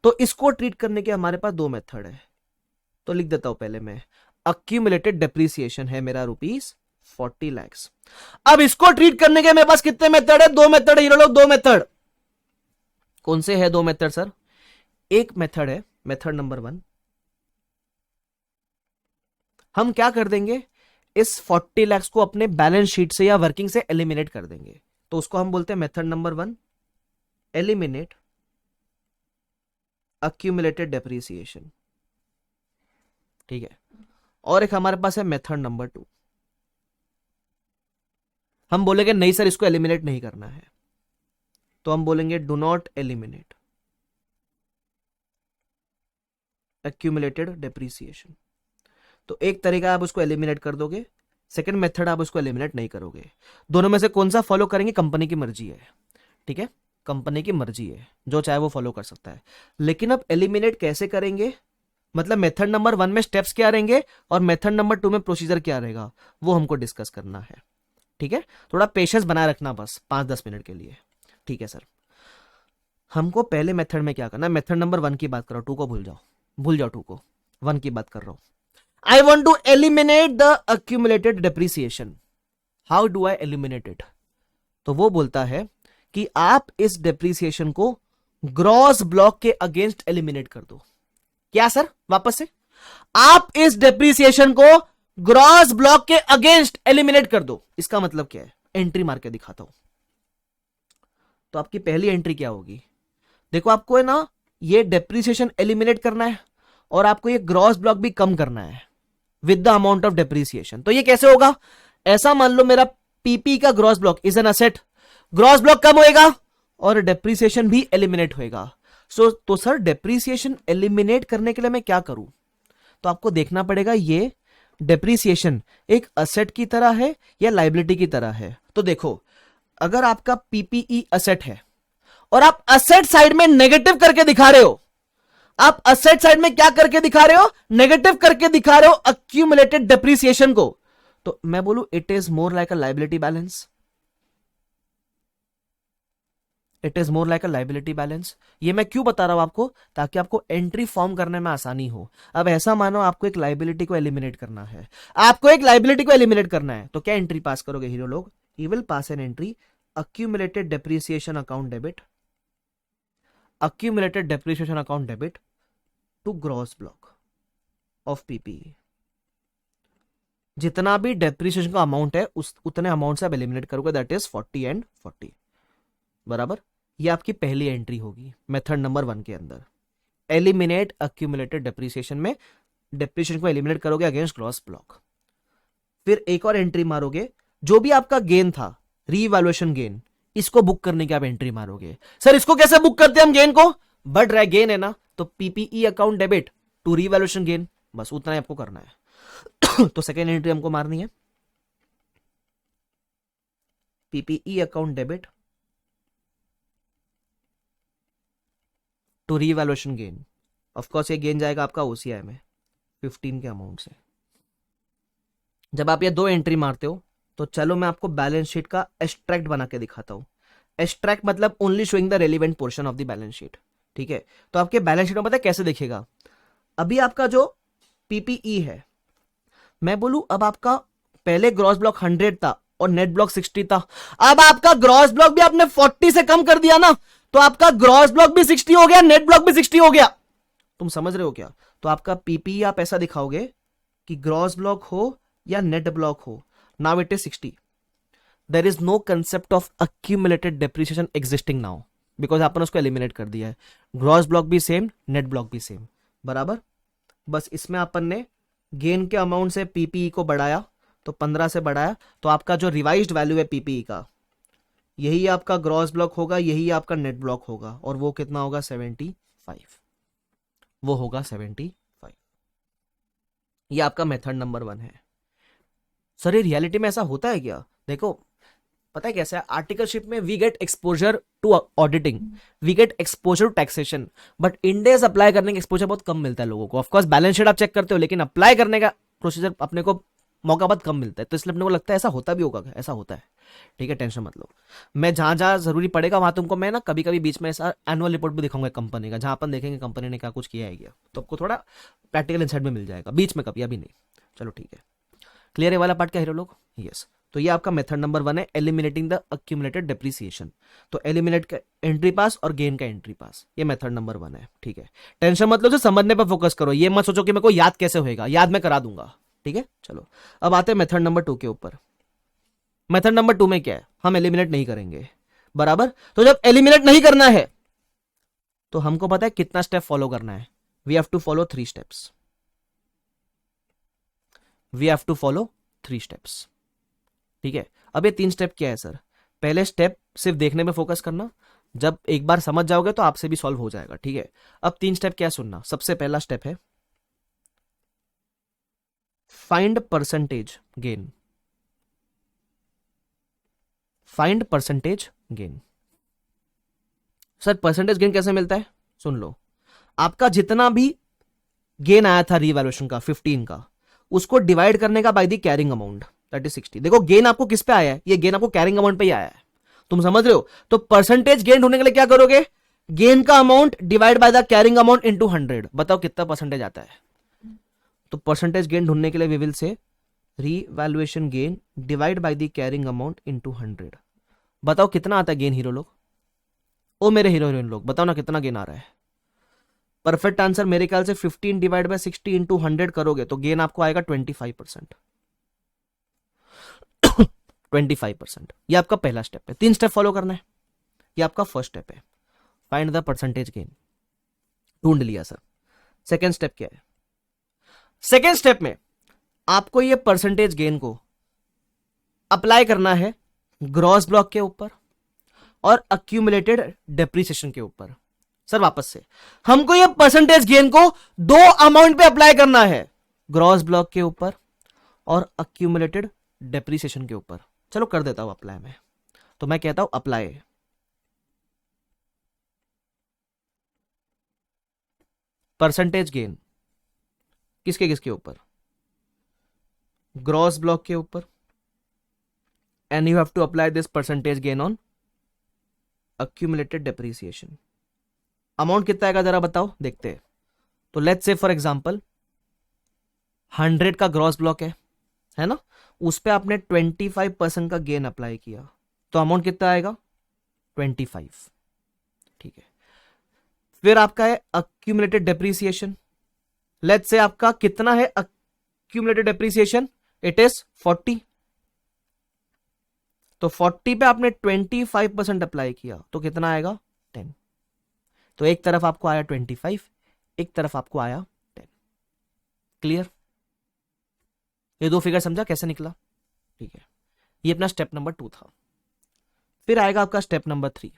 तो इसको ट्रीट करने के हमारे पास 2 मेथड है, तो लिख देता हूं पहले मैं, अक्यूमुलेटेड डेप्रिसिएशन है मेरा ₹40 lakhs। अब इसको ट्रीट करने के मेरे पास कितने मेथड है, 2 मेथड है, ये लोग 2 मेथड। कौन से है 2 मेथड सर, एक मेथड है मेथड नंबर 1, हम क्या कर देंगे, इस 40 lakhs को अपने बैलेंस शीट से या वर्किंग से एलिमिनेट कर देंगे, तो उसको हम बोलते हैं method number 1, eliminate accumulated depreciation. ठीक है, और एक हमारे पास है मेथड नंबर 2, हम बोलेंगे नहीं सर इसको एलिमिनेट नहीं करना है, तो हम बोलेंगे do not eliminate accumulated depreciation. तो एक तरीका आप उसको एलिमिनेट कर दोगे, सेकंड मेथड आप उसको एलिमिनेट नहीं करोगे। दोनों में से कौन सा फॉलो करेंगे, कंपनी की मर्जी है। ठीक है, कंपनी की मर्जी है, जो चाहे वो फॉलो कर सकता है। लेकिन अब एलिमिनेट कैसे करेंगे, मतलब मेथड नंबर 1 में स्टेप्स क्या रहेंगे और मेथड नंबर 2 में प्रोसीजर क्या रहेगा, वो हमको डिस्कस करना है। ठीक है, थोड़ा पेशेंस बनाए रखना बस 5-10 मिनट के लिए। ठीक है सर, हमको पहले मेथड में क्या करना है, मेथड नंबर 1 की बात करो, 2 को भूल जाओ, 2 को, 1 की बात कर रहा हूं। I want to eliminate the accumulated depreciation. How do I eliminate it? तो वो बोलता है कि आप इस डेप्रीसिएशन को ग्रॉस ब्लॉक के अगेंस्ट एलिमिनेट कर दो। क्या सर, वापस से, आप इस डेप्रीसिएशन को ग्रॉस ब्लॉक के अगेंस्ट एलिमिनेट कर दो। इसका मतलब क्या है, एंट्री मार के दिखाता हूं। तो आपकी पहली एंट्री क्या होगी, देखो आपको है ना ये डेप्रीसिएशन एलिमिनेट करना है और आपको ये ग्रॉस ब्लॉक भी कम करना है with the amount of depreciation. तो ये कैसे होगा, ऐसा मान लो मेरा पीपी का gross block is an asset, gross block कम होएगा और डेप्रीसिएशन भी एलिमिनेट होएगा। तो सर डेप्रीसिएशन एलिमिनेट करने के लिए मैं क्या करूं, तो आपको देखना पड़ेगा ये डेप्रीसिएशन एक असेट की तरह है या लाइबिलिटी की तरह है। तो देखो, अगर आपका पीपीई असेट है और आप असेट साइड में नेगेटिव करके दिखा रहे हो, आप असेट साइड में क्या करके दिखा रहे हो, नेगेटिव करके दिखा रहे हो अक्यूमुलेटेड डेप्रीसिएशन को, तो मैं बोलूं it is more like a liability balance, it is more like a liability balance. ये मैं क्यों बता रहा हूं आपको, ताकि आपको एंट्री फॉर्म करने में आसानी हो। अब ऐसा मानो आपको एक लाइबिलिटी को एलिमिनेट करना है, आपको एक लाइबिलिटी को एलिमिनेट करना है, तो क्या एंट्री पास करोगे हीरो लोग, he will pass an entry accumulated depreciation account debit, accumulated depreciation account debit to gross block of PPE। जितना भी डेप्रिसिएशन का अमाउंट है उस उतने अमाउंट से आप एलिमिनेट करोगे, दैट इज 40 and 40 बराबर। ये आपकी पहली एंट्री होगी मेथड नंबर 1 के अंदर, एलिमिनेट अक्यूमुलेटेड डेप्रिसिएशन में डेप्रिसिएशन को एलिमिनेट करोगे अगेंस्ट ग्रॉस ब्लॉक। फिर एक और एंट्री मारोगे, जो भी आपका गेन था रीवैल्यूएशन गेन, इसको बुक करने की आप एंट्री मारोगे। सर इसको कैसे बुक करते हैं हम गेन को, बढ़ रहा है गेन है ना, तो PPE account debit to revaluation gain, बस उतना ही आपको करना है। तो सेकेंड एंट्री हमको मारनी है PPE account debit to revaluation gain. Of course ये गेन जाएगा आपका ओसीआई में 15 के अमाउंट से। जब आप ये 2 एंट्री मारते हो तो चलो मैं आपको बैलेंस शीट का एक्सट्रैक्ट बना के दिखाता हूं। एक्सट्रैक्ट मतलब only showing the relevant portion of the balance sheet. ठीक है, तो आपके बैलेंस शीट में पता है कैसे दिखेगा, अभी आपका जो पीपीई है, मैं बोलूं अब आपका पहले ग्रॉस ब्लॉक 100 था और नेट ब्लॉक 60 था, अब आपका ग्रॉस ब्लॉक भी आपने 40 से कम कर दिया ना, तो आपका ग्रॉस ब्लॉक भी 60 हो गया, नेट ब्लॉक भी 60 हो गया। तुम समझ रहे हो क्या, तो आपका पीपीई आप ऐसा दिखाओगे कि ग्रॉस ब्लॉक हो या नेट ब्लॉक हो, now it is 60, there is no concept of accumulated depreciation existing now because आपने उसको एलिमिनेट कर दिया है। ग्रॉस ब्लॉक भी सेम, नेट ब्लॉक भी सेम बराबर। बस इसमें अपन ने गेन के अमाउंट से पीपीई को बढ़ाया, तो 15 से बढ़ाया, तो आपका जो रिवाइज्ड वैल्यू है पीपीई का, यही आपका ग्रॉस ब्लॉक होगा, यही आपका नेट ब्लॉक होगा, और वो कितना होगा 75, वो होगा 75। ये आपका मेथड नंबर 1 है। सर ये रियलिटी में ऐसा होता है क्या, देखो पता है कैसा है, आर्टिकलशिप में we get exposure to auditing, we get exposure to taxation, but Ind AS apply करने का एक्सपोजर बहुत कम मिलता है लोगों को। ऑफकोर्स बैलेंस शीट आप चेक करते हो, लेकिन अप्लाई करने का प्रोसीजर अपने को मौका बहुत कम मिलता है, तो इसलिए अपने को लगता है ऐसा होता भी होगा, ऐसा होता है। ठीक है, टेंशन मत लो, मैं जहां जहां जरूरी पड़ेगा वहां तुमको मैं ना कभी कभी बीच में ऐसा एनुअल रिपोर्ट भी दिखाऊंगा कंपनी का, जहां अपन देखेंगे कंपनी ने क्या कुछ किया है, तो आपको थोड़ा प्रैक्टिकल इंसाइट में मिल जाएगा बीच में, कभी अभी नहीं। चलो ठीक है, क्लियर है वाला पार्ट क्या हीरो लोग, यस। तो ये आपका मेथड नंबर 1 है, एलिमिनेटिंग द अक्यूमुलेटेड डेप्रिसिएशन। तो एलिमिनेट का एंट्री पास और गेन का एंट्री पास, ये मेथड नंबर 1 है। ठीक है, टेंशन मत लो, समझने पर फोकस करो, ये मत सोचो कि मेरे को याद कैसे होएगा, याद मैं करा दूंगा। ठीक है, चलो अब आते हैं मेथड नंबर 2 के ऊपर। मेथड नंबर 2 में क्या है, हम एलिमिनेट नहीं करेंगे, बराबर। तो जब एलिमिनेट नहीं करना है तो हमको पता है कितना स्टेप फॉलो करना है, we have to follow 3 steps, we have to follow 3 steps, ठीक है। अब ये 3 स्टेप क्या है सर, पहले स्टेप सिर्फ देखने में फोकस करना, जब एक बार समझ जाओगे तो आपसे भी सॉल्व हो जाएगा, ठीक है। अब 3 स्टेप क्या सुनना, सबसे पहला स्टेप है find percentage gain, find percentage gain. Sir percentage gain कैसे मिलता है, सुन लो, आपका जितना भी गेन आया था रीवैल्यूएशन का 15 का, उसको डिवाइड करने का bye the carrying amount, that is 60। देखो गेन आपको किस पे आया है, ये गेन आपको कैरिंग अमाउंट पे ही आया है, तुम समझ रहे हो। तो परसेंटेज गेन ढूंढने के लिए क्या करोगे, गेन का amount divide by the carrying amount into 100, बताओ कितना परसेंटेज आता है। तो परसेंटेज गेन ढूंढने के लिए we will say revaluation gain divide by the carrying amount into 100, बताओ कितना आता है गेन हीरो लोग, ओ मेरे हीरो हीरोइन लोग बताओ ना कितना गेन आ रहा है। परफेक्ट आंसर मेरे ख्याल से 15 डिवाइड बाय 60 इंटू 100 करोगे तो गेन आपको आएगा 25%। 25%, ये आपका पहला स्टेप है, 3 स्टेप फॉलो करना है, ये आपका फर्स्ट स्टेप है, फाइंड द परसेंटेज गेन, ढूंढ लिया सर। सेकेंड स्टेप क्या है, सेकेंड स्टेप में आपको ये परसेंटेज गेन को अप्लाई करना है ग्रॉस ब्लॉक के ऊपर और अक्यूमुलेटेड डेप्रिसिएशन के ऊपर। सर वापस से, हमको ये परसेंटेज गेन को 2 अमाउंट पे अप्लाई करना है, ग्रॉस ब्लॉक के ऊपर और अक्यूमुलेटेड डेप्रिसिएशन के ऊपर। चलो कर देता हूं अप्लाई में, तो मैं कहता हूं अप्लाई परसेंटेज गेन किसके किसके ऊपर, ग्रॉस ब्लॉक के ऊपर, and you have to apply this percentage gain on accumulated depreciation. Amount कितना आएगा जरा बताओ, देखते हैं। तो लेट्स से फॉर एग्जांपल 100 का ग्रॉस ब्लॉक है ना, उस पे आपने 25% का गेन अप्लाई किया, तो अमाउंट कितना आएगा 25, ठीक है। फिर आपका है अक्यूमुलेटेड डेप्रिसिएशन, लेट्स से आपका कितना है अक्यूमुलेटेड डेप्रिसिएशन, इट इज 40, तो 40 पे आपने 25% अप्लाई किया तो कितना आएगा 10, तो एक तरफ आपको आया 25, एक तरफ आपको आया 10। क्लियर, ये 2 फिगर समझा कैसे निकला, ठीक है। ये अपना स्टेप नंबर 2 था। फिर आएगा आपका step number 3,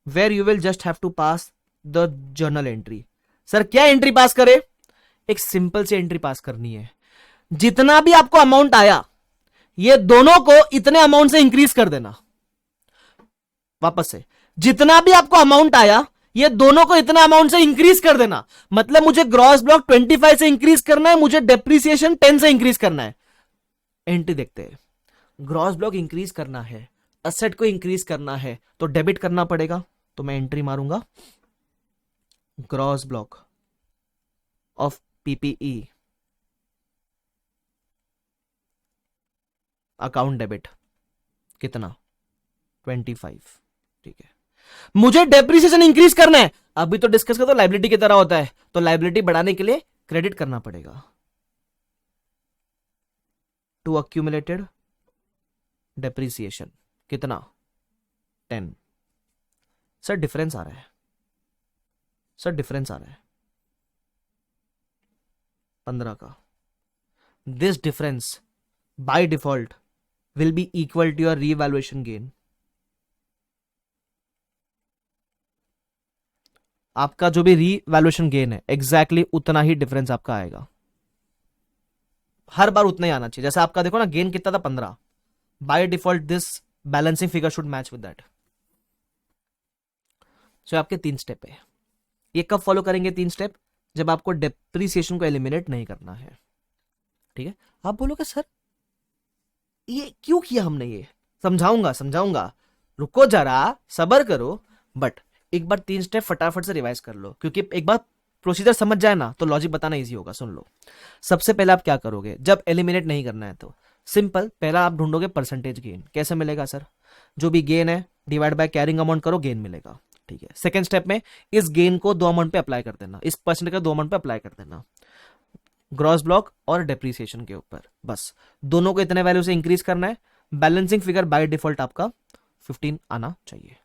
where you will just have to pass the journal entry. Sir क्या एंट्री पास करे, एक सिंपल सी एंट्री पास करनी है, जितना भी आपको अमाउंट आया ये दोनों को इतने अमाउंट से इंक्रीज कर देना। वापस से, जितना भी आपको अमाउंट आया ये दोनों को इतना अमाउंट से इंक्रीज कर देना, मतलब मुझे ग्रॉस ब्लॉक 25 से इंक्रीज करना है, मुझे डेप्रिसिएशन 10 से इंक्रीज करना है। एंट्री देखते हैं, ग्रॉस ब्लॉक इंक्रीज करना है, असेट को इंक्रीज करना है तो डेबिट करना पड़ेगा, तो मैं एंट्री मारूंगा gross block of PPE account debit कितना 25, ठीक है। मुझे डेप्रिसिएशन इंक्रीज करना है, अभी तो डिस्कस कर तो लायबिलिटी की तरह होता है, तो लायबिलिटी बढ़ाने के लिए क्रेडिट करना पड़ेगा टू अक्यूमुलेटेड डेप्रिसिएशन कितना 10। सर डिफरेंस आ रहा है, सर डिफरेंस आ रहा है 15 का, this difference by default will be equal to your revaluation gain. आपका जो भी रीवैल्यूएशन गेन है एग्जैक्टली उतना ही डिफरेंस आपका आएगा, हर बार उतना ही आना चाहिए। जैसे आपका देखो ना गेन कितना था 15, by default this balancing figure should match with that. So आपके 3 स्टेप है, ये कब फॉलो करेंगे 3 स्टेप, जब आपको डेप्रिसिएशन को एलिमिनेट नहीं करना है, ठीक है। आप बोलोगे सर ये क्यों किया हमने, ये समझाऊंगा समझाऊंगा, रुको जरा सबर करो, बट एक बार 3 स्टेप फटाफट से रिवाइज कर लो, क्योंकि एक बार प्रोसीजर समझ जाए ना तो लॉजिक बताना इजी होगा। सुन लो, सबसे पहले आप क्या करोगे, जब एलिमिनेट नहीं करना है तो सिंपल, पहला आप ढूंढोगे परसेंटेज गेन, कैसे मिलेगा सर, जो भी गेन है डिवाइड बाय कैरिंग अमाउंट करो, गेन मिलेगा, ठीक है। सेकंड स्टेप में इस गेन को 2 अमाउंट पे अप्लाई कर देना, इस परसेंट का 2 अमाउंट पे अप्लाई कर देना, ग्रॉस ब्लॉक और डेप्रीसिएशन के ऊपर, बस दोनों को इतने वैल्यू से इंक्रीज करना है। बैलेंसिंग फिगर बाय डिफॉल्ट आपका 15 आना चाहिए,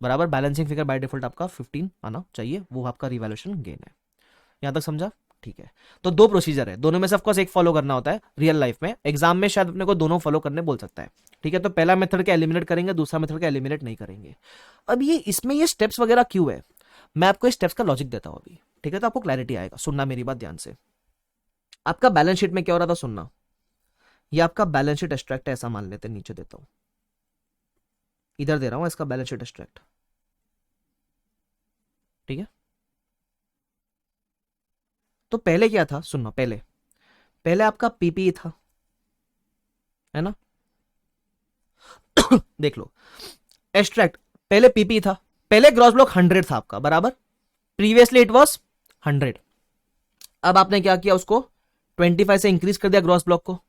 बराबर। बैलेंसिंग फिगर बाय डिफॉल्ट आपका 15 आना चाहिए, वो आपका रिवैल्यूएशन गेन है। यहां तक समझा? ठीक है। तो दो प्रोसीजर है, दोनों में से ऑफकोर्स एक फॉलो करना होता है रियल लाइफ में, एग्जाम में शायद अपने को दोनों फॉलो करने बोल सकता है। ठीक है, तो पहला मेथड का एलिमिनेट करेंगे, दूसरा मेथड का एलिमिनेट नहीं करेंगे। अब ये इसमें ये स्टेप्स वगैरह क्यों है, मैं आपको स्टेप्स का लॉजिक देता हूं अभी। ठीक है, तो आपको क्लैरिटी आएगा, सुनना मेरी बात ध्यान से। आपका बैलेंस शीट में क्या हो रहा था, सुनना। ये आपका बैलेंस शीट एक्सट्रैक्ट है, ऐसा मान लेते हैं, नीचे देता हूं, इधर दे रहा हूं इसका बैलेंस शीट एक्सट्रैक्ट। ठीक है, तो पहले क्या था, सुनना। पहले पहले आपका पीपीई था, है ना। देख लो, एक्सट्रैक्ट पहले पीपी था, पहले ग्रॉस ब्लॉक 100 था आपका, बराबर। Previously it was 100। अब आपने क्या किया, उसको 25 से इंक्रीज कर दिया ग्रॉस ब्लॉक को,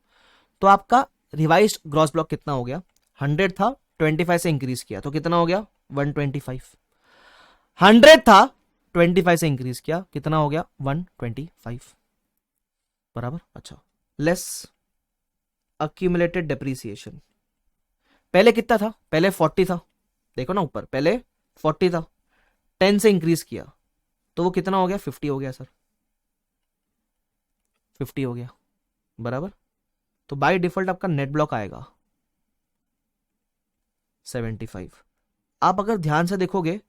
तो आपका रिवाइज्ड ग्रॉस ब्लॉक कितना हो गया, 100 था, 25 से इंक्रीज किया तो कितना हो गया, 125। 100 था, 25 से इंक्रीज किया, कितना हो गया, 125, बराबर। अच्छा, लेस अक्यूमुलेटेड डेप्रीसिएशन, पहले कितना था, पहले 40 था, देखो ना ऊपर, पहले 40 था, 10 से इंक्रीज किया तो वो कितना हो गया, 50 हो गया सर, 50 हो गया, बराबर। तो बाय डिफॉल्ट आपका नेट ब्लॉक आएगा 75। आप अगर ध्यान से देखोगे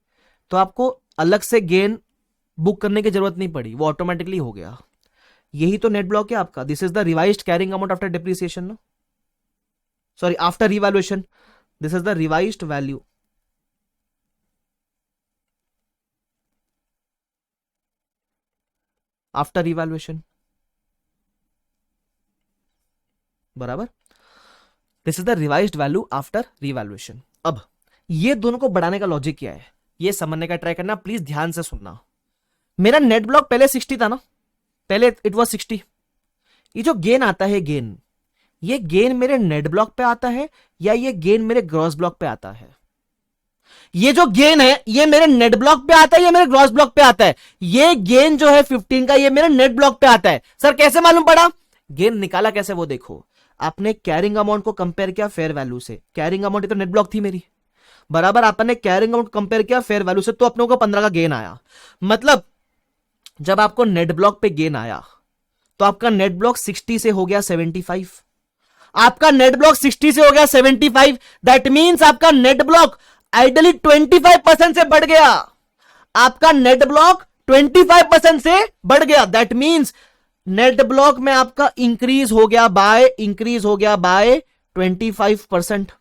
तो आपको अलग से गेन बुक करने की जरूरत नहीं पड़ी, वो ऑटोमेटिकली हो गया। यही तो नेट ब्लॉक है आपका, this is the revised carrying amount after depreciation ना, sorry after revaluation, this is the revised value after revaluation, बराबर। This is the revised value after revaluation. अब ये दोनों को बढ़ाने का लॉजिक क्या है, ये समझने का ट्राई करना, प्लीज ध्यान से सुनना। मेरा नेट ब्लॉक पहले 60 था ना, पहले इट वाज 60। ये जो गेन आता है गेन, ये गेन मेरे नेट ब्लॉक पे आता है या ये गेन मेरे ग्रॉस ब्लॉक पे आता है? ये जो गेन है ये मेरे नेट ब्लॉक पे आता है या मेरे ग्रॉस ब्लॉक पे आता है? ये गेन जो है 15 का, ये मेरे नेट ब्लॉक पे आता है। सर कैसे मालूम पड़ा, गेन निकाला कैसे, वो देखो। आपने कैरिंग अमाउंट को कंपेयर किया फेयर वैल्यू से, कैरिंग अमाउंट तो नेट ब्लॉक थी मेरी, बराबर। आपने कैरिंग अमाउंट कंपेयर किया फेयर वैल्यू से, तो अपने को 15 का गेन आया। मतलब जब आपको नेट ब्लॉक पे गेन आया तो आपका नेट ब्लॉक 60 से हो गया 75, आपका नेट ब्लॉक 60 से हो गया 75, दैट मींस आपका नेट ब्लॉक आइडली 25% से बढ़ गया, आपका नेट ब्लॉक 25% से बढ़ गया, दैट मींस नेट ब्लॉक में आपका इंक्रीज हो गया बाय 25%।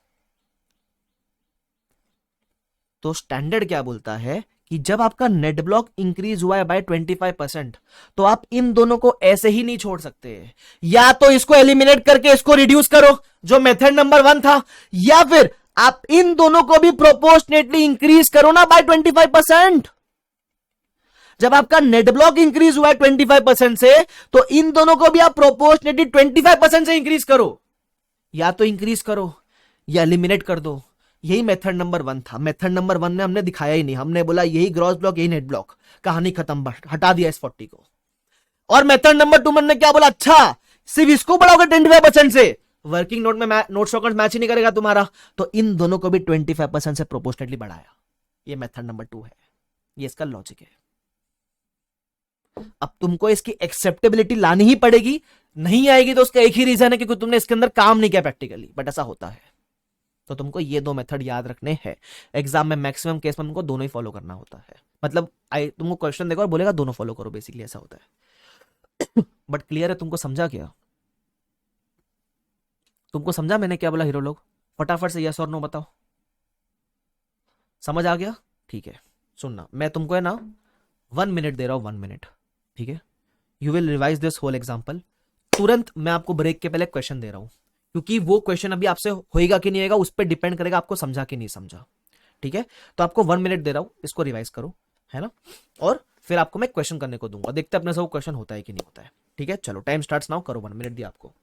तो स्टैंडर्ड क्या बोलता है कि जब आपका नेट ब्लॉक इंक्रीज हुआ है बाय 25%, तो आप इन दोनों को ऐसे ही नहीं छोड़ सकते, या तो इसको एलिमिनेट करके इसको रिड्यूस करो जो मेथड नंबर 1 था, या फिर आप इन दोनों को भी प्रोपोर्शनेटली इंक्रीज करो ना बाय 25%। जब आपका नेट ब्लॉक इंक्रीज हुआ है 25% से, तो इन दोनों को भी आप प्रोपोर्शनेटली 25% से इंक्रीज करो, या तो इंक्रीज करो या एलिमिनेट कर दो। यही मेथड नंबर 1 था। मेथड नंबर 1 में हमने दिखाया ही नहीं, हमने बोला यही ग्रॉस ब्लॉक यही नेट ब्लॉक, कहानी खत्म, हटा दिया इस 40 को। और मेथड नंबर 2 में क्या बोला, अच्छा सिर्फ इसको बढ़ाओगे 25% से, वर्किंग नोट में नोट शॉकर्स मैच ही नहीं करेगा तुम्हारा, तो इन दोनों को भी 25% से प्रोपोर्शनेटली बढ़ाया। ये मेथड नंबर 2 है, ये इसका लॉजिक है। अब तुमको इसकी एक्सेप्टेबिलिटी लानी ही पड़ेगी, नहीं आएगी तो उसका एक ही रीजन है कि तुमने इसके अंदर काम नहीं किया प्रैक्टिकली, बट ऐसा होता है। तो तुमको ये दो मेथड याद रखने हैं। एग्जाम में मैक्सिमम केस में तुमको दोनों ही फॉलो करना होता है, मतलब तुमको क्वेश्चन देगा और बोलेगा दोनों फॉलो करो, बेसिकली ऐसा होता है। बट क्लियर है, तुमको समझा क्या, तुमको समझा मैंने क्या बोला हीरो लोग? फटाफट से यस और नो बताओ, समझ आ गया? ठीक है, सुनना, मैं तुमको है ना 1 मिनट दे रहा हूं, 1 मिनट, ठीक है। You will revise this whole example. तुरंत मैं आपको ब्रेक के पहले क्वेश्चन दे रहा हूं, क्योंकि वो क्वेश्चन अभी आपसे होएगा कि नहीं होएगा उस पर डिपेंड करेगा आपको समझा कि नहीं समझा, ठीक है। तो आपको 1 मिनट दे रहा हूं, इसको रिवाइज करो, है ना, और फिर आपको मैं क्वेश्चन करने को दूंगा, देखते अपने से वो क्वेश्चन होता है कि नहीं होता है, ठीक है। चलो टाइम स्टार्ट्स नाउ, करो, 1 मिनट दिया आपको।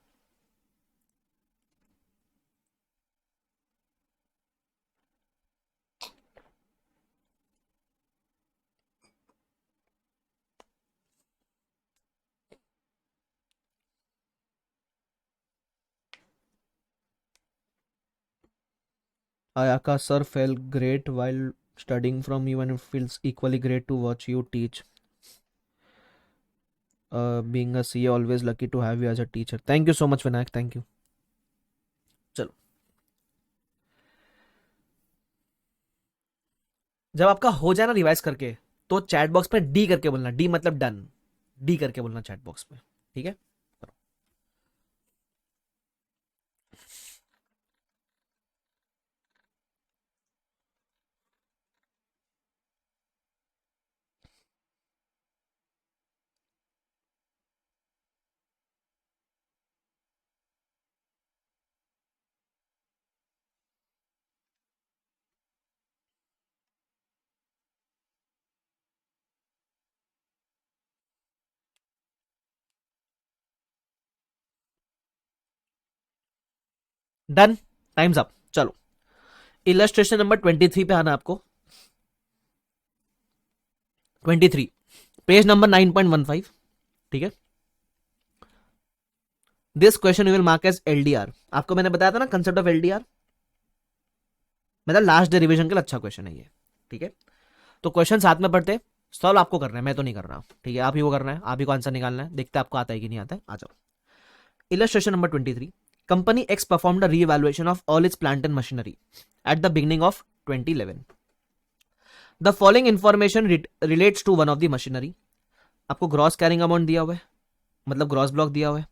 Ayaka sir felt great while studying from you, and it feels equally great to watch you teach. Being a CA, always lucky to have you as a teacher. Thank you so much, Vinayak. Thank you. चलो, जब आपका हो जाए ना revise करके, तो chat box में D करके बोलना। डी मतलब डन। डी करके बोलना चैट बॉक्स में, ठीक है। Done, times up. चलो, इलस्ट्रेशन नंबर 23 पे आना आपको। 23, पेज नंबर 9.15, ठीक है। This question you will mark as LDR. आपको मैंने बताया था ना कंसेप्ट ऑफ एलडीआर, मतलब लास्ट डेरिवेशन के लिए अच्छा क्वेश्चन है ये, ठीक है। तो क्वेश्चन साथ में पढ़ते, सॉल्व आपको करना है, मैं तो नहीं कर रहा, ठीक है। आप ही को करना है, आप ही को आंसर निकालना है। देखते हैं आपको आता है कि नहीं आता है। आ जाओ। Illustration number 23, company X performed a revaluation of all its plant and machinery at the beginning of 2011। The following information relates to one of the machinery. आपको ग्रॉस कैरिंग अमाउंट दिया हुआ है, मतलब ग्रॉस ब्लॉक दिया हुआ है,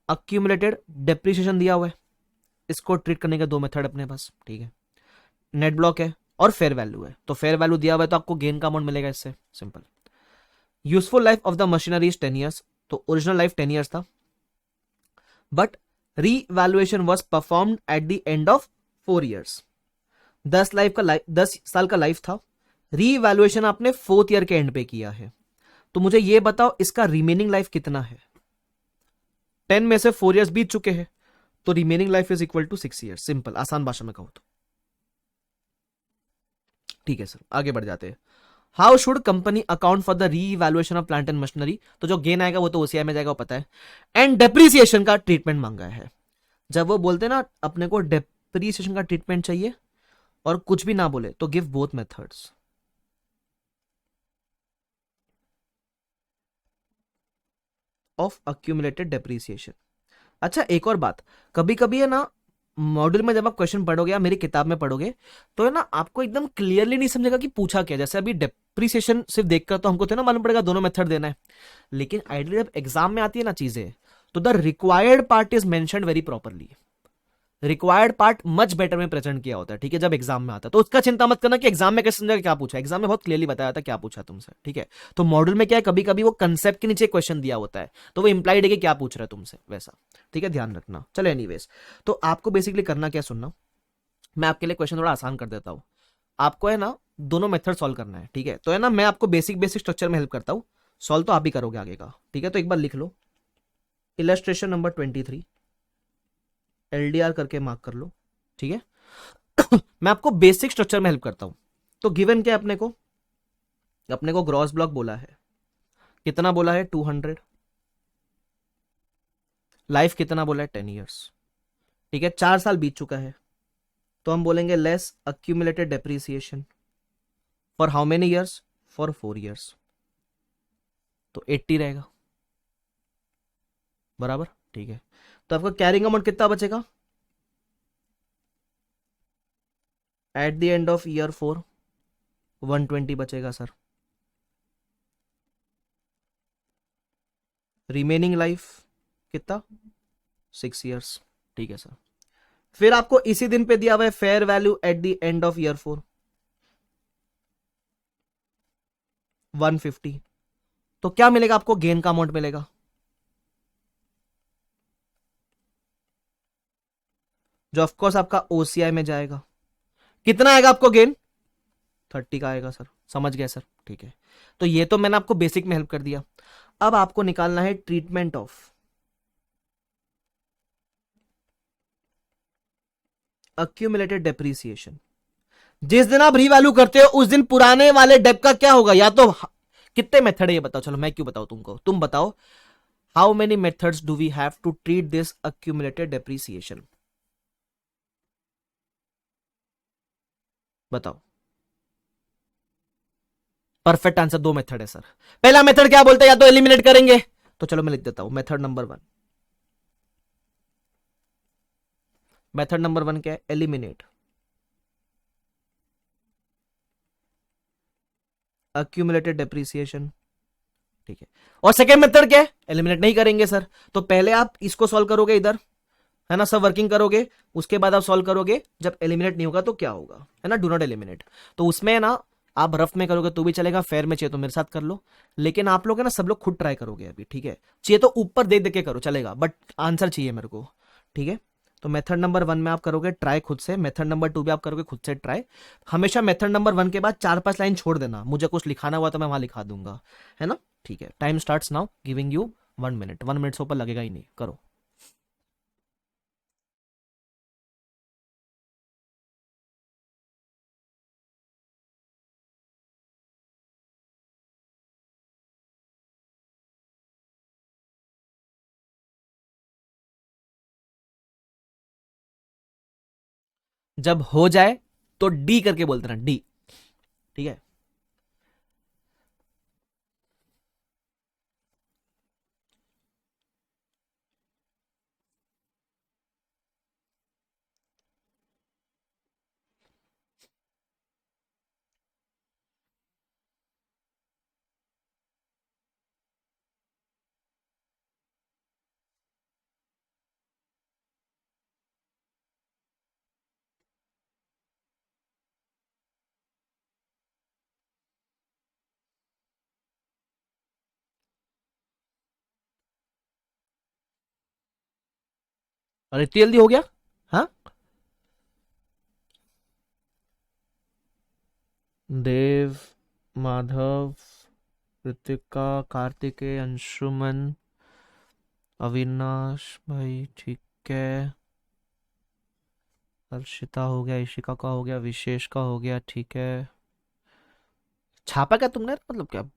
accumulated depreciation दिया हुआ है। इसको ट्रीट करने के दो मेथड अपने पास, ठीक है। नेट ब्लॉक है और फेयर वैल्यू है। तो फेयर वैल्यू दिया हुआ है तो आपको गेन का अमाउंट मिलेगा इससे, simple. Useful life of the machinery is 10 years, तो ओरिजिनल लाइफ 10 ईयर्स था, but revaluation was performed at the end of 4 years. 10 साल का लाइफ था, रीवैल्यूएशन आपने 4th ईयर के एंड पे किया है। तो मुझे ये बताओ इसका रिमेनिंग लाइफ कितना है। 10 में से 4 ईयर्स बीत चुके हैं, तो remaining life is equal to 6 years. Simple, आसान भाषा में कहो तो, ठीक है सर। आगे बढ़ जाते हैं। How should company account for the revaluation of plant and machinery. तो जो गेन आएगा वो तो ओसीआई में जाएगा, वो पता है। एंड डेप्रिसिएशन का ट्रीटमेंट मांगा है। जब वो बोलते हैं ना अपने को डेप्रिसिएशन का ट्रीटमेंट चाहिए और कुछ भी ना बोले, तो give both methods. Of accumulated depreciation. अच्छा, एक और बात, कभी कभी है ना मॉड्यूल में जब आप क्वेश्चन पढ़ोगे या मेरी किताब में पढ़ोगे, तो है ना आपको एकदम क्लियरली नहीं समझेगा कि पूछा क्या। जैसे अभी डेप्रिसिएशन सिर्फ देखकर तो हमको तो ना मालूम पड़ेगा दोनों मेथड देना है, लेकिन आइडियली जब एग्जाम में आती है ना चीजें, तो the required part is mentioned very properly. Required part much better में प्रेजेंट किया होता है, ठीक है, जब एग्जाम में आता है। तो उसका चिंता मत करना कि एग्जाम में कैसे समझेगा क्या पूछा। एग्जाम में बहुत क्लियरली बताया था क्या पूछा तुमसे, ठीक है। तो मॉड्यूल में क्या है, कभी कभी वो कंसेप्ट के नीचे क्वेश्चन दिया होता है, तो वो इंप्लाइड है कि क्या पूछ रहा है तुमसे, वैसा, ठीक है, ध्यान रखना। चलो एनीवेज, तो आपको बेसिकली करना क्या, सुनना, मैं आपके लिए क्वेश्चन थोड़ा आसान कर देता हूँ। आपको है ना दोनों मेथड सॉल्व करना है, ठीक है। तो है ना मैं आपको बेसिक बेसिक स्ट्रक्चर में हेल्प करता हूँ, सॉल्व तो आप ही करोगे आगे का, ठीक है। तो एक बार लिख लो, इलस्ट्रेशन नंबर 23 एलडीआर करके मार्क कर लो, ठीक है। मैं आपको बेसिक स्ट्रक्चर में हेल्प करता हूं। तो गिवन क्या अपने को ग्रॉस ब्लॉक बोला है, कितना बोला है 200, लाइफ कितना बोला है 10 ईयर्स, ठीक है। 4 साल बीत चुका है, तो हम बोलेंगे less accumulated depreciation for how many years, for 4 years, तो 80 रहेगा, बराबर, ठीक है। तो आपका कैरिंग अमाउंट कितना बचेगा at the end of year 4, 120 बचेगा सर। रिमेनिंग लाइफ कितना, 6 ईयर्स, ठीक है सर। फिर आपको इसी दिन पे दिया हुआ है fair value at the end of year 4, 150। तो क्या मिलेगा आपको, गेन का अमाउंट मिलेगा, जो ऑफकोर्स आपका ओसीआई में जाएगा। कितना आएगा आपको गेन, 30 का आएगा सर, समझ गए सर, ठीक है। तो ये तो मैंने आपको बेसिक में हेल्प कर दिया। अब आपको निकालना है ट्रीटमेंट ऑफ अक्यूमुलेटेड डेप्रिसिएशन। जिस दिन आप रीवैल्यू करते हो उस दिन पुराने वाले डेप का क्या होगा, या तो कितने मेथड है ये बताओ, चलो मैं क्यों बताऊं तुमको, तुम बताओ। How many methods do we have to treat this accumulated depreciation. बताओ। परफेक्ट आंसर, दो मेथड है सर। पहला मेथड क्या बोलते हैं, या तो एलिमिनेट करेंगे, तो चलो मैं लिख देता हूं मेथड नंबर 1। मेथड नंबर 1 क्या है, एलिमिनेट अक्यूमुलेटेड डेप्रिसिएशन, ठीक है। और सेकेंड मेथड क्या है, एलिमिनेट नहीं करेंगे सर। तो पहले आप इसको सॉल्व करोगे इधर, है ना, सब वर्किंग करोगे, उसके बाद आप सॉल्व करोगे जब एलिमिनेट नहीं होगा तो क्या होगा, है ना, डू नॉट एलिमिनेट। तो उसमें ना आप रफ में करोगे तो भी चलेगा, फेयर में चाहिए तो मेरे साथ कर लो, लेकिन आप लोग है ना सब लोग खुद ट्राई करोगे अभी, ठीक है। चाहिए तो ऊपर देख देख के करो चलेगा, बट आंसर चाहिए मेरे को, ठीक है। तो मेथड नंबर 1 में आप करोगे ट्राई खुद से, मेथड नंबर 2 भी आप करोगे खुद से ट्राई। हमेशा मेथड नंबर 1 के बाद 4-5 लाइन छोड़ देना, मुझे कुछ लिखाना हुआ तो मैं वहां लिखा दूंगा, है ना, ठीक है। Time starts now, giving you 1 minute, 1 minute से ऊपर लगेगा ही नहीं, करो। जब हो जाए तो डी करके बोलते ना, डी, ठीक है। और इतनी जल्दी हो गया, हाँ। देव, माधव, ऋतिका, कार्तिकेय, अंशुमन, अविनाश भाई, ठीक है। हर्षिता हो गया, ईशिका का हो गया, विशेष का हो गया, ठीक है। छापा क्या तुमने, मतलब क्या,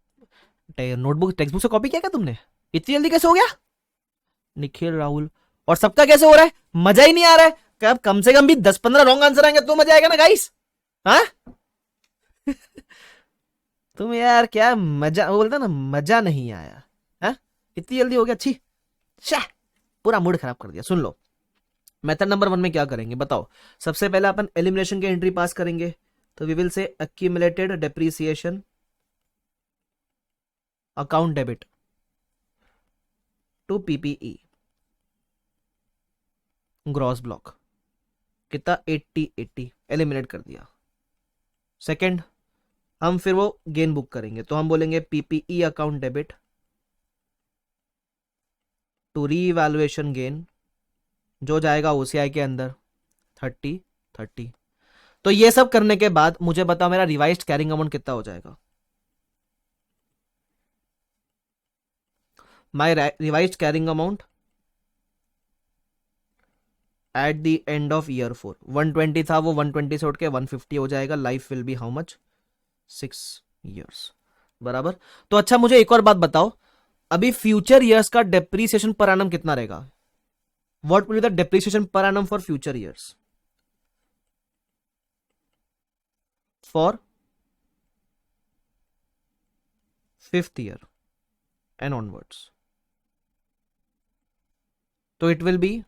नोटबुक टेक्स्ट बुक से कॉपी किया क्या तुमने, इतनी जल्दी कैसे हो गया। निखिल, राहुल, और सबका कैसे हो रहा है, मजा ही नहीं आ रहा है। कब कम से कम भी 10-15 रॉन्ग आंसर आएंगे तो मजा आएगा ना गाइस, हाँ। तुम यार क्या मजा, वो बोलते ना मजा नहीं आया, हाँ, इतनी जल्दी हो गया, छी, शाह, पूरा मूड खराब कर दिया। सुन लो, मेथड नंबर 1 में क्या करेंगे बताओ। सबसे पहले अपन एलिमिनेशन की एंट्री पास करेंगे, तो we will say accumulated depreciation account debit to PPE gross block, कितना 80 एलिमिनेट कर दिया। सेकंड, हम फिर वो गेन बुक करेंगे, तो हम बोलेंगे PPE account debit to revaluation gain, जो जाएगा ओसीआई के अंदर 30-30। तो ये सब करने के बाद मुझे बताओ मेरा रिवाइज्ड कैरिंग अमाउंट कितना हो जाएगा। My revised carrying amount at the end of year 4 120 था, वो 120 से उठ के 150 हो जाएगा। Life will be how much, 6 years, बराबर। तो अच्छा मुझे एक और बात बताओ, अभी फ्यूचर ईयर्स का डेप्रीसिएशन पर एनम कितना रहेगा, what will be the depreciation per annum for future years for 5th year and onwards. तो इट विल बी,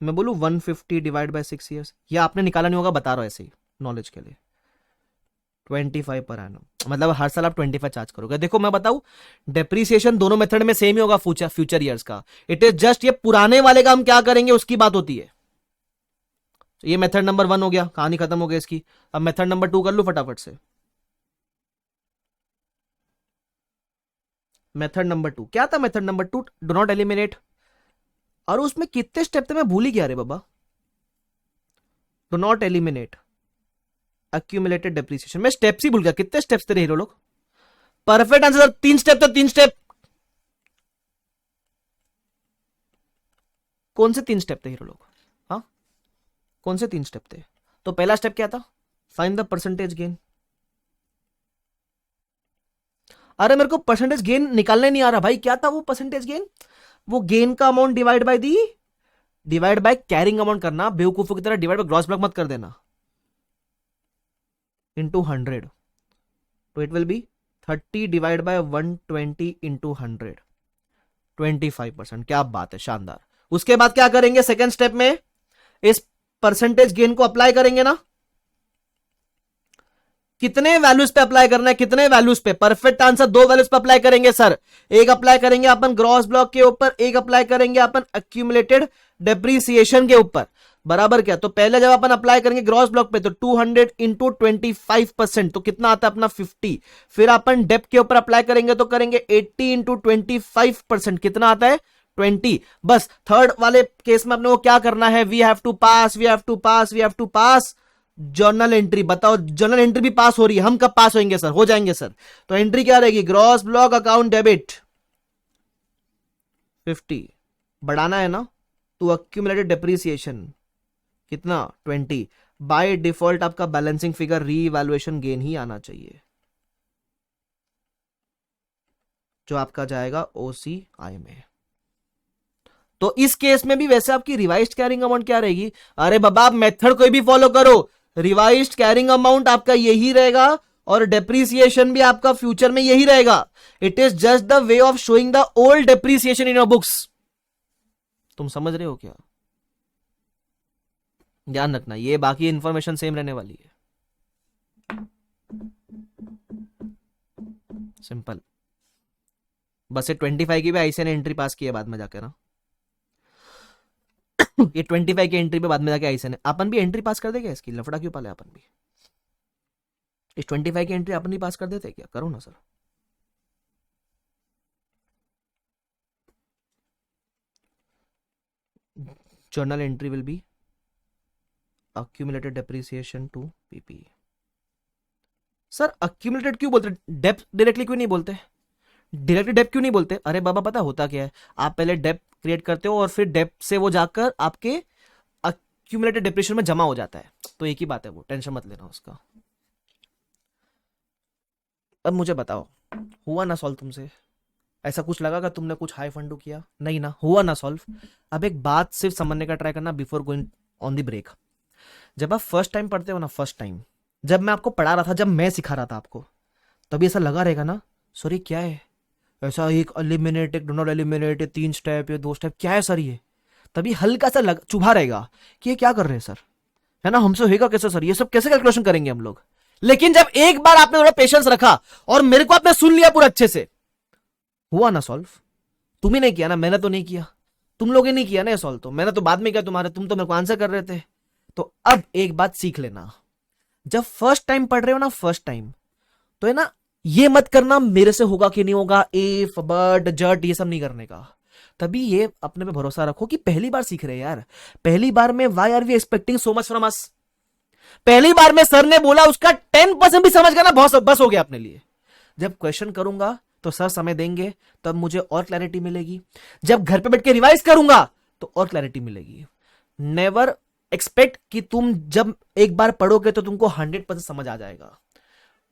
मैं बोलूं 150 डिवाइड बाय 6 years, या आपने निकाला नहीं होगा, बता रहा हूं ऐसे ही नॉलेज के लिए। 25 पर एनम, मतलब हर साल आप 25 चार्ज करोगे। देखो मैं बताऊं, डेप्रीसिएशन दोनों मेथड में सेम ही होगा फ्यूचर ईयर्स का, इट इज जस्ट ये पुराने वाले का हम क्या करेंगे उसकी बात होती है। ये मेथड नंबर 1 हो गया, कहानी खत्म हो गई इसकी। अब मेथड नंबर 2 कर लू फटाफट से। मेथड नंबर 2 क्या था, method number 2 do not eliminate, और उसमें कितने स्टेप थे मैं भूल ही गया रे बाबा। Do not eliminate accumulated depreciation, मैं स्टेप्स ही भूल गया, कितने स्टेप्स थे हीरो लोग। परफेक्ट आंसर, 3 स्टेप, तो 3 स्टेप, कौन से 3 स्टेप थे हीरो लोग, हाँ, कौन से 3 स्टेप थे। तो पहला स्टेप क्या था, फाइंड द परसेंटेज गेन। अरे मेरे को परसेंटेज गेन निकालने नहीं आ रहा भाई, क्या था वो परसेंटेज गेन, वो गेन का amount divide by carrying amount करना, बेवकूफों की तरह डिवाइड बाय ग्रॉस ब्लॉक मत कर देना। इंटू 100, तो it will B 30 divide by 120 into 100, 25%। क्या बात है, शानदार। उसके बाद क्या करेंगे सेकेंड स्टेप में, इस परसेंटेज गेन को अप्लाई करेंगे ना। कितने वैल्यूज पे अप्लाई करना है, कितने वैल्यूज पे? परफेक्ट आंसर 2 वैल्यूज पे अप्लाई करेंगे सर। एक अप्लाई करेंगे अपन ग्रॉस ब्लॉक के ऊपर, एक अप्लाई करेंगे अपन एक्यूमुलेटेड डेप्रीसिएशन के ऊपर। बराबर क्या? तो पहले जब अपन अप्लाई करेंगे ग्रॉस ब्लॉक पे तो 200 इंटू 25%, तो कितना आता है अपना 50। फिर अपन डेप के ऊपर अप्लाई करेंगे तो करेंगे 80 इंटू 25%, कितना आता है 20। बस थर्ड वाले केस में अपने को क्या करना है, we have to pass, we have to pass, we have to pass journal entry. बताओ जर्नल एंट्री भी पास हो रही है, हम कब पास होंगे सर? हो जाएंगे सर। तो एंट्री क्या रहेगी, ग्रॉस ब्लॉक अकाउंट डेबिट 50, बढ़ाना है ना तो अक्यूमुलेटेड डेप्रीसिएशन कितना 20। बाय डिफॉल्ट आपका बैलेंसिंग फिगर रीवैल्यूएशन गेन ही आना चाहिए, जो आपका जाएगा ओसीआई में। तो इस केस में भी वैसे आपकी रिवाइज्ड कैरिंग अमाउंट क्या रहेगी? अरे बाबा आप मेथड कोई भी फॉलो करो, रिवाइज्ड कैरिंग अमाउंट आपका यही रहेगा और डेप्रीसिएशन भी आपका फ्यूचर में यही रहेगा। It is just the way of showing the old depreciation in your books. तुम समझ रहे हो क्या? ध्यान रखना, ये बाकी इंफॉर्मेशन सेम रहने वाली है। सिंपल। बस ये 25 की भी आईसीए ने एंट्री पास की है बाद में जाकर ना। ये 25 की एंट्री पे बाद में जाके आईसीए ने, अपन भी एंट्री पास कर देगा इसकी, लफड़ा क्यों पाले अपन भी? इस 25 की एंट्री अपन भी पास कर देते क्या? करो ना sir. Journal entry will be accumulated depreciation to PPE। Sir accumulated क्यों बोलते? डेप्थ डायरेक्टली क्यों नहीं बोलते? डायरेक्टली डेप्थ क्यों नहीं बोलते? अरे बाबा पता होता क्या है, आप पहले डेप्थ क्रिएट करते हो और फिर डेप्थ से वो जाकर आपके accumulated depreciation में जमा हो जाता है, तो एक ही बात है, वो टेंशन मत लेना उसका। अब मुझे बताओ, हुआ ना सॉल्व तुमसे? ऐसा कुछ लगा कि तुमने कुछ हाई फंडू किया? नहीं ना, हुआ ना सॉल्व? अब एक बात सिर्फ समझने का ट्राई करना before going on the break. जब आप फर्स्ट टाइम पढ़ते हो ना, फर्स्ट टाइम जब मैं आपको पढ़ा रहा था, जब मैं सिखा रहा था आपको, तभी ऐसा लगा रहेगा ना, सॉरी क्या है ऐसा, एक एलिमिनेट, एक डू नॉट एलिमिनेट, 3 स्टेप या 2 स्टेप, क्या है सर ये? तभी हल्का सा चुभा रहेगा कि ये क्या कर रहे हैं सर, है ना, हमसे होगा कैसे सर, ये सब कैसे कैलकुलेशन करेंगे हम लोग? लेकिन जब एक बार आपने थोड़ा पेशेंस रखा और मेरे को आपने सुन लिया पूरा अच्छे से, हुआ ना सॉल्व? तुम ही नहीं किया ना, मैंने तो नहीं किया, तुम लोग ही नहीं किया ना सॉल्व, तो मैंने तो बाद में किया तुम्हारे, तुम तो मेरे को आंसर कर रहे थे। तो अब एक बात सीख लेना, जब फर्स्ट टाइम पढ़ रहे हो ना, फर्स्ट टाइम, तो है ना, ये मत करना मेरे से होगा कि नहीं होगा, इफ बट जट ये सब नहीं करने का। तभी ये अपने पे भरोसा रखो कि पहली बार सीख रहे हैं यार, पहली बार में why are we expecting so much from us? पहली बार में सर ने बोला उसका 10% भी समझ गया ना, बहुत बस हो गया अपने लिए। जब क्वेश्चन करूंगा तो सर समय देंगे, तब मुझे और क्लैरिटी मिलेगी। जब घर पे बैठ के रिवाइज करूंगा तो और क्लैरिटी मिलेगी। नेवर एक्सपेक्ट कि तुम जब एक बार पढ़ोगे तो तुमको 100% समझ आ जाएगा।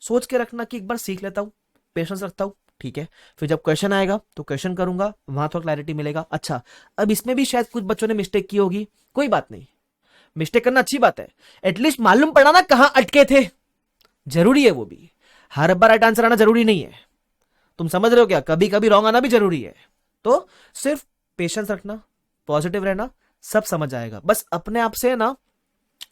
सोच के रखना कि एक बार सीख लेता हूं, पेशेंस रखता हूं, ठीक है, फिर जब क्वेश्चन आएगा तो क्वेश्चन करूंगा, वहां थोड़ा क्लैरिटी मिलेगा। अच्छा, अब इसमें भी शायद कुछ बच्चों ने मिस्टेक की होगी, कोई बात नहीं, मिस्टेक करना अच्छी बात है, एटलीस्ट मालूम पड़ा ना कहां अटके थे। जरूरी है वो भी, हर बार राइट आंसर आना जरूरी नहीं है, तुम समझ रहे हो क्या? कभी कभी रॉन्ग आना भी जरूरी है। तो सिर्फ पेशेंस रखना, पॉजिटिव रहना, सब समझ आएगा। बस अपने आप से ना,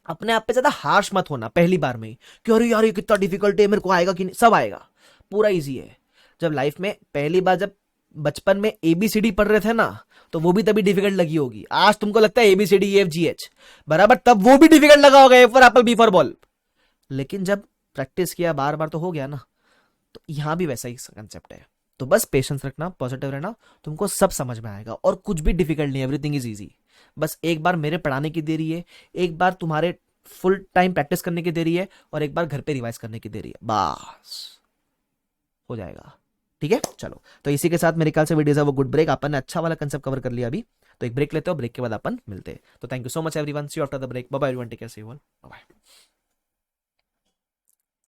अपने आप पे ज्यादा हार्श मत होना पहली बार में कि अरे यार ये कितना डिफिकल्ट है, मेरे को आएगा कि नहीं। सब आएगा, पूरा इजी है। जब लाइफ में पहली बार, जब बचपन में ABCD पढ़ रहे थे ना, तो वो भी तभी डिफिकल्ट लगी होगी। आज तुमको लगता है ABCD EFGH बराबर, तब वो भी डिफिकल्ट लगा होगा, A for Apple, B for ball. लेकिन जब प्रैक्टिस किया बार बार तो हो गया ना, तो यहां भी वैसा ही कंसेप्ट है। तो बस पेशेंस रखना, पॉजिटिव रहना, तुमको सब समझ में आएगा और कुछ भी डिफिकल्ट नहीं, एवरीथिंग इज इजी। बस एक बार मेरे पढ़ाने की देरी है, एक बार तुम्हारे फुल टाइम प्रैक्टिस करने की देरी है, और एक बार घर पे रिवाइज करने की देरी है, बस हो जाएगा। ठीक है, चलो, तो इसी के साथ मेरे ख्याल से वीडियो है वो गुड ब्रेक, अपन ने अच्छा वाला कंसेप्ट कवर कर लिया अभी। तो एक ब्रेक लेते हो, ब्रेक के बाद अपन मिलते हैं। तो thank you so much everyone, see you after the break, bye bye everyone, take care, see you all, bye bye.